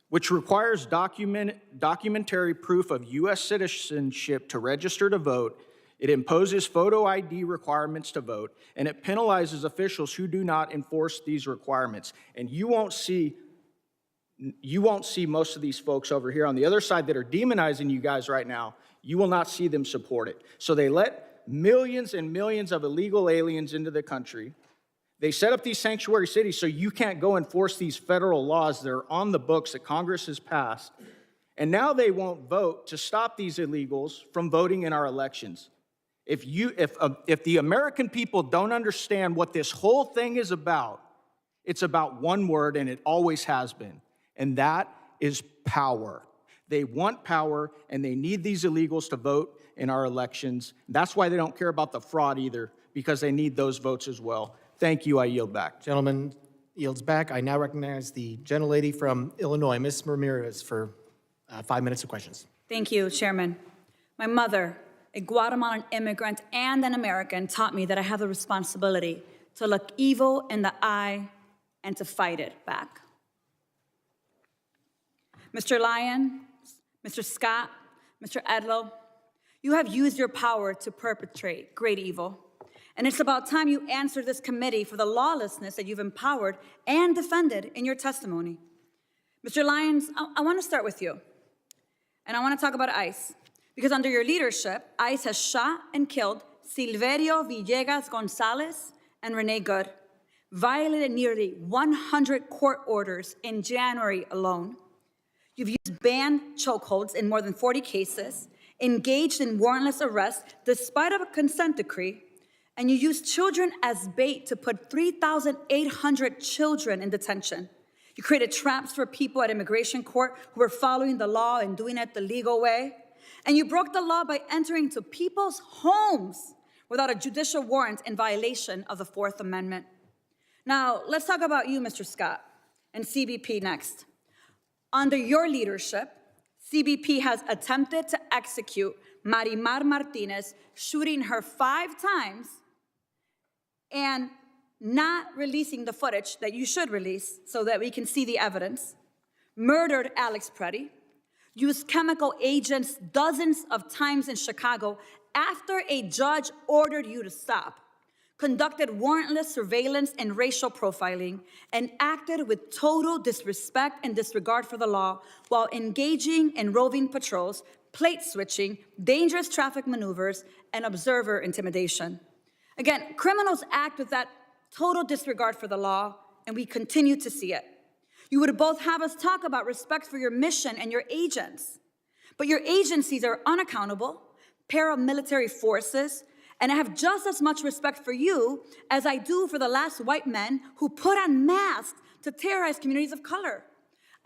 Which requires documentary proof of U.S. citizenship to register to vote. It imposes photo ID requirements to vote, and it penalizes officials who do not enforce these requirements. And you won't see most of these folks over here on the other side that are demonizing you guys right now. You will not see them support it. So they let millions and millions of illegal aliens into the country. They set up these sanctuary cities so you can't go enforce these federal laws that are on the books that Congress has passed. And now they won't vote to stop these illegals from voting in our elections. If the American people don't understand what this whole thing is about, it's about one word, and it always has been, and that is power. They want power, and they need these illegals to vote in our elections. That's why they don't care about the fraud either, because they need those votes as well. Thank you. I yield back. Gentleman yields back. I now recognize the gentlelady from Illinois, Ms. Ramirez, for 5 minutes of questions. Thank you, Chairman. My mother, a Guatemalan immigrant and an American, taught me that I have the responsibility to look evil in the eye and to fight it back. Mr. Lyons, Mr. Scott, Mr. Edlow, you have used your power to perpetrate great evil. And it's about time you answer this committee for the lawlessness that you've empowered and defended in your testimony. Mr. Lyons, I want to start with you. And I want to talk about ICE. Because under your leadership, ICE has shot and killed Silverio Villegas Gonzalez and Renee Good, violated nearly 100 court orders in January alone. You've used banned chokeholds in more than 40 cases, engaged in warrantless arrests despite of a consent decree, and you used children as bait to put 3,800 children in detention. You created traps for people at immigration court who were following the law and doing it the legal way. And you broke the law by entering into people's homes without a judicial warrant in violation of the Fourth Amendment. Now, let's talk about you, Mr. Scott, and CBP next. Under your leadership, CBP has attempted to execute Marimar Martinez, shooting her 5 times and not releasing the footage that you should release so that we can see the evidence, murdered Alex Preddy, used chemical agents dozens of times in Chicago after a judge ordered you to stop, conducted warrantless surveillance and racial profiling, and acted with total disrespect and disregard for the law while engaging in roving patrols, plate switching, dangerous traffic maneuvers, and observer intimidation. Again, criminals act with that total disregard for the law, and we continue to see it. You would both have us talk about respect for your mission and your agents, but your agencies are unaccountable, paramilitary forces, and I have just as much respect for you as I do for the last white men who put on masks to terrorize communities of color.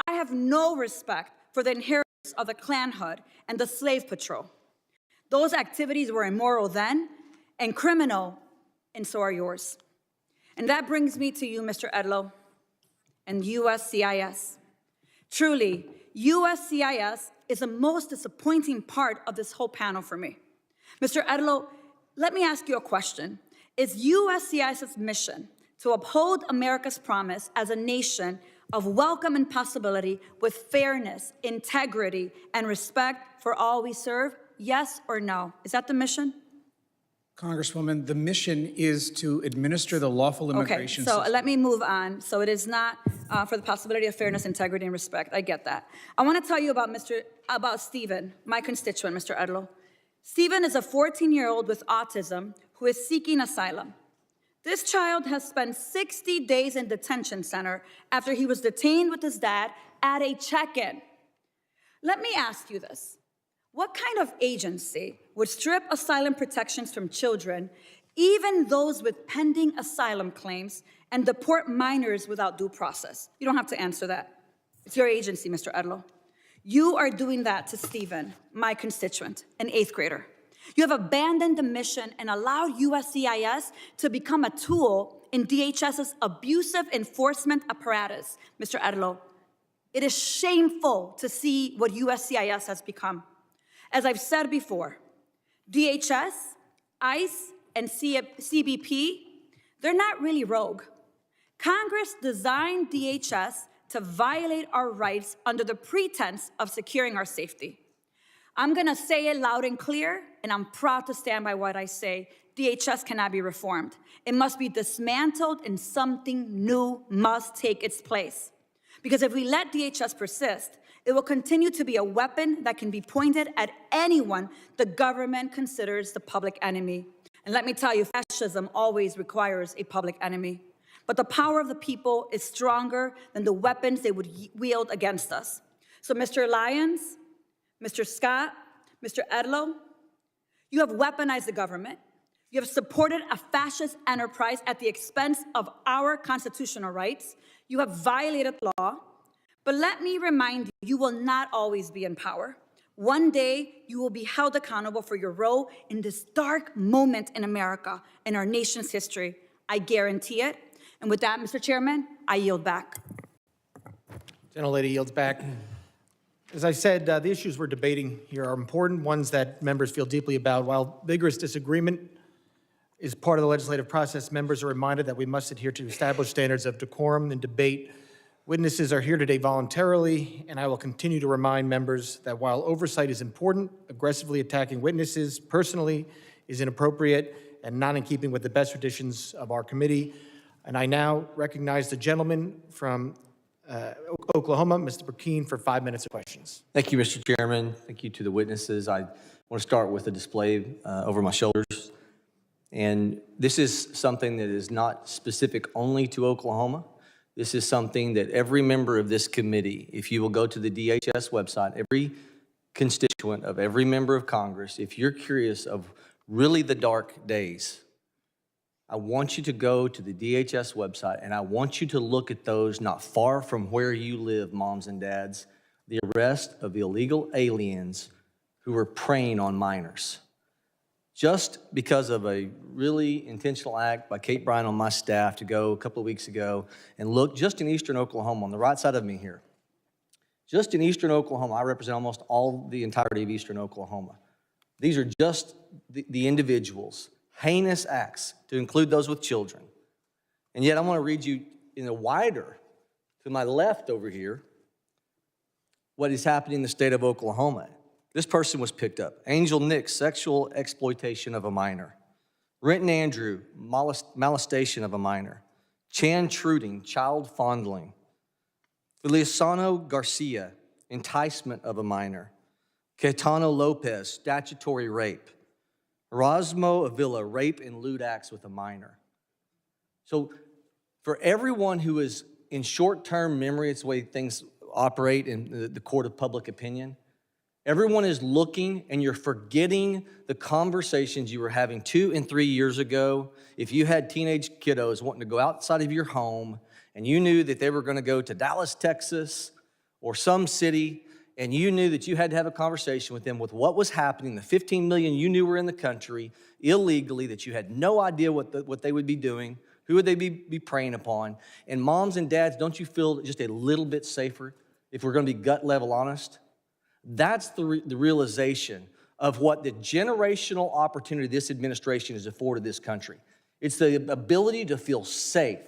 I have no respect for the inheritance of the Klan Hood and the Slave Patrol. Those activities were immoral then and criminal, and so are yours. And that brings me to you, Mr. Edlow, and USCIS. Truly, USCIS is the most disappointing part of this whole panel for me. Mr. Edlow, let me ask you a question. Is USCIS's mission to uphold America's promise as a nation of welcome and possibility with fairness, integrity, and respect for all we serve? Yes or no? Is that the mission? Congresswoman, the mission is to administer the lawful immigration okay, so system. let me move on. So it is not for the possibility of fairness, integrity, and respect. I get that. I want to tell you about Stephen, my constituent, Mr. Edlow. Stephen is a 14-year-old with autism who is seeking asylum. This child has spent 60 days in detention center after he was detained with his dad at a check-in. Let me ask you this. What kind of agency would strip asylum protections from children, even those with pending asylum claims, and deport minors without due process? You don't have to answer that. It's your agency, Mr. Edlow. You are doing that to Stephen, my constituent, an 8th grader. You have abandoned the mission and allowed USCIS to become a tool in DHS's abusive enforcement apparatus, Mr. Edlow. It is shameful to see what USCIS has become. As I've said before, DHS, ICE, and CBP, they're not really rogue. Congress designed DHS to violate our rights under the pretense of securing our safety. I'm gonna say it loud and clear, and I'm proud to stand by what I say. DHS cannot be reformed. It must be dismantled and something new must take its place. Because if we let DHS persist, it will continue to be a weapon that can be pointed at anyone the government considers the public enemy. And let me tell you, fascism always requires a public enemy. But the power of the people is stronger than the weapons they would wield against us. So Mr. Lyons, Mr. Scott, Mr. Edlow, you have weaponized the government. You have supported a fascist enterprise at the expense of our constitutional rights. You have violated law. But let me remind you, you will not always be in power. One day, you will be held accountable for your role in this dark moment in America and our nation's history. I guarantee it. And with that, Mr. Chairman, I yield back. Gentlelady yields back. As I said, the issues we're debating here are important, ones that members feel deeply about. While vigorous disagreement is part of the legislative process, members are reminded that we must adhere to established standards of decorum and debate. Witnesses are here today voluntarily, and I will continue to remind members that while oversight is important, aggressively attacking witnesses personally is inappropriate and not in keeping with the best traditions of our committee. And I now recognize the gentleman from Oklahoma, Mr. Burkeen, for 5 minutes of questions. Thank you, Mr. Chairman. Thank you to the witnesses. I want to start with a display over my shoulders. And this is something that is not specific only to Oklahoma. This is something that every member of this committee, if you will go to the DHS website, every constituent of every member of Congress, if you're curious of really the dark days, I want you to go to the DHS website and I want you to look at those not far from where you live, moms and dads, the arrest of illegal aliens who were preying on minors. Just because of a really intentional act by Kate Bryan on my staff to go a couple of weeks ago and look just in eastern Oklahoma, on the right side of me here. Just in eastern Oklahoma, I represent almost all the entirety of eastern Oklahoma. These are just the individuals, heinous acts, to include those with children. And yet I want to read you in a wider, to my left over here, what is happening in the state of Oklahoma. This person was picked up. Angel Nick, sexual exploitation of a minor. Renton Andrew, molestation of a minor. Chan Truding, child fondling. Feliciano Garcia, enticement of a minor. Caetano Lopez, statutory rape. Erasmo Avila, rape and lewd acts with a minor. So for everyone who is in short-term memory, it's the way things operate in the court of public opinion. Everyone is looking and you're forgetting the conversations you were having 2 and 3 years ago. If you had teenage kiddos wanting to go outside of your home and you knew that they were going to go to Dallas, Texas, or some city, and you knew that you had to have a conversation with them with what was happening, the 15 million you knew were in the country illegally, that you had no idea what they would be doing, who would they be preying upon. And moms and dads, don't you feel just a little bit safer if we're going to be gut level honest? That's the realization of what the generational opportunity this administration has afforded this country. It's the ability to feel safe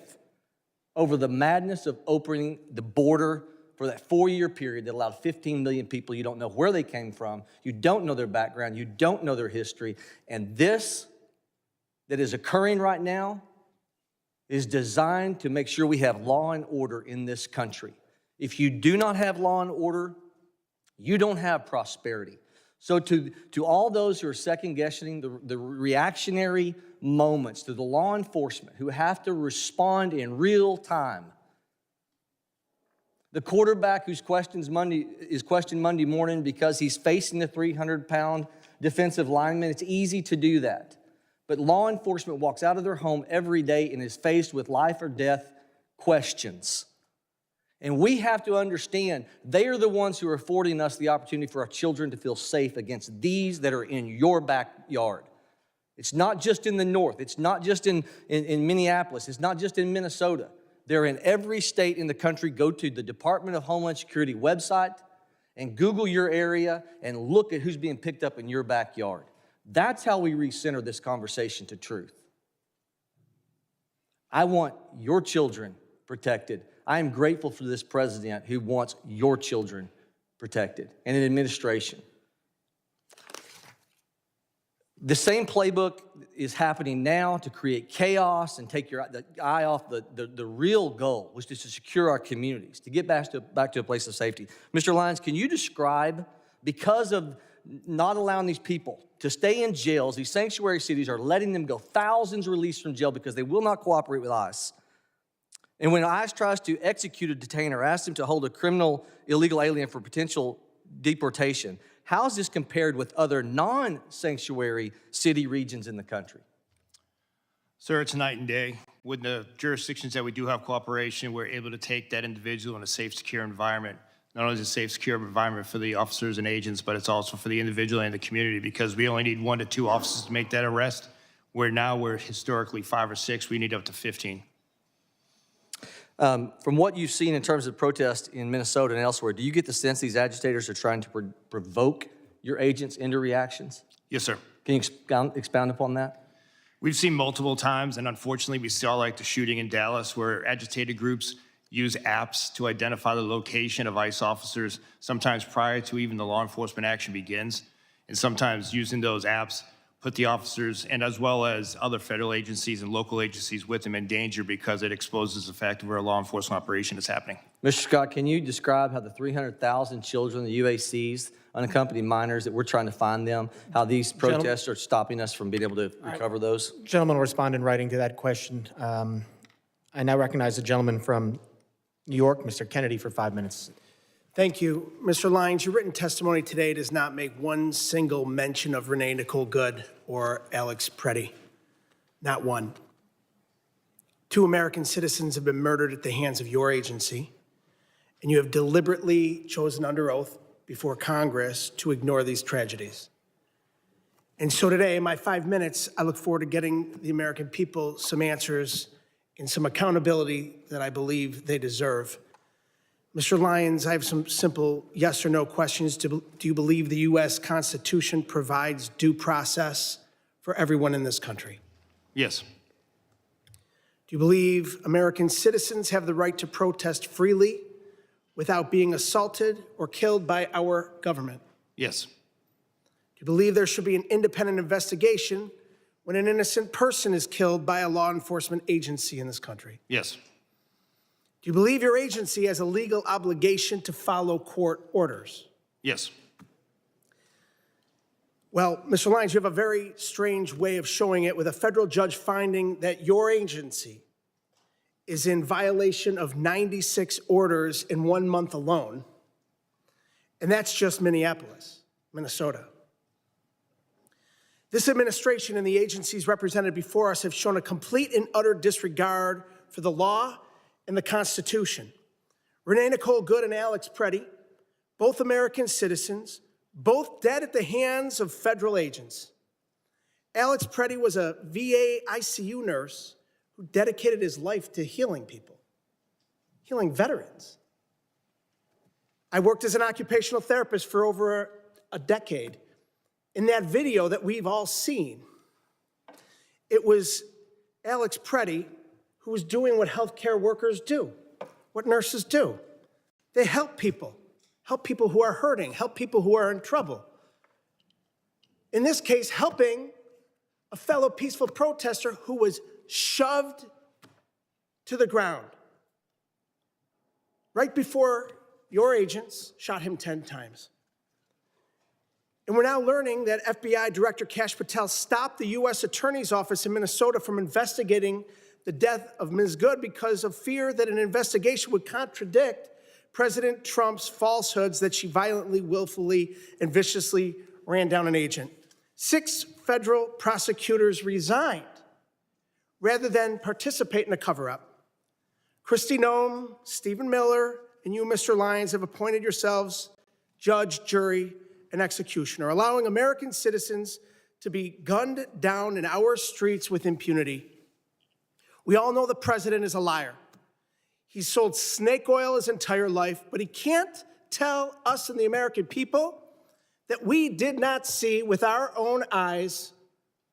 over the madness of opening the border for that 4-year period that allowed 15 million people. You don't know where they came from. You don't know their background. You don't know their history. And this that is occurring right now is designed to make sure we have law and order in this country. If you do not have law and order, you don't have prosperity. So to all those who are second-guessing the reactionary moments, to the law enforcement who have to respond in real time, the quarterback who's questioned Monday morning because he's facing a 300-pound defensive lineman, it's easy to do that. But law enforcement walks out of their home every day and is faced with life or death questions. And we have to understand they are the ones who are affording us the opportunity for our children to feel safe against these that are in your backyard. It's not just in the north. It's not just in Minneapolis. It's not just in Minnesota. They're in every state in the country. Go to the Department of Homeland Security website and Google your area and look at who's being picked up in your backyard. That's how we recenter this conversation to truth. I want your children protected. I am grateful for this president who wants your children protected and an administration. The same playbook is happening now to create chaos and take your eye off the real goal, which is to secure our communities, to get back to a place of safety. Mr. Lyons, can you describe, because of not allowing these people to stay in jails, these sanctuary cities are letting them go, thousands released from jail because they will not cooperate with ICE. And when ICE tries to execute a detainer, ask them to hold a criminal illegal alien for potential deportation, how is this compared with other non-sanctuary city regions in the country? Sir, it's night and day. With the jurisdictions that we do have cooperation, we're able to take that individual in a safe, secure environment. Not only is it a safe, secure environment for the officers and agents, but it's also for the individual and the community, because we only need 1 to 2 officers to make that arrest, where now we're historically 5 or 6, we need up to 15. From what you've seen in terms of protests in Minnesota and elsewhere, do you get the sense these agitators are trying to provoke your agents into reactions? Yes, sir. Can you expound upon that? We've seen multiple times, and unfortunately, we saw like the shooting in Dallas, where agitated groups use apps to identify the location of ICE officers, sometimes prior to even the law enforcement action begins, and sometimes using those apps put the officers, and as well as other federal agencies and local agencies with them, in danger because it exposes the fact of where a law enforcement operation is happening. Mr. Scott, can you describe how the 300,000 children, the UACs, unaccompanied minors, that we're trying to find them, how these protests are stopping us from being able to recover those? Gentleman will respond in writing to that question. I now recognize the gentleman from New York, Mr. Kennedy, for 5 minutes. Thank you. Mr. Lyons, your written testimony today does not make one single mention of Renee Nicole Good or Alex Preddy. Not one. 2 American citizens have been murdered at the hands of your agency, and you have deliberately chosen under oath before Congress to ignore these tragedies. And so today, in my 5 minutes, I look forward to getting the American people some answers and some accountability that I believe they deserve. Mr. Lyons, I have some simple yes or no questions. Do you believe the U.S. Constitution provides due process for everyone in this country? Yes. Do you believe American citizens have the right to protest freely without being assaulted or killed by our government? Yes. Do you believe there should be an independent investigation when an innocent person is killed by a law enforcement agency in this country? Yes. Do you believe your agency has a legal obligation to follow court orders? Yes. Well, Mr. Lyons, you have a very strange way of showing it, with a federal judge finding that your agency is in violation of 96 orders in 1 month alone, and that's just Minneapolis, Minnesota. This administration and the agencies represented before us have shown a complete and utter disregard for the law and the Constitution. Renee Nicole Good and Alex Preddy, both American citizens, both dead at the hands of federal agents. Alex Preddy was a VA ICU nurse who dedicated his life to healing people, healing veterans. I worked as an occupational therapist for over a decade, In that video that we've all seen, it was Alex Preddy who was doing what healthcare workers do, what nurses do. They help people who are hurting, help people who are in trouble. In this case, helping a fellow peaceful protester who was shoved to the ground right before your agents shot him 10 times. And we're now learning that FBI Director Kash Patel stopped the U.S. Attorney's Office in Minnesota from investigating the death of Ms. Good because of fear that an investigation would contradict President Trump's falsehoods that she violently, willfully, and viciously ran down an agent. 6 federal prosecutors resigned rather than participate in a cover-up. Kristi Noem, Stephen Miller, and you, Mr. Lyons, have appointed yourselves judge, jury, and executioner, allowing American citizens to be gunned down in our streets with impunity. We all know the president is a liar. He's sold snake oil his entire life, but he can't tell us and the American people that we did not see with our own eyes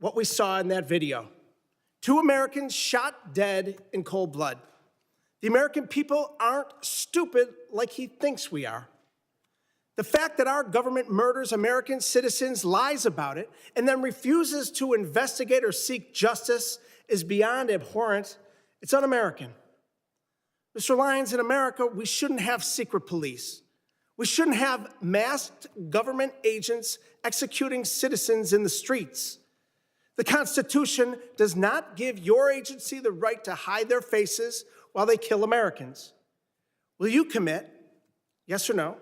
what we saw in that video. 2 Americans shot dead in cold blood. The American people aren't stupid like he thinks we are. The fact that our government murders American citizens, lies about it, and then refuses to investigate or seek justice is beyond abhorrent. It's un-American. Mr. Lyons, in America, we shouldn't have secret police. We shouldn't have masked government agents executing citizens in the streets. The Constitution does not give your agency the right to hide their faces while they kill Americans. Will you commit, yes or no,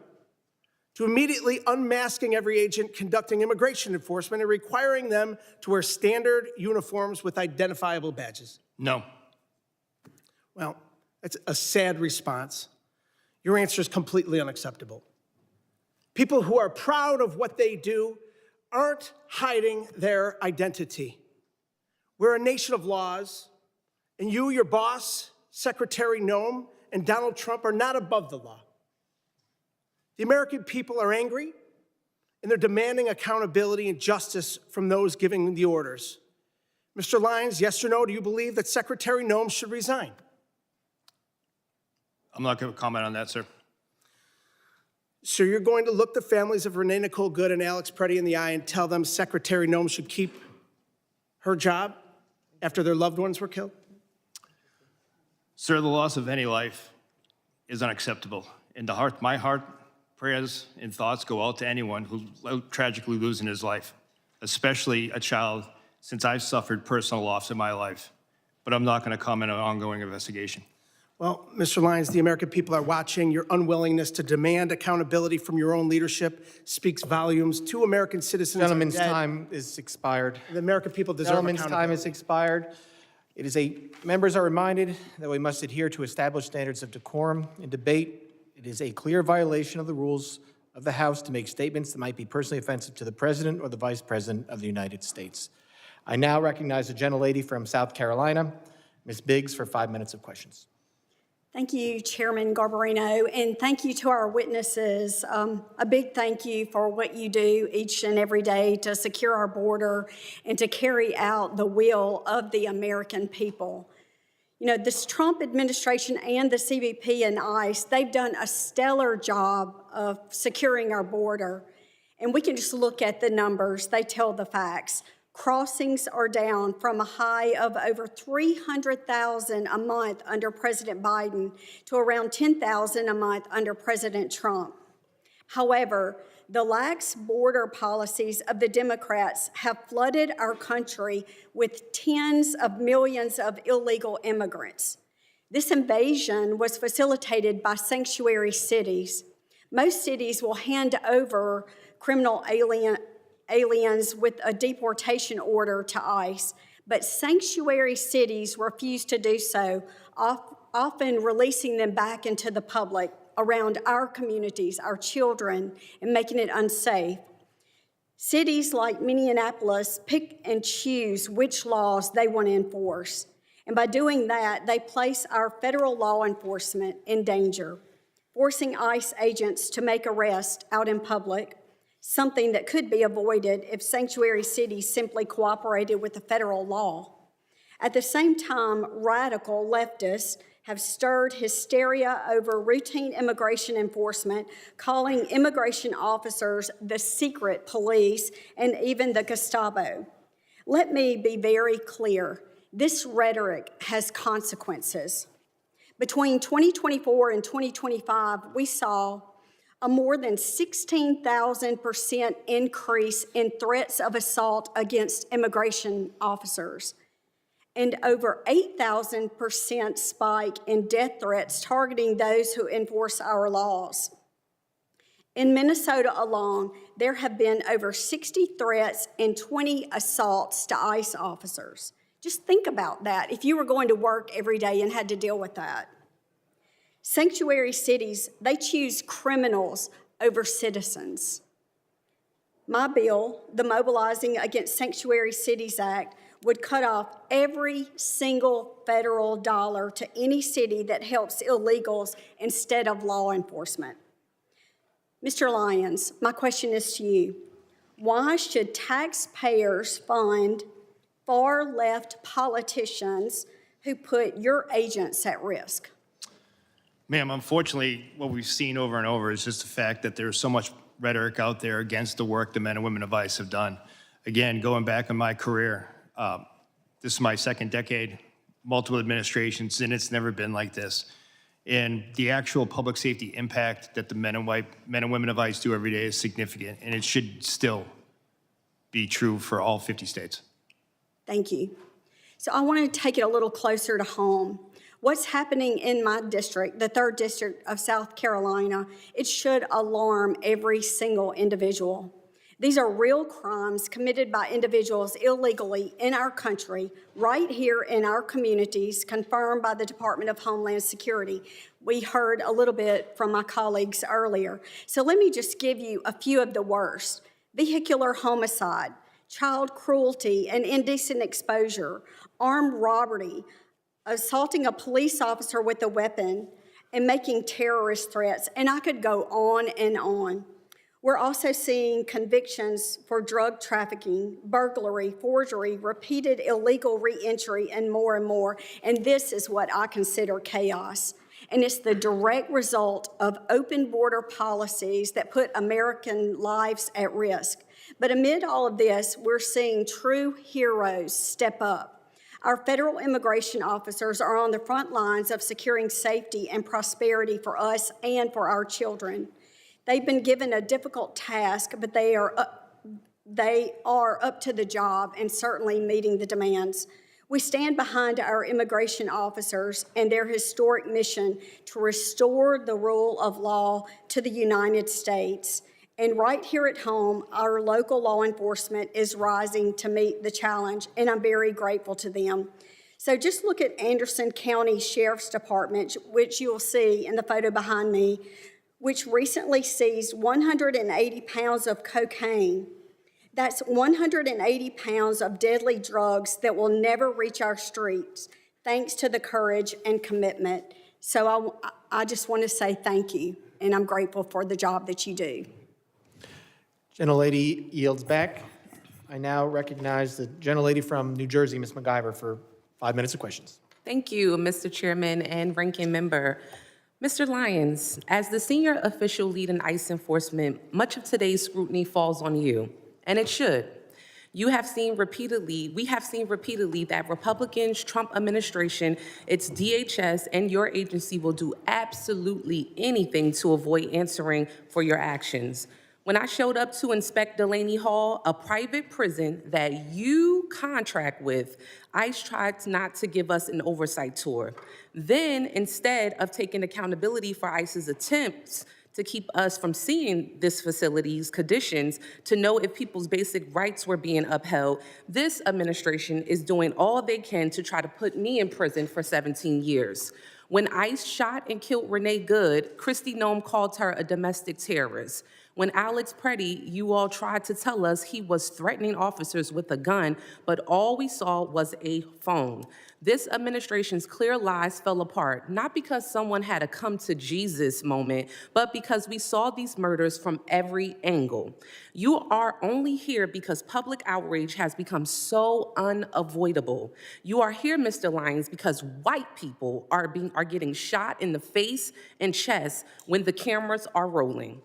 to immediately unmasking every agent conducting immigration enforcement and requiring them to wear standard uniforms with identifiable badges? No. Well, that's a sad response. Your answer is completely unacceptable. People who are proud of what they do aren't hiding their identity. We're a nation of laws, and you, your boss, Secretary Noem, and Donald Trump are not above the law. The American people are angry, and they're demanding accountability and justice from those giving the orders. Mr. Lyons, yes or no, do you believe that Secretary Noem should resign? I'm not going to comment on that, sir. So you're going to look the families of Renee Nicole Good and Alex Preddy in the eye and tell them Secretary Noem should keep her job after their loved ones were killed? Sir, the loss of any life is unacceptable. In my heart, prayers and thoughts go out to anyone who tragically losing his life, especially a child, since I've suffered personal loss in my life. But I'm not going to comment on an ongoing investigation. Well, Mr. Lyons, the American people are watching. Your unwillingness to demand accountability from your own leadership speaks volumes. 2 American citizens Gentleman's are dead. time is expired. The American people deserve Gentleman's accountability. time is expired. Members are reminded that we must adhere to established standards of decorum in debate. It is a clear violation of the rules of the House to make statements that might be personally offensive to the President or the Vice President of the United States. I now recognize the gentlelady from South Carolina, Ms. Biggs, for 5 minutes of questions. Thank you, Chairman Garbarino, and thank you to our witnesses. A big thank you for what you do each and every day to secure our border and to carry out the will of the American people. You know, this Trump administration and the CBP and ICE, they've done a stellar job of securing our border. And we can just look at the numbers. They tell the facts. Crossings are down from a high of over 300,000 a month under President Biden to around 10,000 a month under President Trump. However, the lax border policies of the Democrats have flooded our country with tens of millions of illegal immigrants. This invasion was facilitated by sanctuary cities. Most cities will hand over criminal aliens with a deportation order to ICE, but sanctuary cities refuse to do so, often releasing them back into the public around our communities, our children, and making it unsafe. Cities like Minneapolis pick and choose which laws they want to enforce, and by doing that, they place our federal law enforcement in danger, forcing ICE agents to make arrests out in public, something that could be avoided if sanctuary cities simply cooperated with the federal law. At the same time, radical leftists have stirred hysteria over routine immigration enforcement, calling immigration officers the secret police and even the Gestapo. Let me be very clear. This rhetoric has consequences. Between 2024 and 2025, we saw a more than 16,000% increase in threats of assault against immigration officers, and over 8,000% spike in death threats targeting those who enforce our laws. In Minnesota alone, there have been over 60 threats and 20 assaults to ICE officers. Just think about that if you were going to work every day and had to deal with that. Sanctuary cities, they choose criminals over citizens. My bill, the Mobilizing Against Sanctuary Cities Act, would cut off every single federal dollar to any city that helps illegals instead of law enforcement. Mr. Lyons, my question is to you. Why should taxpayers fund far-left politicians who put your agents at risk? Ma'am, unfortunately, what we've seen over and over is just the fact that there's so much rhetoric out there against the work the men and women of ICE have done. Again, going back in my career, this is my second decade, multiple administrations, and it's never been like this. And the actual public safety impact that the men and women of ICE do every day is significant, and it should still be true for all 50 states. Thank you. So I want to take it a little closer to home. What's happening in my district, the 3rd District of South Carolina, it should alarm every single individual. These are real crimes committed by individuals illegally in our country, right here in our communities, confirmed by the Department of Homeland Security. We heard a little bit from my colleagues earlier. So let me just give you a few of the worst. Vehicular homicide, child cruelty and indecent exposure, armed robbery, assaulting a police officer with a weapon, and making terrorist threats. And I could go on and on. We're also seeing convictions for drug trafficking, burglary, forgery, repeated illegal reentry, and more. And this is what I consider chaos. And it's the direct result of open border policies that put American lives at risk. But amid all of this, we're seeing true heroes step up. Our federal immigration officers are on the front lines of securing safety and prosperity for us and for our children. They've been given a difficult task, but they are up to the job and certainly meeting the demands. We stand behind our immigration officers and their historic mission to restore the rule of law to the United States. And right here at home, our local law enforcement is rising to meet the challenge, and I'm very grateful to them. So just look at Anderson County Sheriff's Department, which you'll see in the photo behind me, which recently seized 180 pounds of cocaine. That's 180 pounds of deadly drugs that will never reach our streets, thanks to the courage and commitment. So I just want to say thank you, and I'm grateful for the job that you do. Gentlelady yields back. I now recognize the gentlelady from New Jersey, Ms. McIver, for 5 minutes of questions. Thank you, Mr. Chairman and Ranking Member. Mr. Lyons, as the senior official lead in ICE enforcement, much of today's scrutiny falls on you, and it should. We have seen repeatedly that Republicans, Trump administration, its DHS, and your agency will do absolutely anything to avoid answering for your actions. When I showed up to inspect Delaney Hall, a private prison that you contract with, ICE tried not to give us an oversight tour. Then, instead of taking accountability for ICE's attempts to keep us from seeing this facility's conditions to know if people's basic rights were being upheld, this administration is doing all they can to try to put me in prison for 17 years. When ICE shot and killed Renee Good, Kristi Noem called her a domestic terrorist. When Alex Preddy, you all tried to tell us he was threatening officers with a gun, but all we saw was a phone. This administration's clear lies fell apart, not because someone had a come to Jesus moment, but because we saw these murders from every angle. You are only here because public outrage has become so unavoidable. You are here, Mr. Lyons, because white people are getting shot in the face and chest when the cameras are rolling.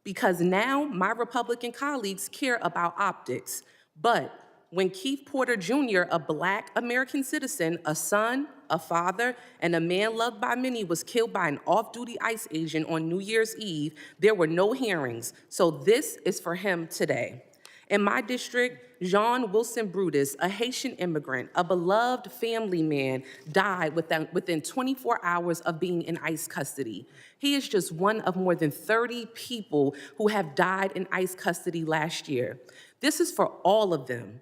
Because now my Republican colleagues care about optics. But when Keith Porter Jr., a Black American citizen, a son, a father, and a man loved by many, was killed by an off-duty ICE agent on New Year's Eve, there were no hearings. So this is for him today. In my district, Jean Wilson Brutus, a Haitian immigrant, a beloved family man, died within 24 hours of being in ICE custody. He is just one of more than 30 people who have died in ICE custody last year. This is for all of them.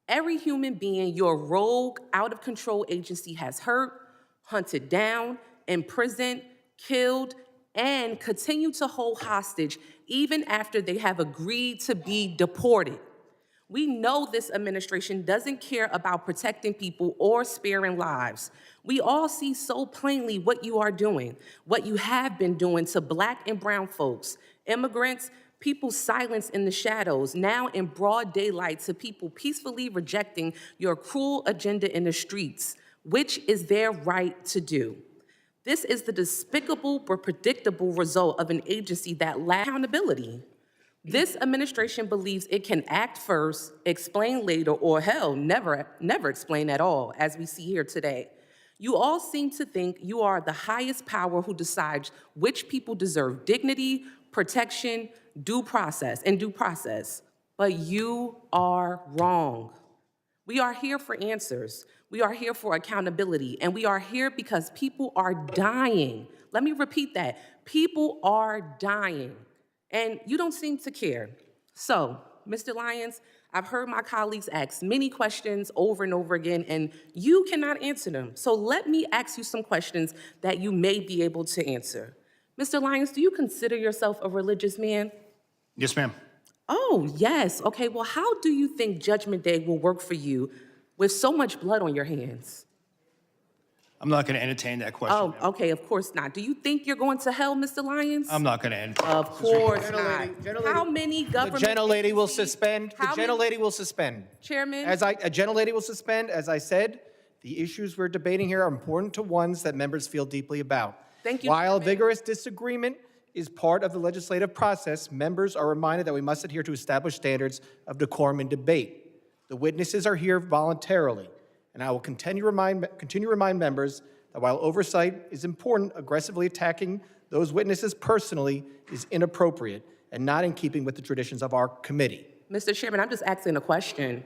Every human being your rogue, out-of-control agency has hurt, hunted down, imprisoned, killed, and continue to hold hostage even after they have agreed to be deported. We know this administration doesn't care about protecting people or sparing lives. We all see so plainly what you are doing, what you have been doing to Black and brown folks, immigrants, people silenced in the shadows, now in broad daylight, to people peacefully rejecting your cruel agenda in the streets, which is their right to do. This is the despicable but predictable result of an agency that lacks accountability. This administration believes it can act first, explain later, or hell, never explain at all, as we see here today. You all seem to think you are the highest power who decides which people deserve dignity, protection, due process. But you are wrong. We are here for answers. We are here for accountability, and we are here because people are dying. Let me repeat that. People are dying, and you don't seem to care. So, Mr. Lyons, I've heard my colleagues ask many questions over and over again, and you cannot answer them. So let me ask you some questions that you may be able to answer. Mr. Lyons, do you consider yourself a religious man? Yes, ma'am. Oh, yes. Okay, well, how do you think Judgment Day will work for you with so much blood on your hands? I'm not going to entertain that question. Oh, okay, of course not. Do you think you're going to hell, Mr. Lyons? I'm not going to entertain. Of course not. How many government The gentlelady will agencies- suspend. The How many- gentlelady will suspend. Chairman? A gentlelady will suspend. As I said, the issues we're debating here are important to ones that members feel deeply about. Thank you, While Chairman. vigorous disagreement is part of the legislative process, members are reminded that we must adhere to established standards of decorum in debate. The witnesses are here voluntarily, and I will continue to remind members that while oversight is important, aggressively attacking those witnesses personally is inappropriate and not in keeping with the traditions of our committee. Mr. Chairman, I'm just asking a question.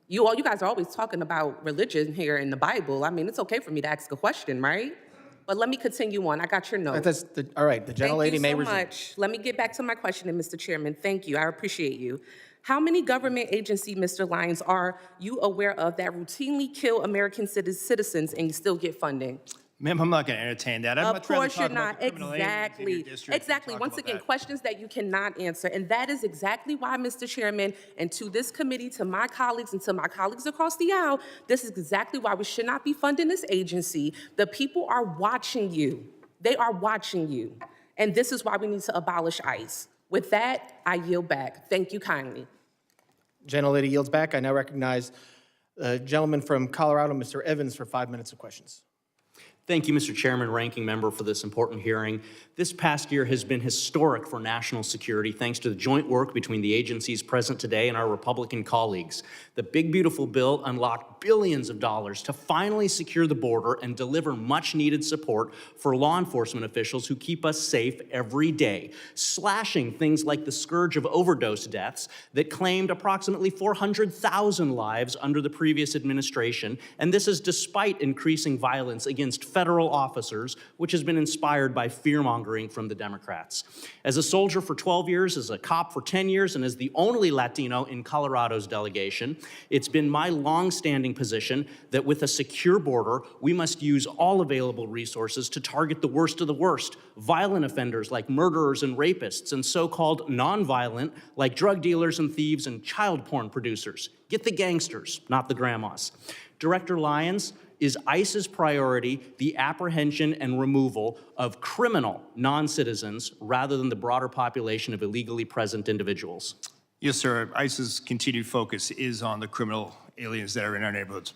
You guys are always talking about religion here in the Bible. I mean, it's okay for me to ask a question, right? But let me continue on. I got your note. All right, the gentlelady may resume. Thank you so much. Let me get back to my question, Mr. Chairman. Thank you. I appreciate you. How many government agencies, Mr. Lyons, are you aware of that routinely kill American citizens and still get funding? Ma'am, I'm not going to entertain that. I'd Of much rather course you're talk about not. the criminal aliens in your district than Exactly. talk Once about again, that. questions that you cannot answer. And that is exactly why, Mr. Chairman, and to this committee, to my colleagues, and to my colleagues across the aisle, this is exactly why we should not be funding this agency. The people are watching you. They are watching you. And this is why we need to abolish ICE. With that, I yield back. Thank you kindly. Gentlelady yields back. I now recognize the gentleman from Colorado, Mr. Evans, for 5 minutes of questions. Thank you, Mr. Chairman, Ranking Member, for this important hearing. This past year has been historic for national security thanks to the joint work between the agencies present today and our Republican colleagues. The Big Beautiful Bill unlocked billions of dollars to finally secure the border and deliver much-needed support for law enforcement officials who keep us safe every day, slashing things like the scourge of overdose deaths that claimed approximately 400,000 lives under the previous administration, and this is despite increasing violence against federal officers, which has been inspired by fear-mongering from the Democrats. As a soldier for 12 years, as a cop for 10 years, and as the only Latino in Colorado's delegation, it's been my long-standing position that with a secure border, we must use all available resources to target the worst of the worst, violent offenders like murderers and rapists, and so-called non-violent like drug dealers and thieves and child porn producers. Get the gangsters, not the grandmas. Director Lyons, is ICE's priority the apprehension and removal of criminal non-citizens rather than the broader population of illegally present individuals? Yes, sir. ICE's continued focus is on the criminal aliens that are in our neighborhoods.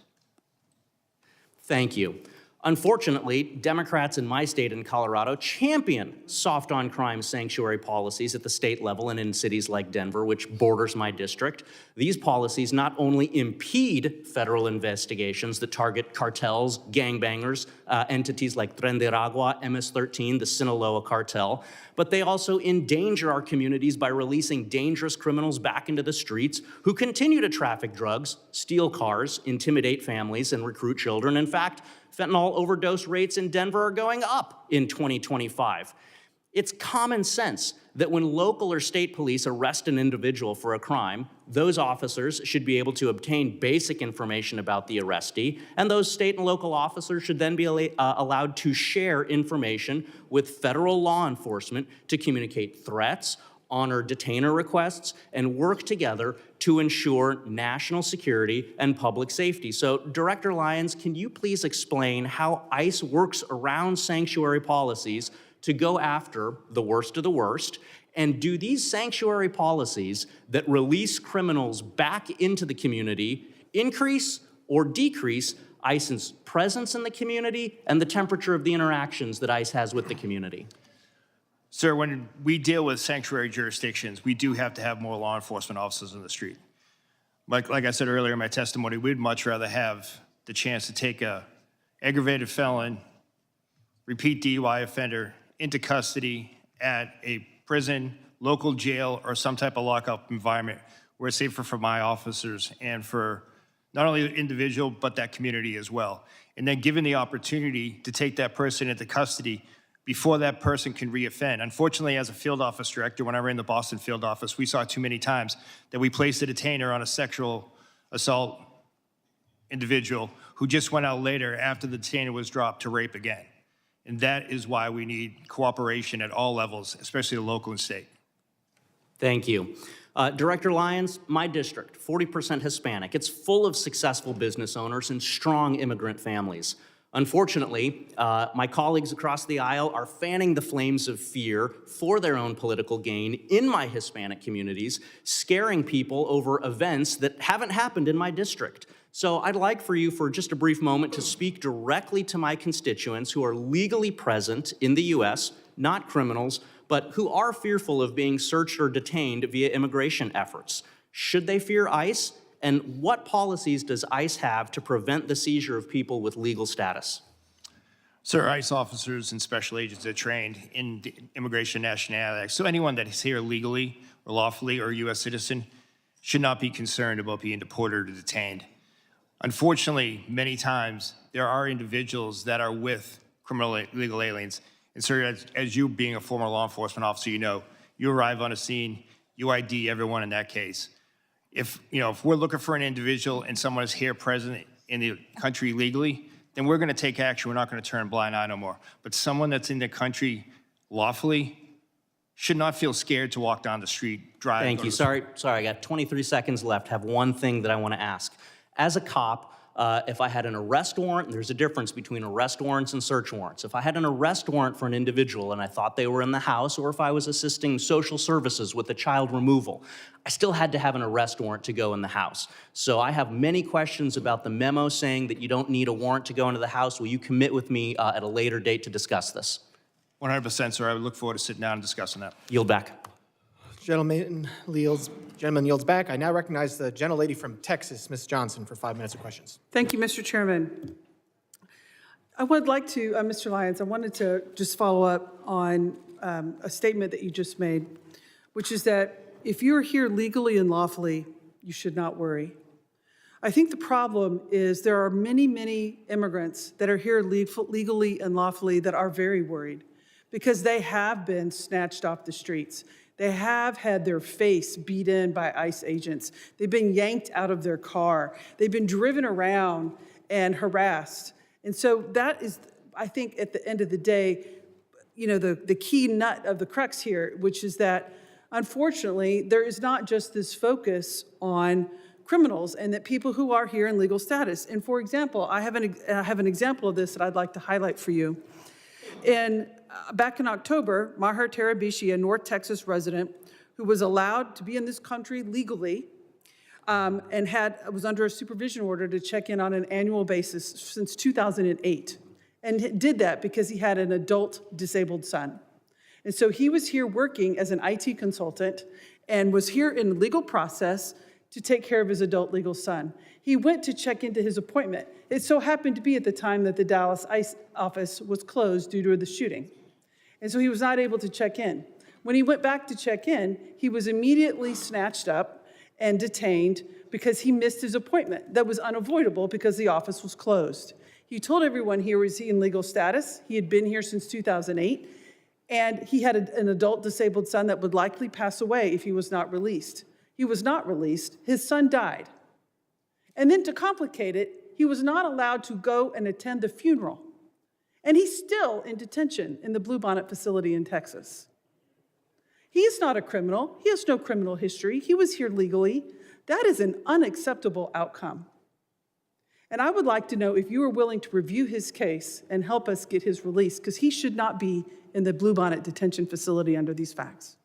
Thank you. Unfortunately, Democrats in my state in Colorado champion soft on crime sanctuary policies at the state level and in cities like Denver, which borders my district. These policies not only impede federal investigations that target cartels, gangbangers, entities like Tren de Aragua, MS-13, the Sinaloa cartel, but they also endanger our communities by releasing dangerous criminals back into the streets who continue to traffic drugs, steal cars, intimidate families, and recruit children. In fact, fentanyl overdose rates in Denver are going up in 2025. It's common sense that when local or state police arrest an individual for a crime, those officers should be able to obtain basic information about the arrestee, and those state and local officers should then be allowed to share information with federal law enforcement to communicate threats, honor detainer requests, and work together to ensure national security and public safety. So, Director Lyons, can you please explain how ICE works around sanctuary policies to go after the worst of the worst? And do these sanctuary policies that release criminals back into the community increase or decrease ICE's presence in the community and the temperature of the interactions that ICE has with the community? Sir, when we deal with sanctuary jurisdictions, we do have to have more law enforcement officers in the street. Like I said earlier in my testimony, we'd much rather have the chance to take a aggravated felon, repeat DUI offender into custody at a prison, local jail, or some type of lockup environment where it's safer for my officers and for not only the individual, but that community as well. And then given the opportunity to take that person into custody before that person can reoffend. Unfortunately, as a field office director, when I ran the Boston field office, we saw too many times that we placed a detainer on a sexual assault individual who just went out later after the detainer was dropped to rape again. And that is why we need cooperation at all levels, especially the local and state. Thank you. Director Lyons, my district, 40% Hispanic. It's full of successful business owners and strong immigrant families. Unfortunately, my colleagues across the aisle are fanning the flames of fear for their own political gain in my Hispanic communities, scaring people over events that haven't happened in my district. So I'd like for you for just a brief moment to speak directly to my constituents who are legally present in the U.S., not criminals, but who are fearful of being searched or detained via immigration efforts. Should they fear ICE? And what policies does ICE have to prevent the seizure of people with legal status? Sir, ICE officers and special agents are trained in the Immigration Nationality Act. So anyone that is here legally or lawfully or a U.S. citizen should not be concerned about being deported or detained. Unfortunately, many times there are individuals that are with criminal illegal aliens. And sir, as you being a former law enforcement officer, you know, you arrive on a scene, you ID everyone in that case. If we're looking for an individual and someone is here present in the country legally, then we're going to take action. We're not going to turn a blind eye no more. But someone that's in the country lawfully should not feel scared to walk down the street, drive. Thank you. Sorry, I got 23 seconds left. Have one thing that I want to ask. As a cop, if I had an arrest warrant, and there's a difference between arrest warrants and search warrants. If I had an arrest warrant for an individual and I thought they were in the house, or if I was assisting social services with a child removal, I still had to have an arrest warrant to go in the house. So I have many questions about the memo saying that you don't need a warrant to go into the house. Will you commit with me at a later date to discuss this? 100%, sir. I would look forward to sitting down and discussing that. Yield back. Gentleman yields back. I now recognize the gentlelady from Texas, Ms. Johnson, for 5 minutes of questions. Thank you, Mr. Chairman. I would like to, Mr. Lyons, I wanted to just follow up on a statement that you just made, which is that if you're here legally and lawfully, you should not worry. I think the problem is there are many, many immigrants that are here legally and lawfully that are very worried because they have been snatched off the streets. They have had their face beat in by ICE agents. They've been yanked out of their car. They've been driven around and harassed. And so that is, I think, at the end of the day, you know, the key nut of the crux here, which is that, unfortunately, there is not just this focus on criminals and that people who are here in legal status. And for example, I have an example of this that I'd like to highlight for you. Back in October, Maher Tarabishi, a North Texas resident who was allowed to be in this country legally and was under a supervision order to check in on an annual basis since 2008, and did that because he had an adult disabled son. And so he was here working as an IT consultant and was here in the legal process to take care of his adult legal son. He went to check into his appointment. It so happened to be at the time that the Dallas ICE office was closed due to the shooting. And so he was not able to check in. When he went back to check in, he was immediately snatched up and detained because he missed his appointment. That was unavoidable because the office was closed. He told everyone here was he in legal status. He had been here since 2008, and he had an adult disabled son that would likely pass away if he was not released. He was not released. His son died. And then to complicate it, he was not allowed to go and attend the funeral. And he's still in detention in the Bluebonnet facility in Texas. He is not a criminal. He has no criminal history. He was here legally. That is an unacceptable outcome. And I would like to know if you are willing to review his case and help us get his release, because he should not be in the Bluebonnet detention facility under these facts.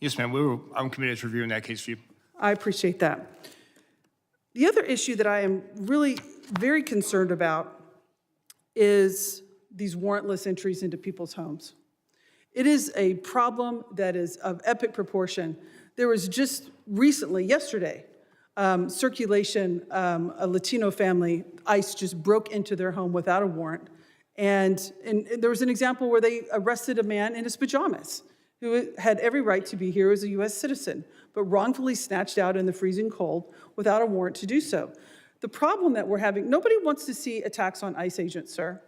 Yes, ma'am. I'm committed to reviewing that case for you. I appreciate that. The other issue that I am really very concerned about is these warrantless entries into people's homes. It is a problem that is of epic proportion. There was just recently, yesterday, circulation, a Latino family, ICE just broke into their home without a warrant. And there was an example where they arrested a man in his pajamas who had every right to be here as a U.S. citizen, but wrongfully snatched out in the freezing cold without a warrant to do so. The problem that we're having, nobody wants to see attacks on ICE agents, sir.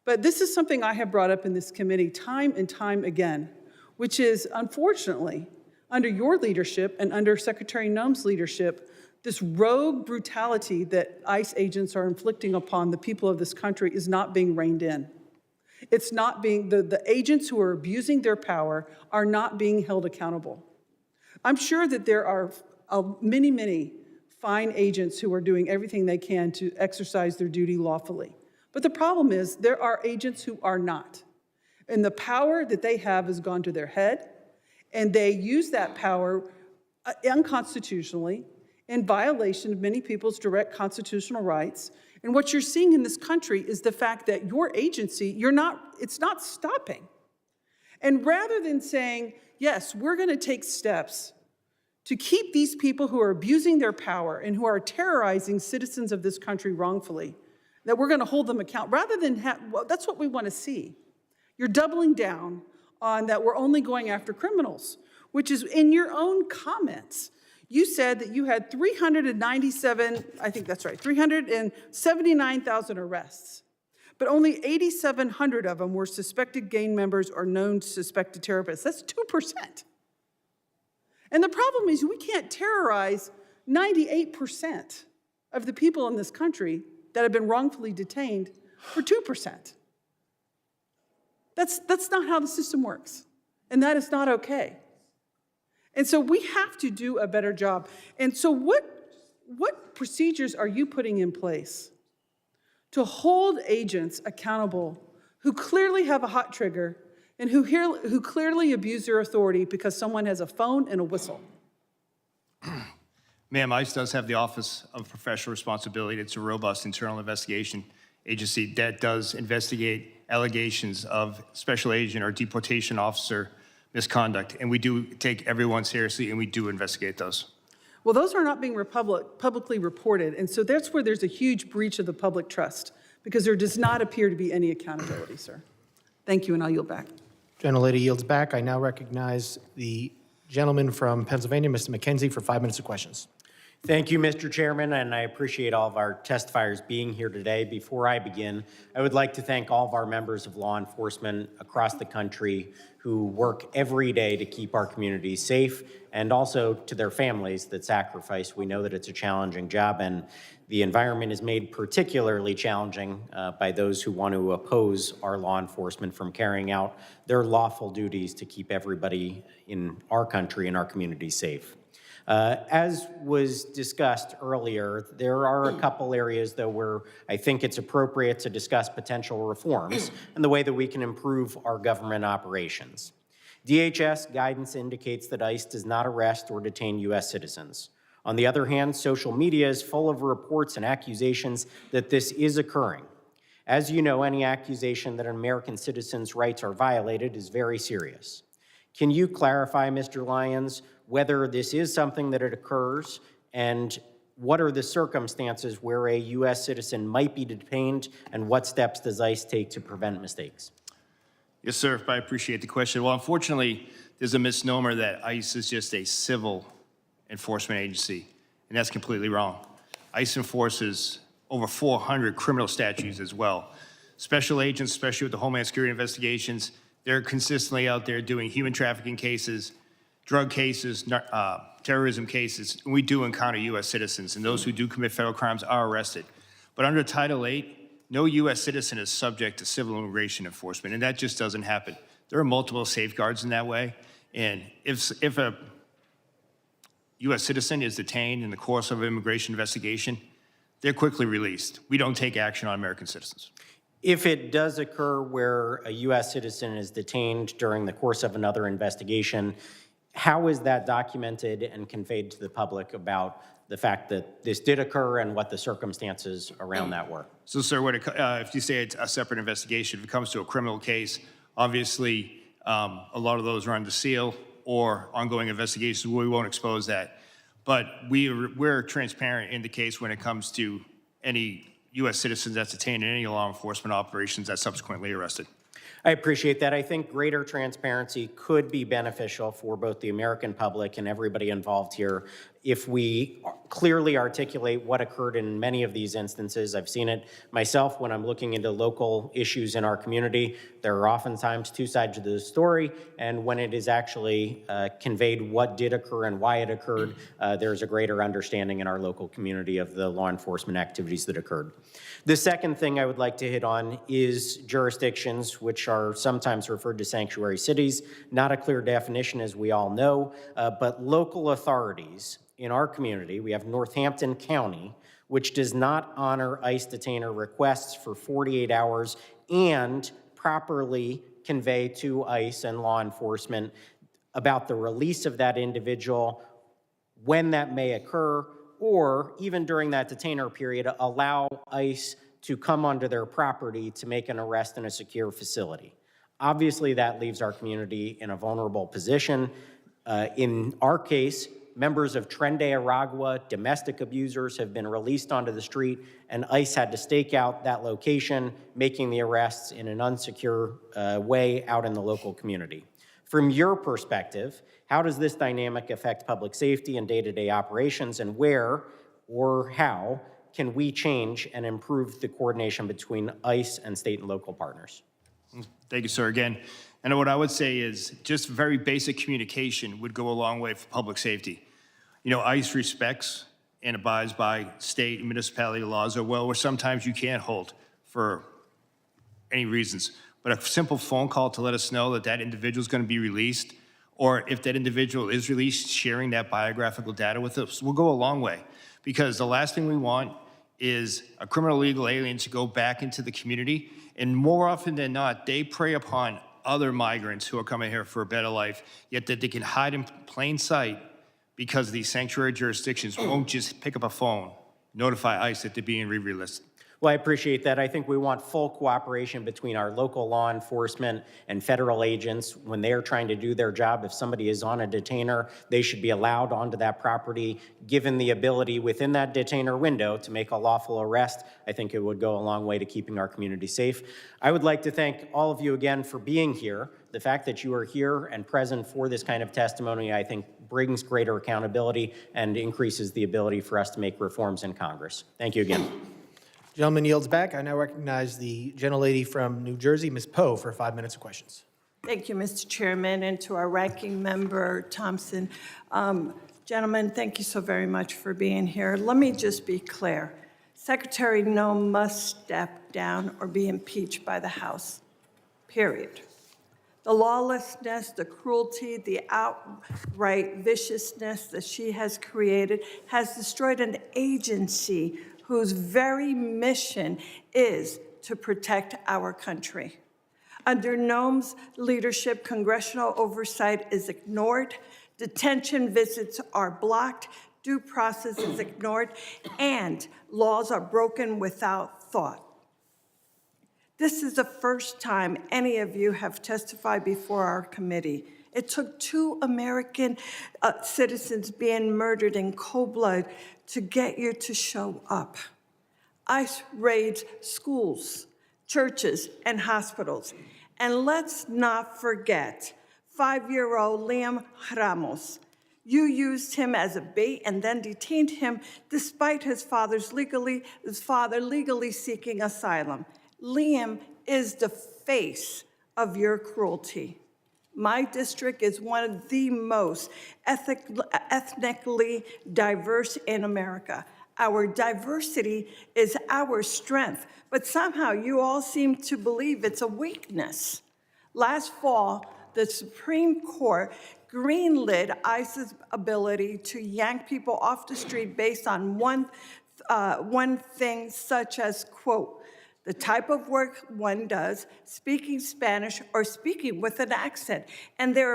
But this is something I have brought up in this committee time and time again, which is, unfortunately, under your leadership and under Secretary Nunn's leadership, this rogue brutality that ICE agents are inflicting upon the people of this country is not being reined in. It's not being, the agents who are abusing their power are not being held accountable. I'm sure that there are many, many fine agents who are doing everything they can to exercise their duty lawfully. But the problem is there are agents who are not. And the power that they have has gone to their head, and they use that power unconstitutionally in violation of many people's direct constitutional rights. And what you're seeing in this country is the fact that your agency, it's not stopping. And rather than saying, yes, we're going to take steps to keep these people who are abusing their power and who are terrorizing citizens of this country wrongfully, that we're going to hold them accountable, rather than well, that's what we want to see. You're doubling down on that we're only going after criminals, which is in your own comments. You said that you had 397, I think that's right, 379,000 arrests, but only 8,700 of them were suspected gang members or known suspected terrorists. That's 2%. And the problem is we can't terrorize 98% of the people in this country that have been wrongfully detained for 2%. That's not how the system works, and that is not okay. And so we have to do a better job. And so what procedures are you putting in place to hold agents accountable who clearly have a hot trigger and who clearly abuse their authority because someone has a phone and a whistle? Ma'am, ICE does have the Office of Professional Responsibility. It's a robust internal investigation agency that does investigate allegations of special agent or deportation officer misconduct, and we do take everyone seriously, and we do investigate those. Well, those are not being publicly reported, and so that's where there's a huge breach of the public trust, because there does not appear to be any accountability, sir. Thank you, and I'll yield back. Gentlelady yields back. I now recognize the gentleman from Pennsylvania, Mr. McKenzie, for 5 minutes of questions. Thank you, Mr. Chairman, and I appreciate all of our testifiers being here today. Before I begin, I would like to thank all of our members of law enforcement across the country who work every day to keep our communities safe, and also to their families that sacrifice. We know that it's a challenging job, and the environment is made particularly challenging by those who want to oppose our law enforcement from carrying out their lawful duties to keep everybody in our country and our communities safe. As was discussed earlier, there are a couple areas, though, where I think it's appropriate to discuss potential reforms and the way that we can improve our government operations. DHS guidance indicates that ICE does not arrest or detain U.S. citizens. On the other hand, social media is full of reports and accusations that this is occurring. As you know, any accusation that an American citizen's rights are violated is very serious. Can you clarify, Mr. Lyons, whether this is something that it occurs, and what are the circumstances where a U.S. citizen might be detained, and what steps does ICE take to prevent mistakes? Yes, sir. I appreciate the question. Well, unfortunately, there's a misnomer that ICE is just a civil enforcement agency, and that's completely wrong. ICE enforces over 400 criminal statutes as well. Special agents, especially with the Homeland Security investigations, they're consistently out there doing human trafficking cases, drug cases, terrorism cases. And we do encounter U.S. citizens, and those who do commit federal crimes are arrested. But under Title VIII, no U.S. citizen is subject to civil immigration enforcement, and that just doesn't happen. There are multiple safeguards in that way, and if a U.S. citizen is detained in the course of an immigration investigation, they're quickly released. We don't take action on American citizens. If it does occur where a U.S. citizen is detained during the course of another investigation, how is that documented and conveyed to the public about the fact that this did occur and what the circumstances around that were? So, sir, if you say it's a separate investigation, if it comes to a criminal case, obviously a lot of those are under seal or ongoing investigations. We won't expose that. But we're transparent in the case when it comes to any U.S. citizens that's detained in any law enforcement operations that's subsequently arrested. I appreciate that. I think greater transparency could be beneficial for both the American public and everybody involved here if we clearly articulate what occurred in many of these instances. I've seen it myself when I'm looking into local issues in our community. There are oftentimes two sides to the story, and when it is actually conveyed what did occur and why it occurred, there's a greater understanding in our local community of the law enforcement activities that occurred. The second thing I would like to hit on is jurisdictions, which are sometimes referred to sanctuary cities. Not a clear definition, as we all know, but local authorities in our community. We have Northampton County, which does not honor ICE detainer requests for 48 hours and properly convey to ICE and law enforcement about the release of that individual, when that may occur, or even during that detainer period, allow ICE to come onto their property to make an arrest in a secure facility. Obviously, that leaves our community in a vulnerable position. In our case, members of Tren de Aragua, domestic abusers, have been released onto the street, and ICE had to stake out that location, making the arrests in an unsecure way out in the local community. From your perspective, how does this dynamic affect public safety and day-to-day operations, and where or how can we change and improve the coordination between ICE and state and local partners? Thank you, sir, again. And what I would say is just very basic communication would go a long way for public safety. You know, ICE respects and abides by state and municipality laws as well, where sometimes you can't hold for any reasons. But a simple phone call to let us know that that individual is going to be released, or if that individual is released, sharing that biographical data with us will go a long way. Because the last thing we want is a criminal illegal alien to go back into the community. And more often than not, they prey upon other migrants who are coming here for a better life, yet that they can hide in plain sight because these sanctuary jurisdictions won't just pick up a phone, notify ICE that they're being re-released. Well, I appreciate that. I think we want full cooperation between our local law enforcement and federal agents when they are trying to do their job. If somebody is on a detainer, they should be allowed onto that property, given the ability within that detainer window to make a lawful arrest. I think it would go a long way to keeping our community safe. I would like to thank all of you again for being here. The fact that you are here and present for this kind of testimony, I think, brings greater accountability and increases the ability for us to make reforms in Congress. Thank you again. Gentleman yields back. I now recognize the gentlelady from New Jersey, Ms. Poe, for 5 minutes of questions. Thank you, Mr. Chairman, and to our ranking member, Thompson. Gentlemen, thank you so very much for being here. Let me just be clear. Secretary Nunn must step down or be impeached by the House, period. The lawlessness, the cruelty, the outright viciousness that she has created has destroyed an agency whose very mission is to protect our country. Under Nunn's leadership, congressional oversight is ignored, detention visits are blocked, due process is ignored, and laws are broken without thought. This is the first time any of you have testified before our committee. It took 2 American citizens being murdered in cold blood to get you to show up. ICE raids schools, churches, and hospitals. And let's not forget 5-year-old Liam Ramos. You used him as a bait and then detained him despite his father legally seeking asylum. Liam is the face of your cruelty. My district is one of the most ethnically diverse in America. Our diversity is our strength, but somehow you all seem to believe it's a weakness. Last fall, the Supreme Court greenlit ICE's ability to yank people off the street based on one thing, such as, quote, the type of work one does, speaking Spanish or speaking with an accent, and their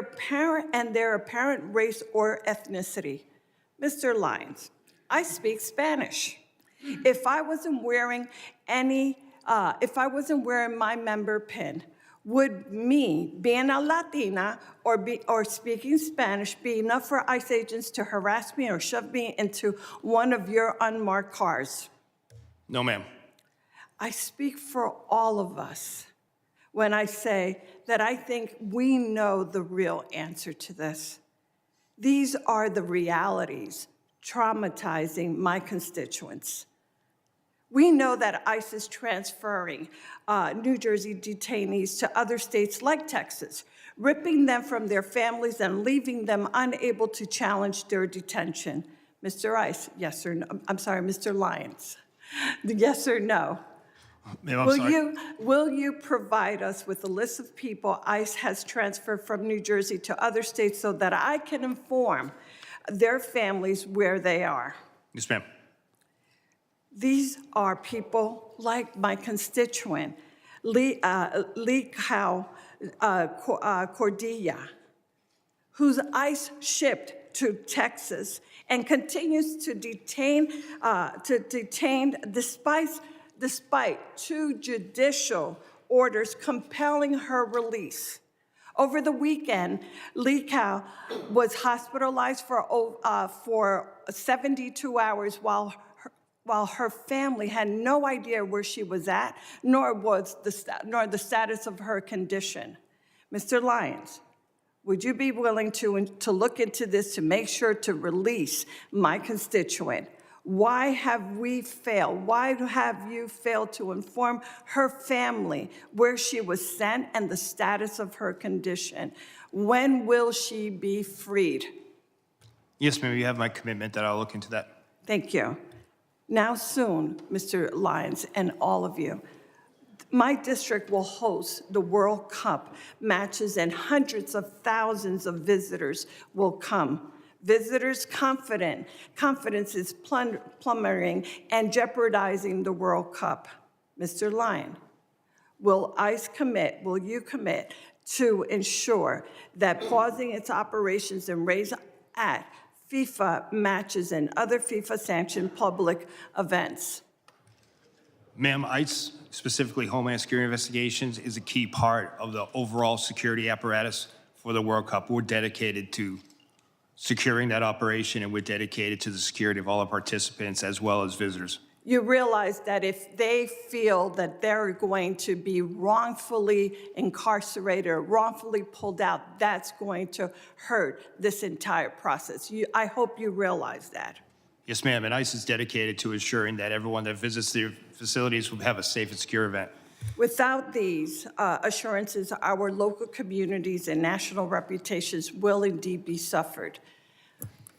apparent race or ethnicity. Mr. Lyons, I speak Spanish. If I wasn't wearing my member pin, would me being a Latina or speaking Spanish be enough for ICE agents to harass me or shove me into one of your unmarked cars? No, ma'am. I speak for all of us when I say that I think we know the real answer to this. These are the realities traumatizing my constituents. We know that ICE is transferring New Jersey detainees to other states like Texas, ripping them from their families and leaving them unable to challenge their detention. Mr. ICE, yes or no? I'm sorry, Mr. Lyons, yes or no? Will you provide us with a list of people ICE has transferred from New Jersey to other states so that I can inform their families where they are? Yes, ma'am. These are people like my constituent, Correa, whose ICE shipped to Texas and continues to detain despite 2 judicial orders compelling her release. Over the weekend, Lee Cow was hospitalized for 72 hours while her family had no idea where she was at, nor the status of her condition. Mr. Lyons, would you be willing to look into this to make sure to release my constituent? Why have we failed? Why have you failed to inform her family where she was sent and the status of her condition? When will she be freed? Yes, ma'am, you have my commitment that I'll look into that. Thank you. Now soon, Mr. Lyons and all of you, my district will host the World Cup matches and hundreds of thousands of visitors will come. Visitors' confidence is plummeting and jeopardizing the World Cup. Mr. Lyon, will you commit to ensure that pausing its operations and raise at FIFA matches and other FIFA-sanctioned public events? Ma'am, ICE, specifically Homeland Security Investigations, is a key part of the overall security apparatus for the World Cup. We're dedicated to securing that operation, and we're dedicated to the security of all our participants as well as visitors. You realize that if they feel that they're going to be wrongfully incarcerated or wrongfully pulled out, that's going to hurt this entire process. I hope you realize that. Yes, ma'am, and ICE is dedicated to ensuring that everyone that visits their facilities will have a safe and secure event. Without these assurances, our local communities and national reputations will indeed be suffered.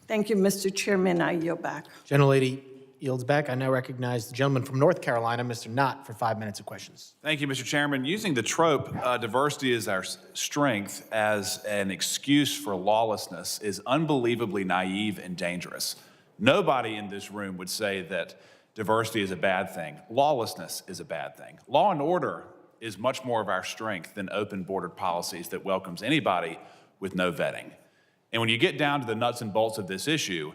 Thank you, Mr. Chairman. I yield back. Gentlelady yields back. I now recognize the gentleman from North Carolina, Mr. Knott, for 5 minutes of questions. Thank you, Mr. Chairman. Using the trope, diversity is our strength, as an excuse for lawlessness is unbelievably naive and dangerous. Nobody in this room would say that diversity is a bad thing. Lawlessness is a bad thing. Law and order is much more of our strength than open bordered policies that welcomes anybody with no vetting. And when you get down to the nuts and bolts of this issue,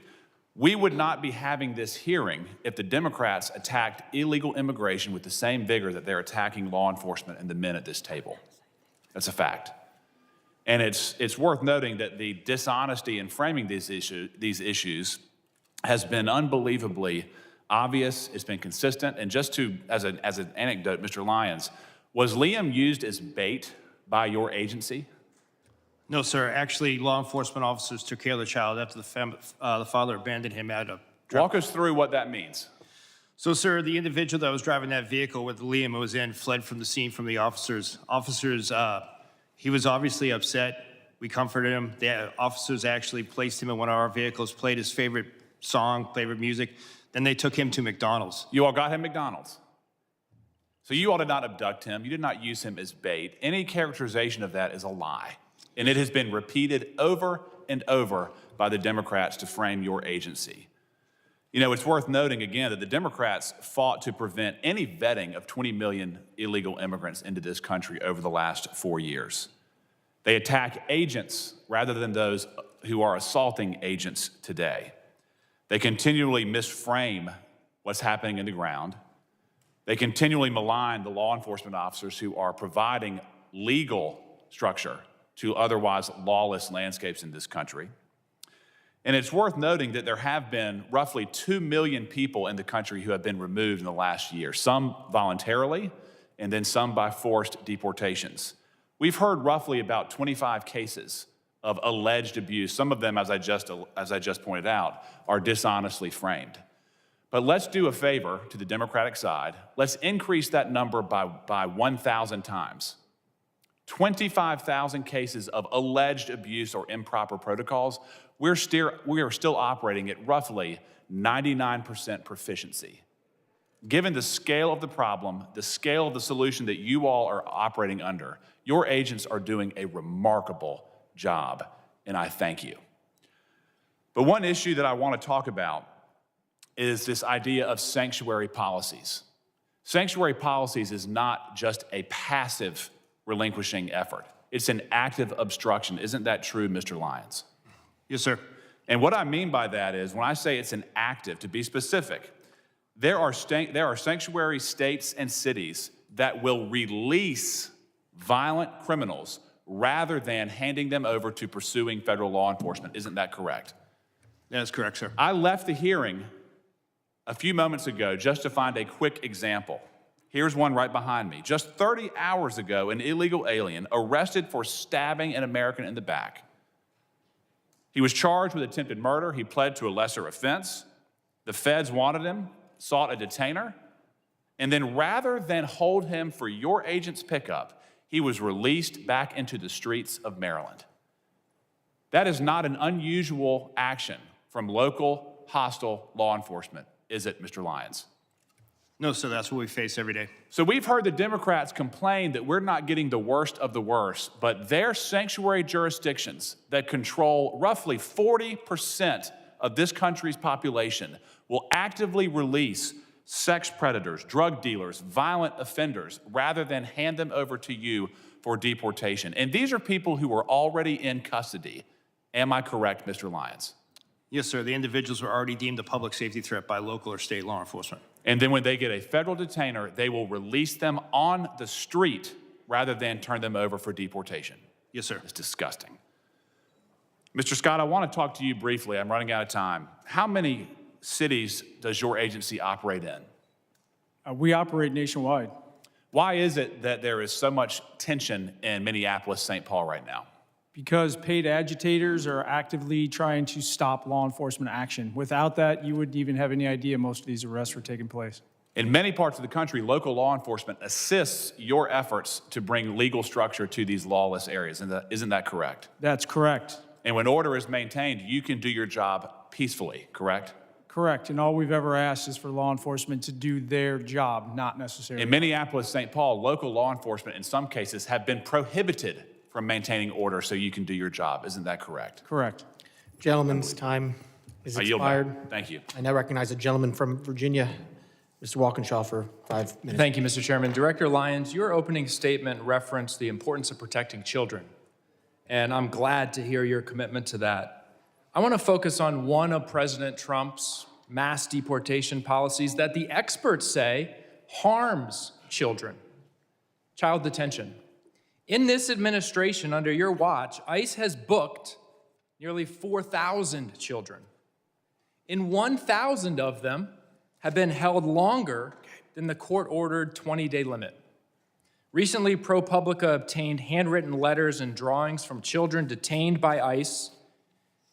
we would not be having this hearing if the Democrats attacked illegal immigration with the same vigor that they're attacking law enforcement and the men at this table. That's a fact. And it's worth noting that the dishonesty in framing these issues has been unbelievably obvious. It's been consistent. And just as an anecdote, Mr. Lyons, was Liam used as bait by your agency? No, sir. Actually, law enforcement officers took care of the child after the father abandoned him at a... Walk us through what that means. So, sir, the individual that was driving that vehicle with Liam was in fled from the scene from the officers. He was obviously upset. We comforted him. The officers actually placed him in one of our vehicles, played his favorite song, favorite music. Then they took him to McDonald's. You all got him McDonald's. So you all did not abduct him. You did not use him as bait. Any characterization of that is a lie. And it has been repeated over and over by the Democrats to frame your agency. You know, it's worth noting again that the Democrats fought to prevent any vetting of 20 million illegal immigrants into this country over the last 4 years. They attack agents rather than those who are assaulting agents today. They continually misframe what's happening in the ground. They continually malign the law enforcement officers who are providing legal structure to otherwise lawless landscapes in this country. And it's worth noting that there have been roughly 2 million people in the country who have been removed in the last year, some voluntarily, and then some by forced deportations. We've heard roughly about 25 cases of alleged abuse. Some of them, as I just pointed out, are dishonestly framed. But let's do a favor to the Democratic side. Let's increase that number by 1,000 times. 25,000 cases of alleged abuse or improper protocols. We are still operating at roughly 99% proficiency. Given the scale of the problem, the scale of the solution that you all are operating under, your agents are doing a remarkable job, and I thank you. But one issue that I want to talk about is this idea of sanctuary policies. Sanctuary policies is not just a passive relinquishing effort. It's an active obstruction. Isn't that true, Mr. Lyons? Yes, sir. And what I mean by that is, when I say it's an active, to be specific, there are sanctuary states and cities that will release violent criminals rather than handing them over to pursuing federal law enforcement. Isn't that correct? That is correct, sir. I left the hearing a few moments ago just to find a quick example. Here's one right behind me. Just 30 hours ago, an illegal alien arrested for stabbing an American in the back. He was charged with attempted murder. He pled to a lesser offense. The feds wanted him, sought a detainer, and then rather than hold him for your agent's pickup, he was released back into the streets of Maryland. That is not an unusual action from local hostile law enforcement, is it, Mr. Lyons? No, sir, that's what we face every day. So we've heard the Democrats complain that we're not getting the worst of the worst, but their sanctuary jurisdictions that control roughly 40% of this country's population will actively release sex predators, drug dealers, violent offenders, rather than hand them over to you for deportation. And these are people who are already in custody. Am I correct, Mr. Lyons? Yes, sir. The individuals were already deemed a public safety threat by local or state law enforcement. And then when they get a federal detainer, they will release them on the street rather than turn them over for deportation. Yes, sir. It's disgusting. Mr. Scott, I want to talk to you briefly. I'm running out of time. How many cities does your agency operate in? We operate nationwide. Why is it that there is so much tension in Minneapolis, St. Paul right now? Because paid agitators are actively trying to stop law enforcement action. Without that, you wouldn't even have any idea most of these arrests were taking place. In many parts of the country, local law enforcement assists your efforts to bring legal structure to these lawless areas. Isn't that correct? That's correct. And when order is maintained, you can do your job peacefully, correct? Correct. And all we've ever asked is for law enforcement to do their job, not necessarily. In Minneapolis, St. Paul, local law enforcement in some cases have been prohibited from maintaining order so you can do your job. Isn't that correct? Correct. Gentleman's time is I yield back. expired. Thank you. I now recognize a gentleman from Virginia, Mr. Walkenshaw, for 5 minutes. Thank you, Mr. Chairman. Director Lyons, your opening statement referenced the importance of protecting children, and I'm glad to hear your commitment to that. I want to focus on one of President Trump's mass deportation policies that the experts say harms children: child detention. In this administration, under your watch, ICE has booked nearly 4,000 children, and 1,000 of them have been held longer than the court-ordered 20-day limit. Recently, ProPublica obtained handwritten letters and drawings from children detained by ICE.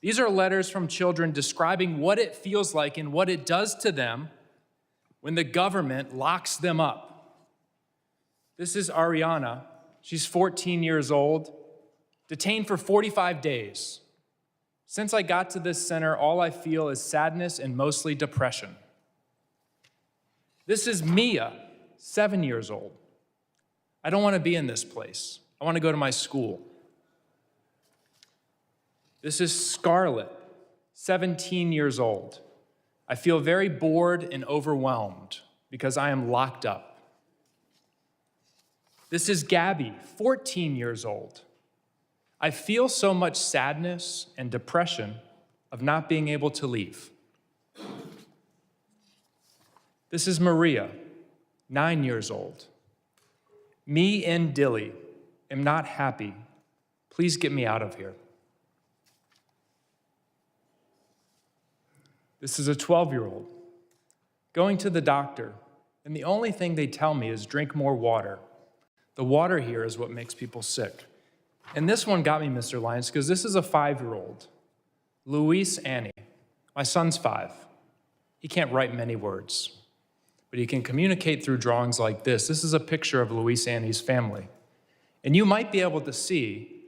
These are letters from children describing what it feels like and what it does to them when the government locks them up. This is Ariana. She's 14 years old, detained for 45 days. Since I got to this center, all I feel is sadness and mostly depression. This is Mia, 7 years old. I don't want to be in this place. I want to go to my school. This is Scarlett, 17 years old. I feel very bored and overwhelmed because I am locked up. This is Gabby, 14 years old. I feel so much sadness and depression of not being able to leave. This is Maria, 9 years old. Me and Dilly am not happy. Please get me out of here. This is a 12-year-old going to the doctor, and the only thing they tell me is drink more water. The water here is what makes people sick. And this one got me, Mr. Lyons, because this is a 5-year-old, Luis Annie. My son's 5. He can't write many words, but he can communicate through drawings like this. This is a picture of Luis Annie's family. And you might be able to see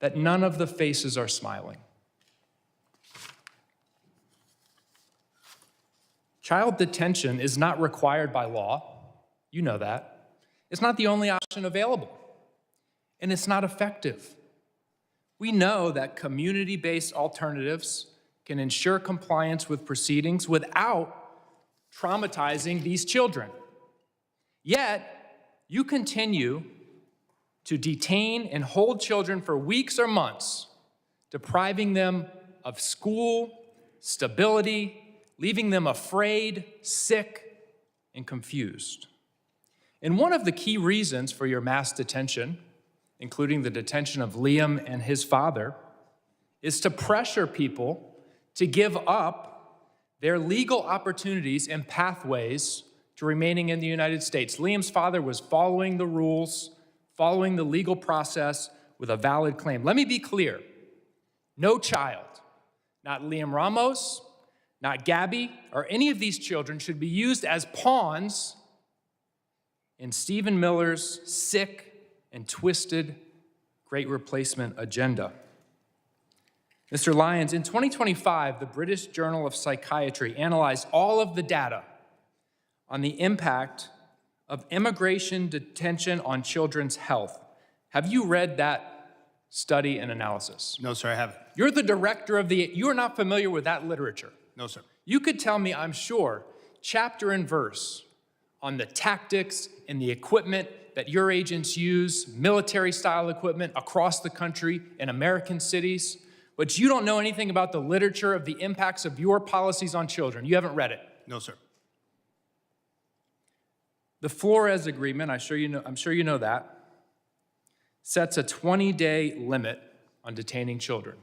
that none of the faces are smiling. Child detention is not required by law. You know that. It's not the only option available, and it's not effective. We know that community-based alternatives can ensure compliance with proceedings without traumatizing these children. Yet, you continue to detain and hold children for weeks or months, depriving them of school, stability, leaving them afraid, sick, and confused. And one of the key reasons for your mass detention, including the detention of Liam and his father, is to pressure people to give up their legal opportunities and pathways to remaining in the United States. Liam's father was following the rules, following the legal process with a valid claim. Let me be clear. No child, not Liam Ramos, not Gabby, or any of these children should be used as pawns in Stephen Miller's sick and twisted Great Replacement agenda. Mr. Lyons, in 2025, the British Journal of Psychiatry analyzed all of the data on the impact of immigration detention on children's health. Have you read that study and analysis? No, sir, I haven't. You're the director of you are not familiar with that literature. No, sir. You could tell me, I'm sure, chapter and verse on the tactics and the equipment that your agents use, military-style equipment across the country in American cities, but you don't know anything about the literature of the impacts of your policies on children. You haven't read it. No, sir. The Flores Agreement, I'm sure you know that, sets a 20-day limit on detaining children.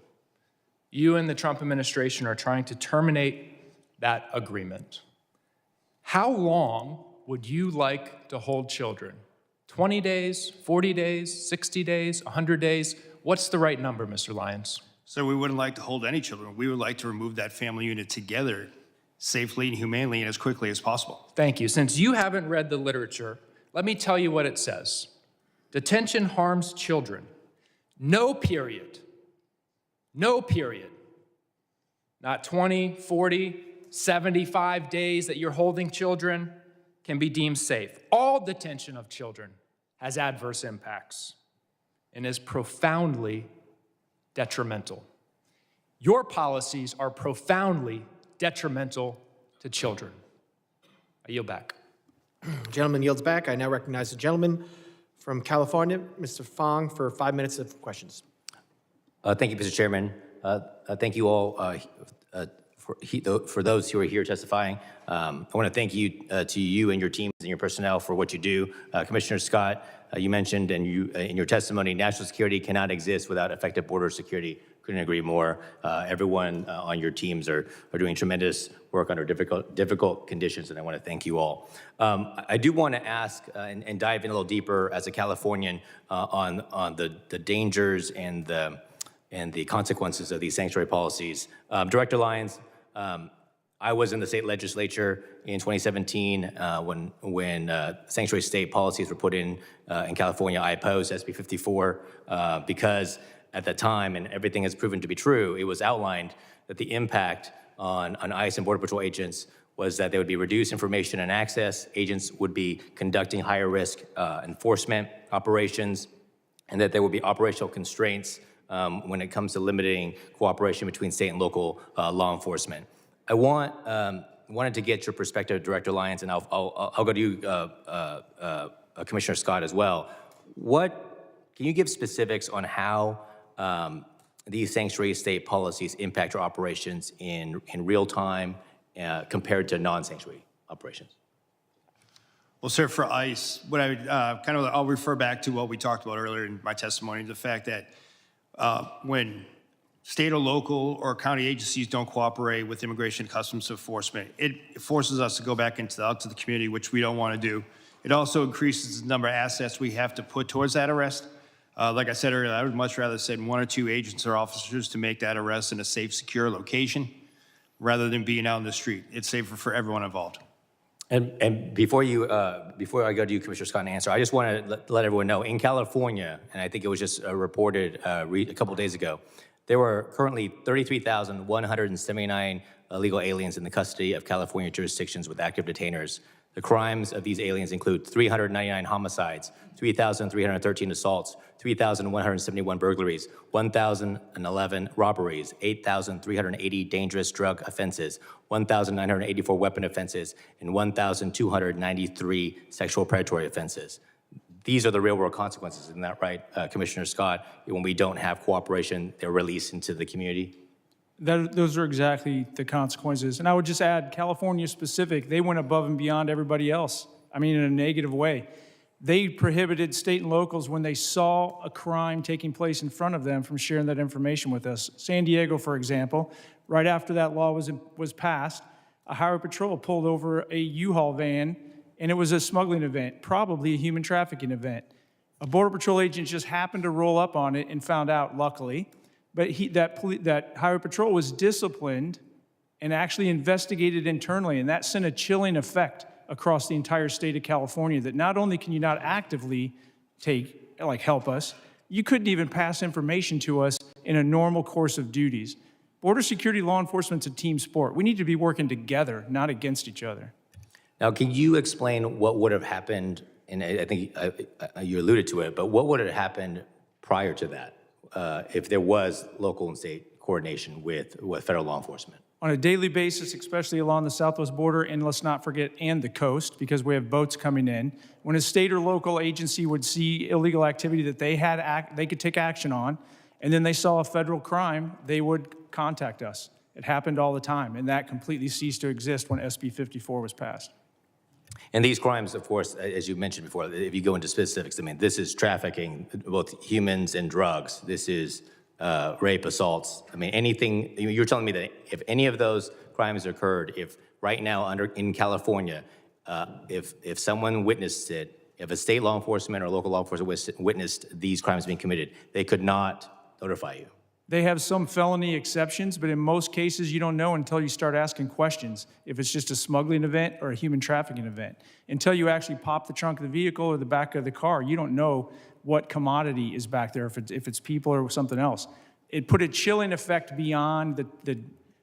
You and the Trump administration are trying to terminate that agreement. How long would you like to hold children? 20 days, 40 days, 60 days, 100 days? What's the right number, Mr. Lyons? So we wouldn't like to hold any children. We would like to remove that family unit together safely and humanely and as quickly as possible. Thank you. Since you haven't read the literature, let me tell you what it says. Detention harms children. No period. No period. Not 20, 40, 75 days that you're holding children can be deemed safe. All detention of children has adverse impacts and is profoundly detrimental. Your policies are profoundly detrimental to children. I yield back. Gentleman yields back. I now recognize the gentleman from California, Mr. Fong, for 5 minutes of questions. Thank you, Mr. Chairman. Thank you all for those who are here testifying. I want to thank you to you and your teams and your personnel for what you do. Commissioner Scott, you mentioned in your testimony, national security cannot exist without effective border security. Couldn't agree more. Everyone on your teams are doing tremendous work under difficult conditions, and I want to thank you all. I do want to ask and dive in a little deeper as a Californian on the dangers and the consequences of these sanctuary policies. Director Lyons, I was in the state legislature in 2017 when sanctuary state policies were put in California. I opposed SB 54 because at that time, and everything has proven to be true, it was outlined that the impact on ICE and Border Patrol agents was that there would be reduced information and access, agents would be conducting higher risk enforcement operations, and that there would be operational constraints when it comes to limiting cooperation between state and local law enforcement. I wanted to get your perspective, Director Lyons, and I'll go to you, Commissioner Scott, as well. Can you give specifics on how these sanctuary state policies impact your operations in real time compared to non-sanctuary operations? Well, sir, for ICE, what I would I'll refer back to what we talked about earlier in my testimony, the fact that when state or local or county agencies don't cooperate with Immigration and Customs Enforcement, it forces us to go back out to the community, which we don't want to do. It also increases the number of assets we have to put towards that arrest. Like I said earlier, I would much rather send 1 or 2 agents or officers to make that arrest in a safe, secure location rather than being out in the street. It's safer for everyone involved. And before I go to you, Commissioner Scott, and answer, I just want to let everyone know, in California, and I think it was just reported a couple days ago, there were currently 33,179 illegal aliens in the custody of California jurisdictions with active detainers. The crimes of these aliens include 399 homicides, 3,313 assaults, 3,171 burglaries, 1,011 robberies, 8,380 dangerous drug offenses, 1,984 weapon offenses, and 1,293 sexual predatory offenses. These are the real-world consequences, isn't that right, Commissioner Scott? When we don't have cooperation, they're released into the community? Those are exactly the consequences. And I would just add, California specific, they went above and beyond everybody else. I mean, in a negative way. They prohibited state and locals when they saw a crime taking place in front of them from sharing that information with us. San Diego, for example, right after that law was passed, a highway patrol pulled over a U-Haul van, and it was a smuggling event, probably a human trafficking event. A Border Patrol agent just happened to roll up on it and found out, luckily. But that highway patrol was disciplined and actually investigated internally, and that sent a chilling effect across the entire state of California, that not only can you not actively help us, you couldn't even pass information to us in a normal course of duties. Border security law enforcement's a team sport. We need to be working together, not against each other. Now, can you explain what would have happened, and I think you alluded to it, but what would have happened prior to that if there was local and state coordination with federal law enforcement? On a daily basis, especially along the southwest border, and let's not forget, and the coast, because we have boats coming in, when a state or local agency would see illegal activity that they could take action on, and then they saw a federal crime, they would contact us. It happened all the time, and that completely ceased to exist when SB 54 was passed. And these crimes, of course, as you mentioned before, if you go into specifics, I mean, this is trafficking, both humans and drugs. This is rape, assaults. I mean, anything, you're telling me that if any of those crimes occurred, if right now in California, if someone witnessed it, if a state law enforcement or local law enforcement witnessed these crimes being committed, they could not notify you? They have some felony exceptions, but in most cases, you don't know until you start asking questions if it's just a smuggling event or a human trafficking event. Until you actually pop the trunk of the vehicle or the back of the car, you don't know what commodity is back there, if it's people or something else. It put a chilling effect beyond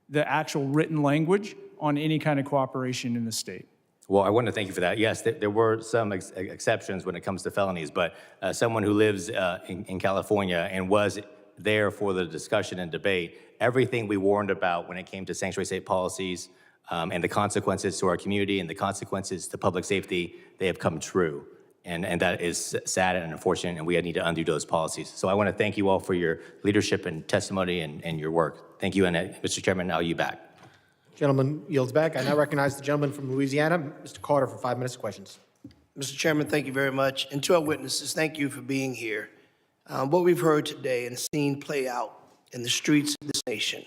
the actual written language on any kind of cooperation in the state. Well, I want to thank you for that. Yes, there were some exceptions when it comes to felonies, but someone who lives in California and was there for the discussion and debate, everything we warned about when it came to sanctuary state policies and the consequences to our community and the consequences to public safety, they have come true. And that is sad and unfortunate, and we need to undo those policies. So I want to thank you all for your leadership and testimony and your work. Thank you, and Mr. Chairman, I'll yield back. Gentleman yields back. I now recognize the gentleman from Louisiana, Mr. Carter, for 5 minutes of questions. Mr. Chairman, thank you very much. And to our witnesses, thank you for being here. What we've heard today and seen play out in the streets of this nation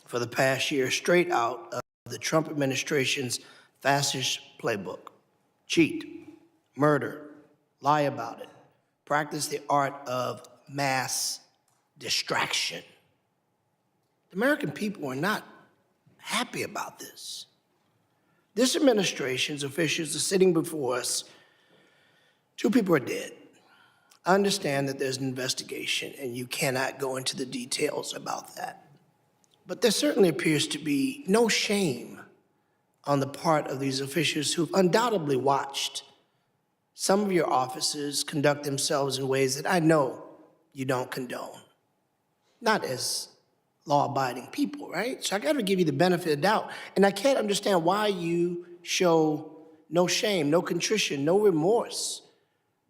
for the past year, straight out of the Trump administration's fascist playbook: cheat, murder, lie about it, practice the art of mass distraction. The American people are not happy about this. This administration's officials are sitting before us. 2 people are dead. I understand that there's an investigation and you cannot go into the details about that. But there certainly appears to be no shame on the part of these officials who've undoubtedly watched some of your officers conduct themselves in ways that I know you don't condone. Not as law-abiding people, right? So I got to give you the benefit of the doubt. And I can't understand why you show no shame, no contrition, no remorse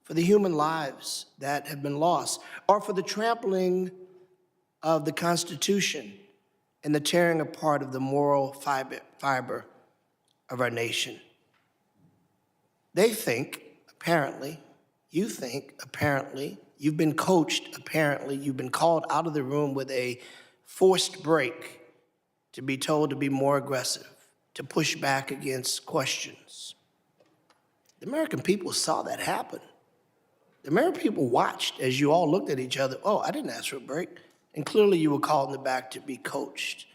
for the human lives that have been lost, or for the trampling of the Constitution and the tearing apart of the moral fiber of our nation. They think, apparently, you think, apparently, you've been coached, apparently, you've been called out of the room with a forced break to be told to be more aggressive, to push back against questions. The American people saw that happen. The American people watched as you all looked at each other. Oh, I didn't ask for a break. And clearly you were called in the back to be coached.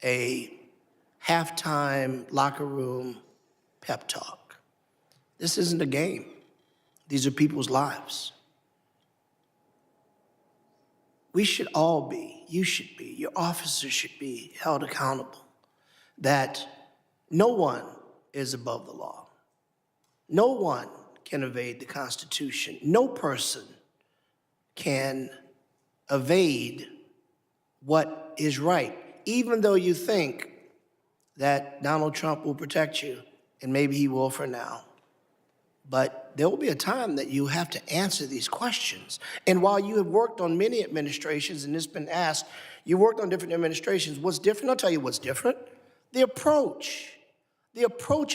A halftime locker room pep talk. This isn't a game. These are people's lives. We should all be, you should be, your officers should be held accountable that no one is above the law. No one can evade the Constitution. No person can evade what is right, even though you think that Donald Trump will protect you, and maybe he will for now. But there will be a time that you have to answer these questions. And while you have worked on many administrations, and it's been asked, you worked on different administrations, what's different? I'll tell you what's different. The approach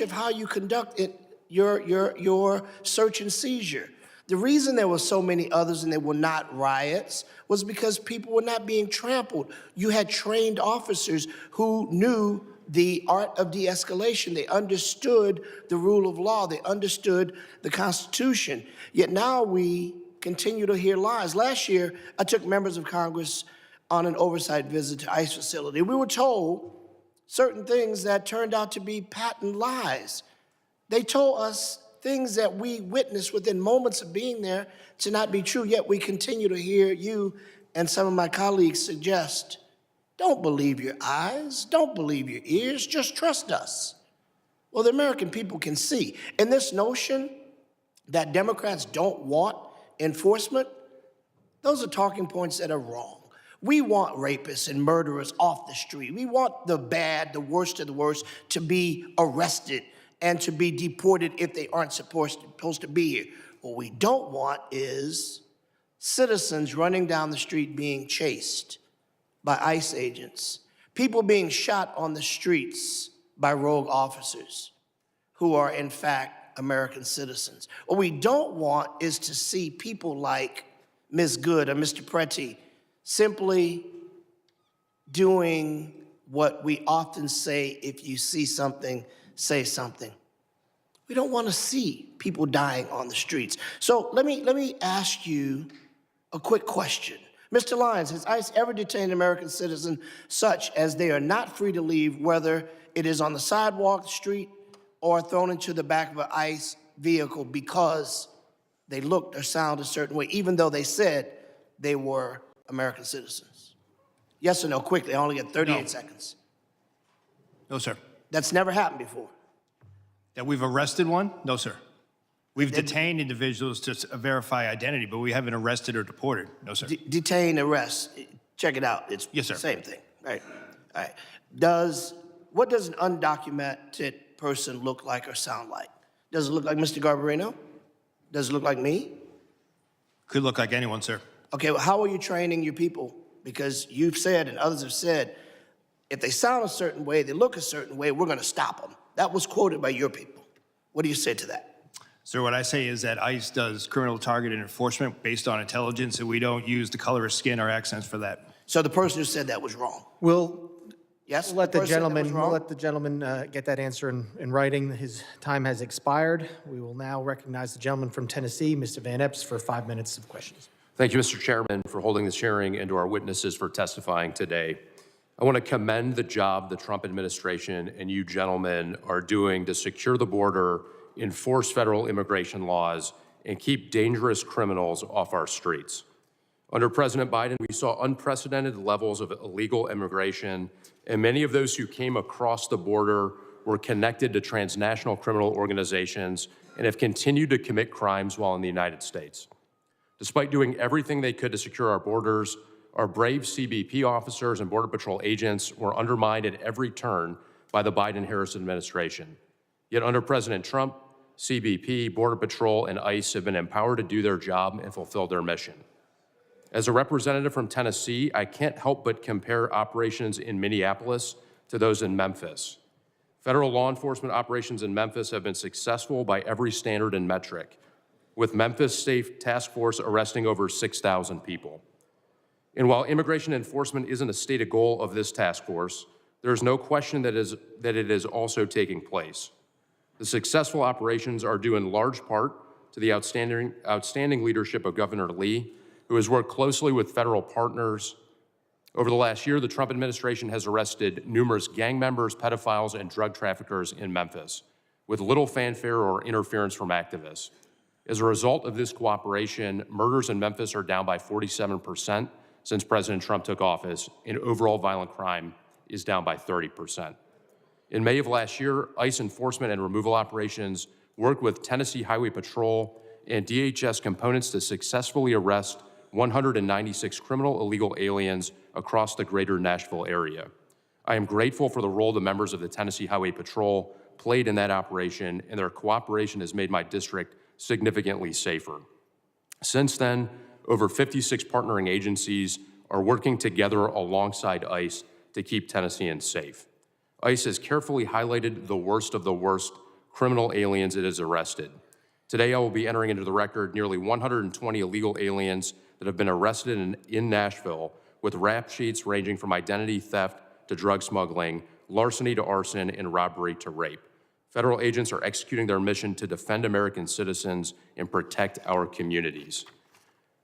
of how you conduct it, your search and seizure. The reason there were so many others and there were not riots was because people were not being trampled. You had trained officers who knew the art of de-escalation. They understood the rule of law. They understood the Constitution. Yet now we continue to hear lies. Last year, I took members of Congress on an oversight visit to ICE facility. We were told certain things that turned out to be patent lies. They told us things that we witnessed within moments of being there to not be true, yet we continue to hear you and some of my colleagues suggest, don't believe your eyes, don't believe your ears, just trust us. Well, the American people can see. And this notion that Democrats don't want enforcement, those are talking points that are wrong. We want rapists and murderers off the street. We want the bad, the worst of the worst, to be arrested and to be deported if they aren't supposed to be here. What we don't want is citizens running down the street being chased by ICE agents, people being shot on the streets by rogue officers who are in fact American citizens. What we don't want is to see people like Ms. Good or Mr. Pretty simply doing what we often say: if you see something, say something. We don't want to see people dying on the streets. So let me ask you a quick question. Mr. Lyons, has ICE ever detained an American citizen such as they are not free to leave, whether it is on the sidewalk, the street, or thrown into the back of an ICE vehicle because they looked or sounded a certain way, even though they said they were American citizens? Yes or no, quickly, I only get 38 seconds. No, sir. That's never happened before. That we've arrested one? No, sir. We've detained individuals to verify identity, but we haven't arrested or deported. No, sir. Detain, arrest, check it out. It's Yes, sir. the same thing, right? All right. What does an undocumented person look like or sound like? Does it look like Mr. Garbarino? Does it look like me? Could look like anyone, sir. Okay, well, how are you training your people? Because you've said and others have said, if they sound a certain way, they look a certain way, we're going to stop them. That was quoted by your people. What do you say to that? Sir, what I say is that ICE does criminal targeted enforcement based on intelligence, and we don't use the color of skin or accents for that. So the person who said that was wrong? Yes? We'll let the person that was gentleman, wrong? get that answer in writing. His time has expired. We will now recognize the gentleman from Tennessee, Mr. Van Epps, for 5 minutes of questions. Thank you, Mr. Chairman, for holding this hearing and to our witnesses for testifying today. I want to commend the job the Trump administration and you gentlemen are doing to secure the border, enforce federal immigration laws, and keep dangerous criminals off our streets. Under President Biden, we saw unprecedented levels of illegal immigration, and many of those who came across the border were connected to transnational criminal organizations and have continued to commit crimes while in the United States. Despite doing everything they could to secure our borders, our brave CBP officers and Border Patrol agents were undermined at every turn by the Biden-Harris administration. Yet under President Trump, CBP, Border Patrol, and ICE have been empowered to do their job and fulfill their mission. As a representative from Tennessee, I can't help but compare operations in Minneapolis to those in Memphis. Federal law enforcement operations in Memphis have been successful by every standard and metric, with Memphis State Task Force arresting over 6,000 people. And while immigration enforcement isn't a stated goal of this task force, there is no question that it is also taking place. The successful operations are due in large part to the outstanding leadership of Governor Lee, who has worked closely with federal partners. Over the last year, the Trump administration has arrested numerous gang members, pedophiles, and drug traffickers in Memphis, with little fanfare or interference from activists. As a result of this cooperation, murders in Memphis are down by 47% since President Trump took office, and overall violent crime is down by 30%. In May of last year, ICE enforcement and removal operations worked with Tennessee Highway Patrol and DHS components to successfully arrest 196 criminal illegal aliens across the greater Nashville area. I am grateful for the role the members of the Tennessee Highway Patrol played in that operation, and their cooperation has made my district significantly safer. Since then, over 56 partnering agencies are working together alongside ICE to keep Tennesseans safe. ICE has carefully highlighted the worst of the worst criminal aliens it has arrested. Today, I will be entering into the record nearly 120 illegal aliens that have been arrested in Nashville, with rap sheets ranging from identity theft to drug smuggling, larceny to arson, and robbery to rape. Federal agents are executing their mission to defend American citizens and protect our communities.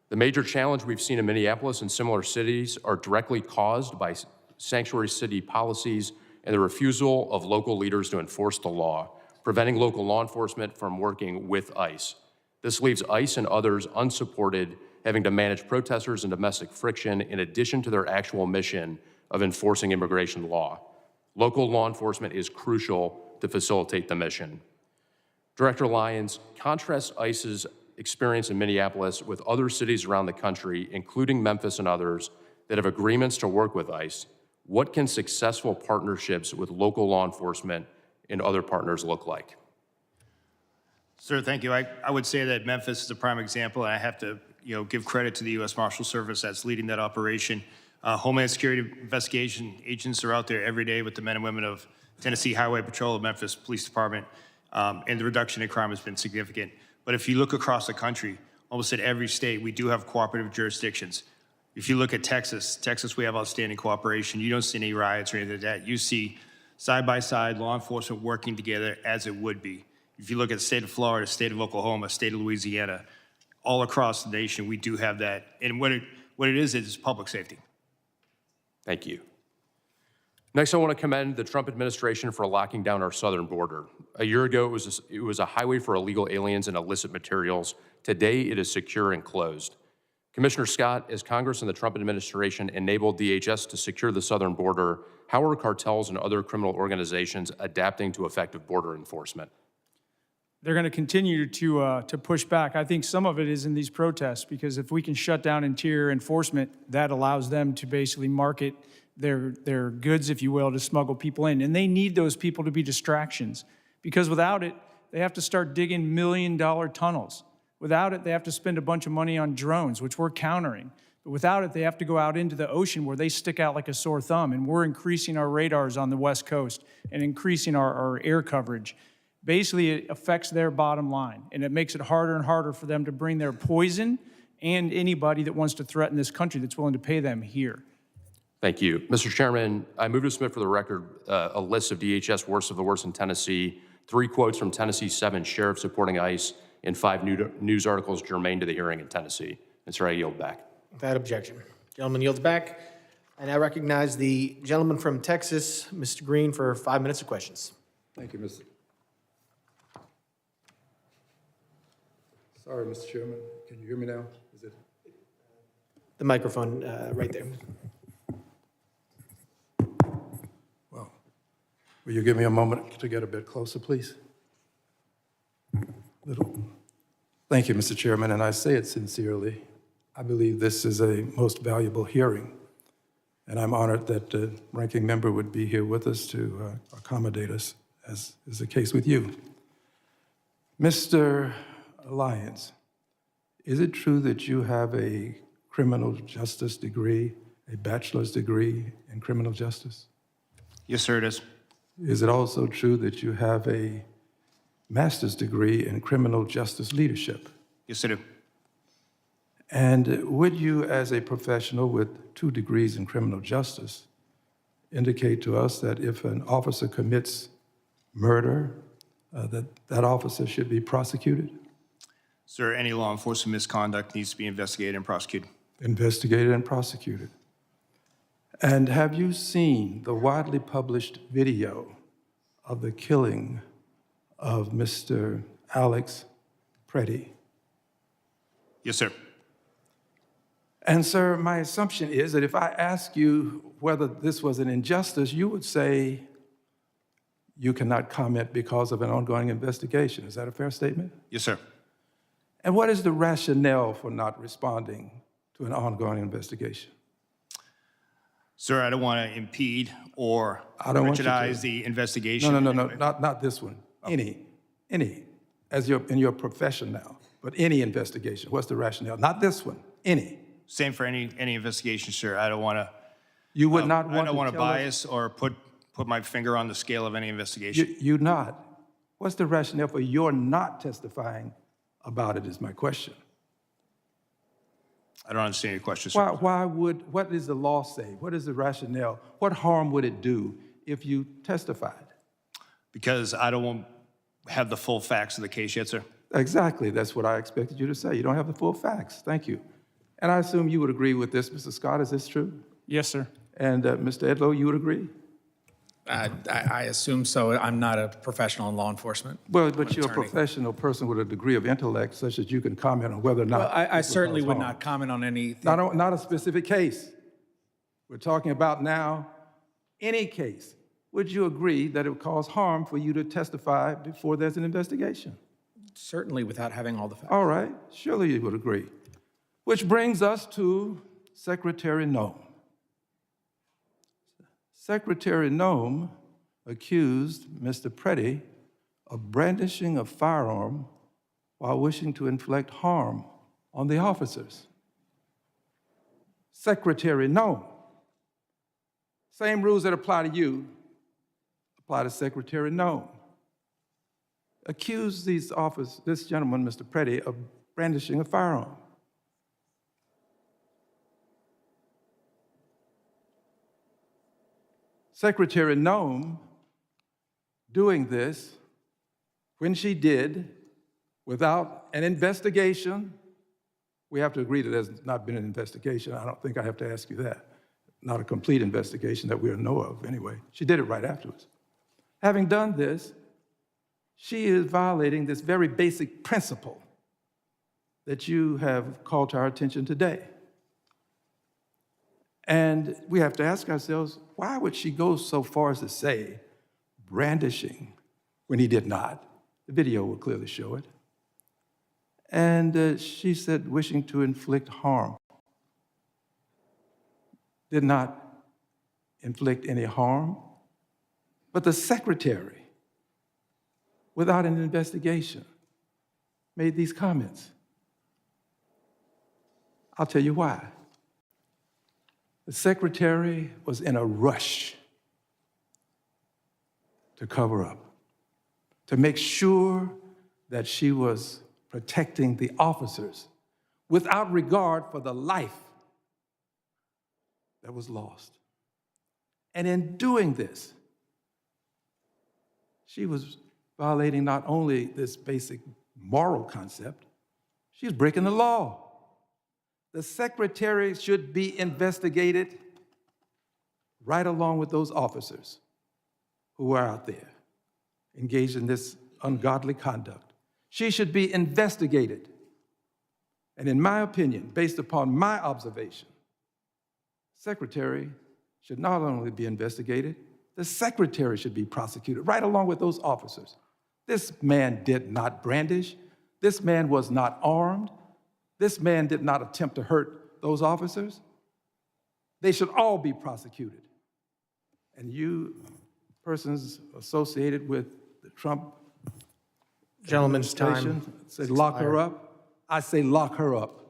The major challenge we've seen in Minneapolis and similar cities are directly caused by sanctuary city policies and the refusal of local leaders to enforce the law, preventing local law enforcement from working with ICE. This leaves ICE and others unsupported, having to manage protesters and domestic friction in addition to their actual mission of enforcing immigration law. Local law enforcement is crucial to facilitate the mission. Director Lyons, contrast ICE's experience in Minneapolis with other cities around the country, including Memphis and others, that have agreements to work with ICE. What can successful partnerships with local law enforcement and other partners look like? Sir, thank you. I would say that Memphis is a prime example, and I have to give credit to the U.S. Marshal Service that's leading that operation. Homeland Security investigation agents are out there every day with the men and women of Tennessee Highway Patrol, Memphis Police Department, and the reduction in crime has been significant. But if you look across the country, almost in every state, we do have cooperative jurisdictions. If you look at Texas, we have outstanding cooperation. You don't see any riots or anything like that. You see side-by-side law enforcement working together as it would be. If you look at the state of Florida, state of Oklahoma, state of Louisiana, all across the nation, we do have that. And what it is public safety. Thank you. Next, I want to commend the Trump administration for locking down our southern border. A year ago, it was a highway for illegal aliens and illicit materials. Today, it is secure and closed. Commissioner Scott, as Congress and the Trump administration enabled DHS to secure the southern border, how are cartels and other criminal organizations adapting to effective border enforcement? They're going to continue to push back. I think some of it is in these protests, because if we can shut down interior enforcement, that allows them to basically market their goods, if you will, to smuggle people in. And they need those people to be distractions, because without it, they have to start digging $1 million tunnels. Without it, they have to spend a bunch of money on drones, which we're countering. But without it, they have to go out into the ocean where they stick out like a sore thumb. And we're increasing our radars on the West Coast and increasing our air coverage. Basically, it affects their bottom line, and it makes it harder and harder for them to bring their poison and anybody that wants to threaten this country that's willing to pay them here. Thank you. Mr. Chairman, I move to submit for the record a list of DHS worst of the worst in Tennessee, 3 quotes from Tennessee's 7 sheriffs supporting ICE, and 5 news articles germane to the hearing in Tennessee. And sir, I yield back. Without objection. Gentleman yields back. I now recognize the gentleman from Texas, Mr. Green, for 5 minutes of questions. Thank you, Mr. Sorry, Mr. Chairman. Can you hear me now? Is it? The microphone right there. Well, will you give me a moment to get a bit closer, please? Thank you, Mr. Chairman, and I say it sincerely. I believe this is a most valuable hearing, and I'm honored that the ranking member would be here with us to accommodate us, as is the case with you. Mr. Lyons, is it true that you have a criminal justice degree, a bachelor's degree in criminal justice? Yes, sir, it is. Is it also true that you have a master's degree in criminal justice leadership? Yes, I do. And would you, as a professional with 2 degrees in criminal justice, indicate to us that if an officer commits murder, that officer should be prosecuted? Sir, any law enforcement misconduct needs to be investigated and prosecuted. Investigated and prosecuted. And have you seen the widely published video of the killing of Mr. Alex Preddy? Yes, sir. And sir, my assumption is that if I ask you whether this was an injustice, you would say you cannot comment because of an ongoing investigation. Is that a fair statement? Yes, sir. And what is the rationale for not responding to an ongoing investigation? Sir, I don't want to impede or prejudice the investigation. No, not this one. Any, in your profession now, but any investigation. What's the rationale? Not this one, any. Same for any investigation, sir. I don't want to. You would not want to. I don't want to bias or put my finger on the scale of any investigation. You not. What's the rationale for your not testifying about it is my question. I don't understand your question, sir. What does the law say? What is the rationale? What harm would it do if you testified? Because I don't have the full facts of the case yet, sir. Exactly, that's what I expected you to say. You don't have the full facts, thank you. And I assume you would agree with this, Mr. Scott, is this true? Yes, sir. And Mr. Edlow, you would agree? I assume so. I'm not a professional in law enforcement. Well, but you're a professional person with a degree of intellect such that you can comment on whether or not. Well, I certainly would not comment on anything. Not a specific case. We're talking about now any case. Would you agree that it would cause harm for you to testify before there's an investigation? Certainly, without having all the facts. All right, surely you would agree. Which brings us to Secretary Nunn. Secretary Nunn accused Mr. Preddy of brandishing a firearm while wishing to inflict harm on the officers. Secretary Nunn, same rules that apply to you apply to Secretary Nunn. Accused this gentleman, Mr. Preddy, of brandishing a firearm. Secretary Nunn doing this when she did without an investigation. We have to agree that there's not been an investigation. I don't think I have to ask you that. Not a complete investigation that we know of anyway. She did it right afterwards. Having done this, she is violating this very basic principle that you have called to our attention today. And we have to ask ourselves, why would she go so far as to say brandishing when he did not? The video will clearly show it. And she said wishing to inflict harm. Did not inflict any harm. But the secretary, without an investigation, made these comments. I'll tell you why. The secretary was in a rush to cover up, to make sure that she was protecting the officers without regard for the life that was lost. And in doing this, she was violating not only this basic moral concept, she was breaking the law. The secretary should be investigated right along with those officers who are out there engaged in this ungodly conduct. She should be investigated. And in my opinion, based upon my observation, secretary should not only be investigated, the secretary should be prosecuted right along with those officers. This man did not brandish. This man was not armed. This man did not attempt to hurt those officers. They should all be prosecuted. And you persons associated with the Trump Gentleman's time administration say lock her up. I say lock her up.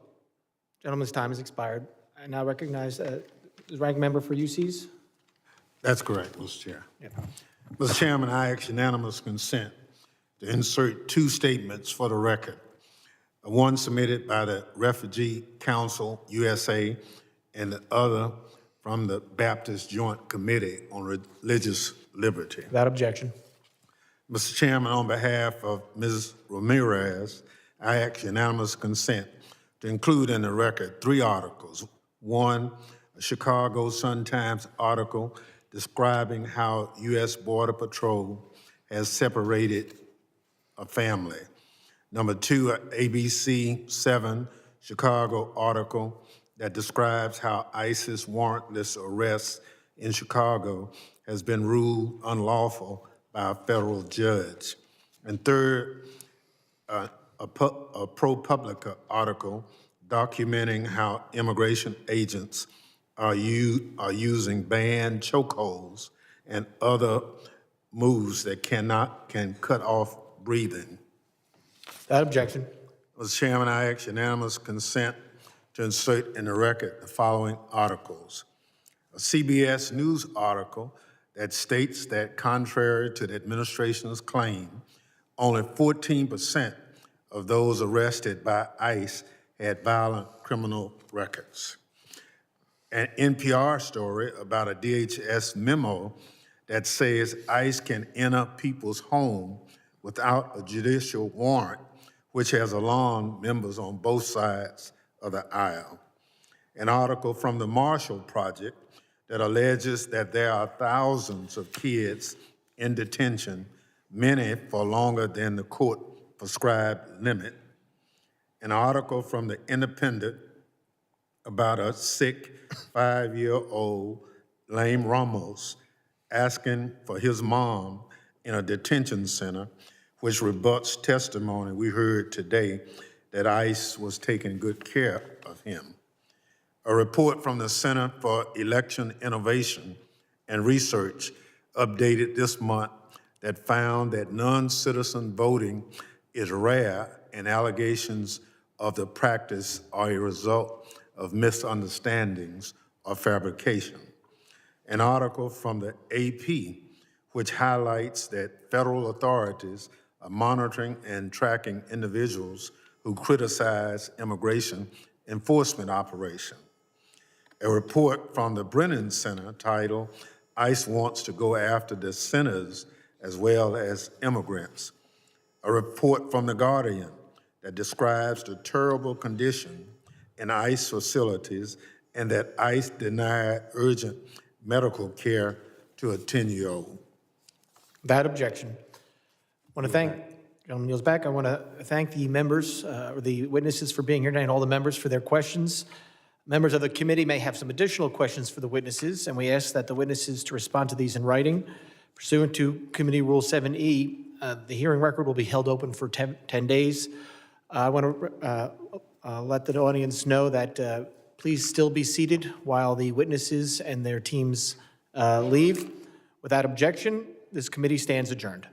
Gentleman's time has expired. I now recognize the ranking member for UCs. That's correct, Mr. Chair. Mr. Chairman, I ask unanimous consent to insert two statements for the record. One submitted by the Refugee Council USA and the other from the Baptist Joint Committee on Religious Liberty. Without objection. Mr. Chairman, on behalf of Ms. Ramirez, I ask unanimous consent to include in the record 3 articles. One, a Chicago Sun-Times article describing how U.S. Border Patrol has separated a family. Number 2, an ABC 7 Chicago article that describes how ISIS warrantless arrest in Chicago has been ruled unlawful by a federal judge. And third, a ProPublica article documenting how immigration agents are using banned chokeholds and other moves that can cut off breathing. Without objection. Mr. Chairman, I ask unanimous consent to insert in the record the following articles. A CBS News article that states that contrary to the administration's claim, only 14% of those arrested by ICE had violent criminal records. An NPR story about a DHS memo that says ICE can enter people's home without a judicial warrant, which has alarmed members on both sides of the aisle. An article from the Marshall Project that alleges that there are thousands of kids in detention, many for longer than the court-prescribed limit. An article from the Independent about a sick 5-year-old, Lame Ramos, asking for his mom in a detention center, which rebuts testimony we heard today that ICE was taking good care of him. A report from the Center for Election Innovation and Research updated this month that found that non-citizen voting is rare and allegations of the practice are a result of misunderstandings or fabrication. An article from the AP, which highlights that federal authorities are monitoring and tracking individuals who criticize immigration enforcement operation. A report from the Brennan Center titled, ICE Wants to Go After the Sinners as Well as Immigrants. A report from The Guardian that describes the terrible condition in ICE facilities and that ICE denied urgent medical care to a 10-year-old. Without objection. I want to thank, gentleman kneels back. I want to thank the members, or the witnesses for being here tonight, and all the members for their questions. Members of the committee may have some additional questions for the witnesses, and we ask that the witnesses to respond to these in writing. Pursuant to Committee Rule 7E, the hearing record will be held open for 10 days. I want to let the audience know that please still be seated while the witnesses and their teams leave. Without objection, this committee stands adjourned.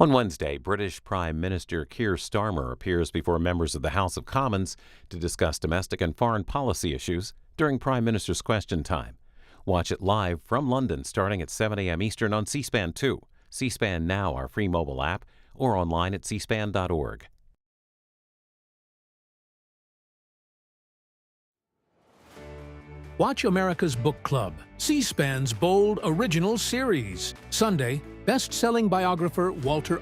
On Wednesday, British Prime Minister Keir Starmer appears before members of the House of Commons to discuss domestic and foreign policy issues during Prime Minister's Question Time. Watch it live from London starting at 7 a.m. Eastern on C-SPAN 2, C-SPAN Now, our free mobile app, or online at cspan.org. Watch America's Book Club, C-SPAN's bold original series. Sunday, best-selling biographer Walter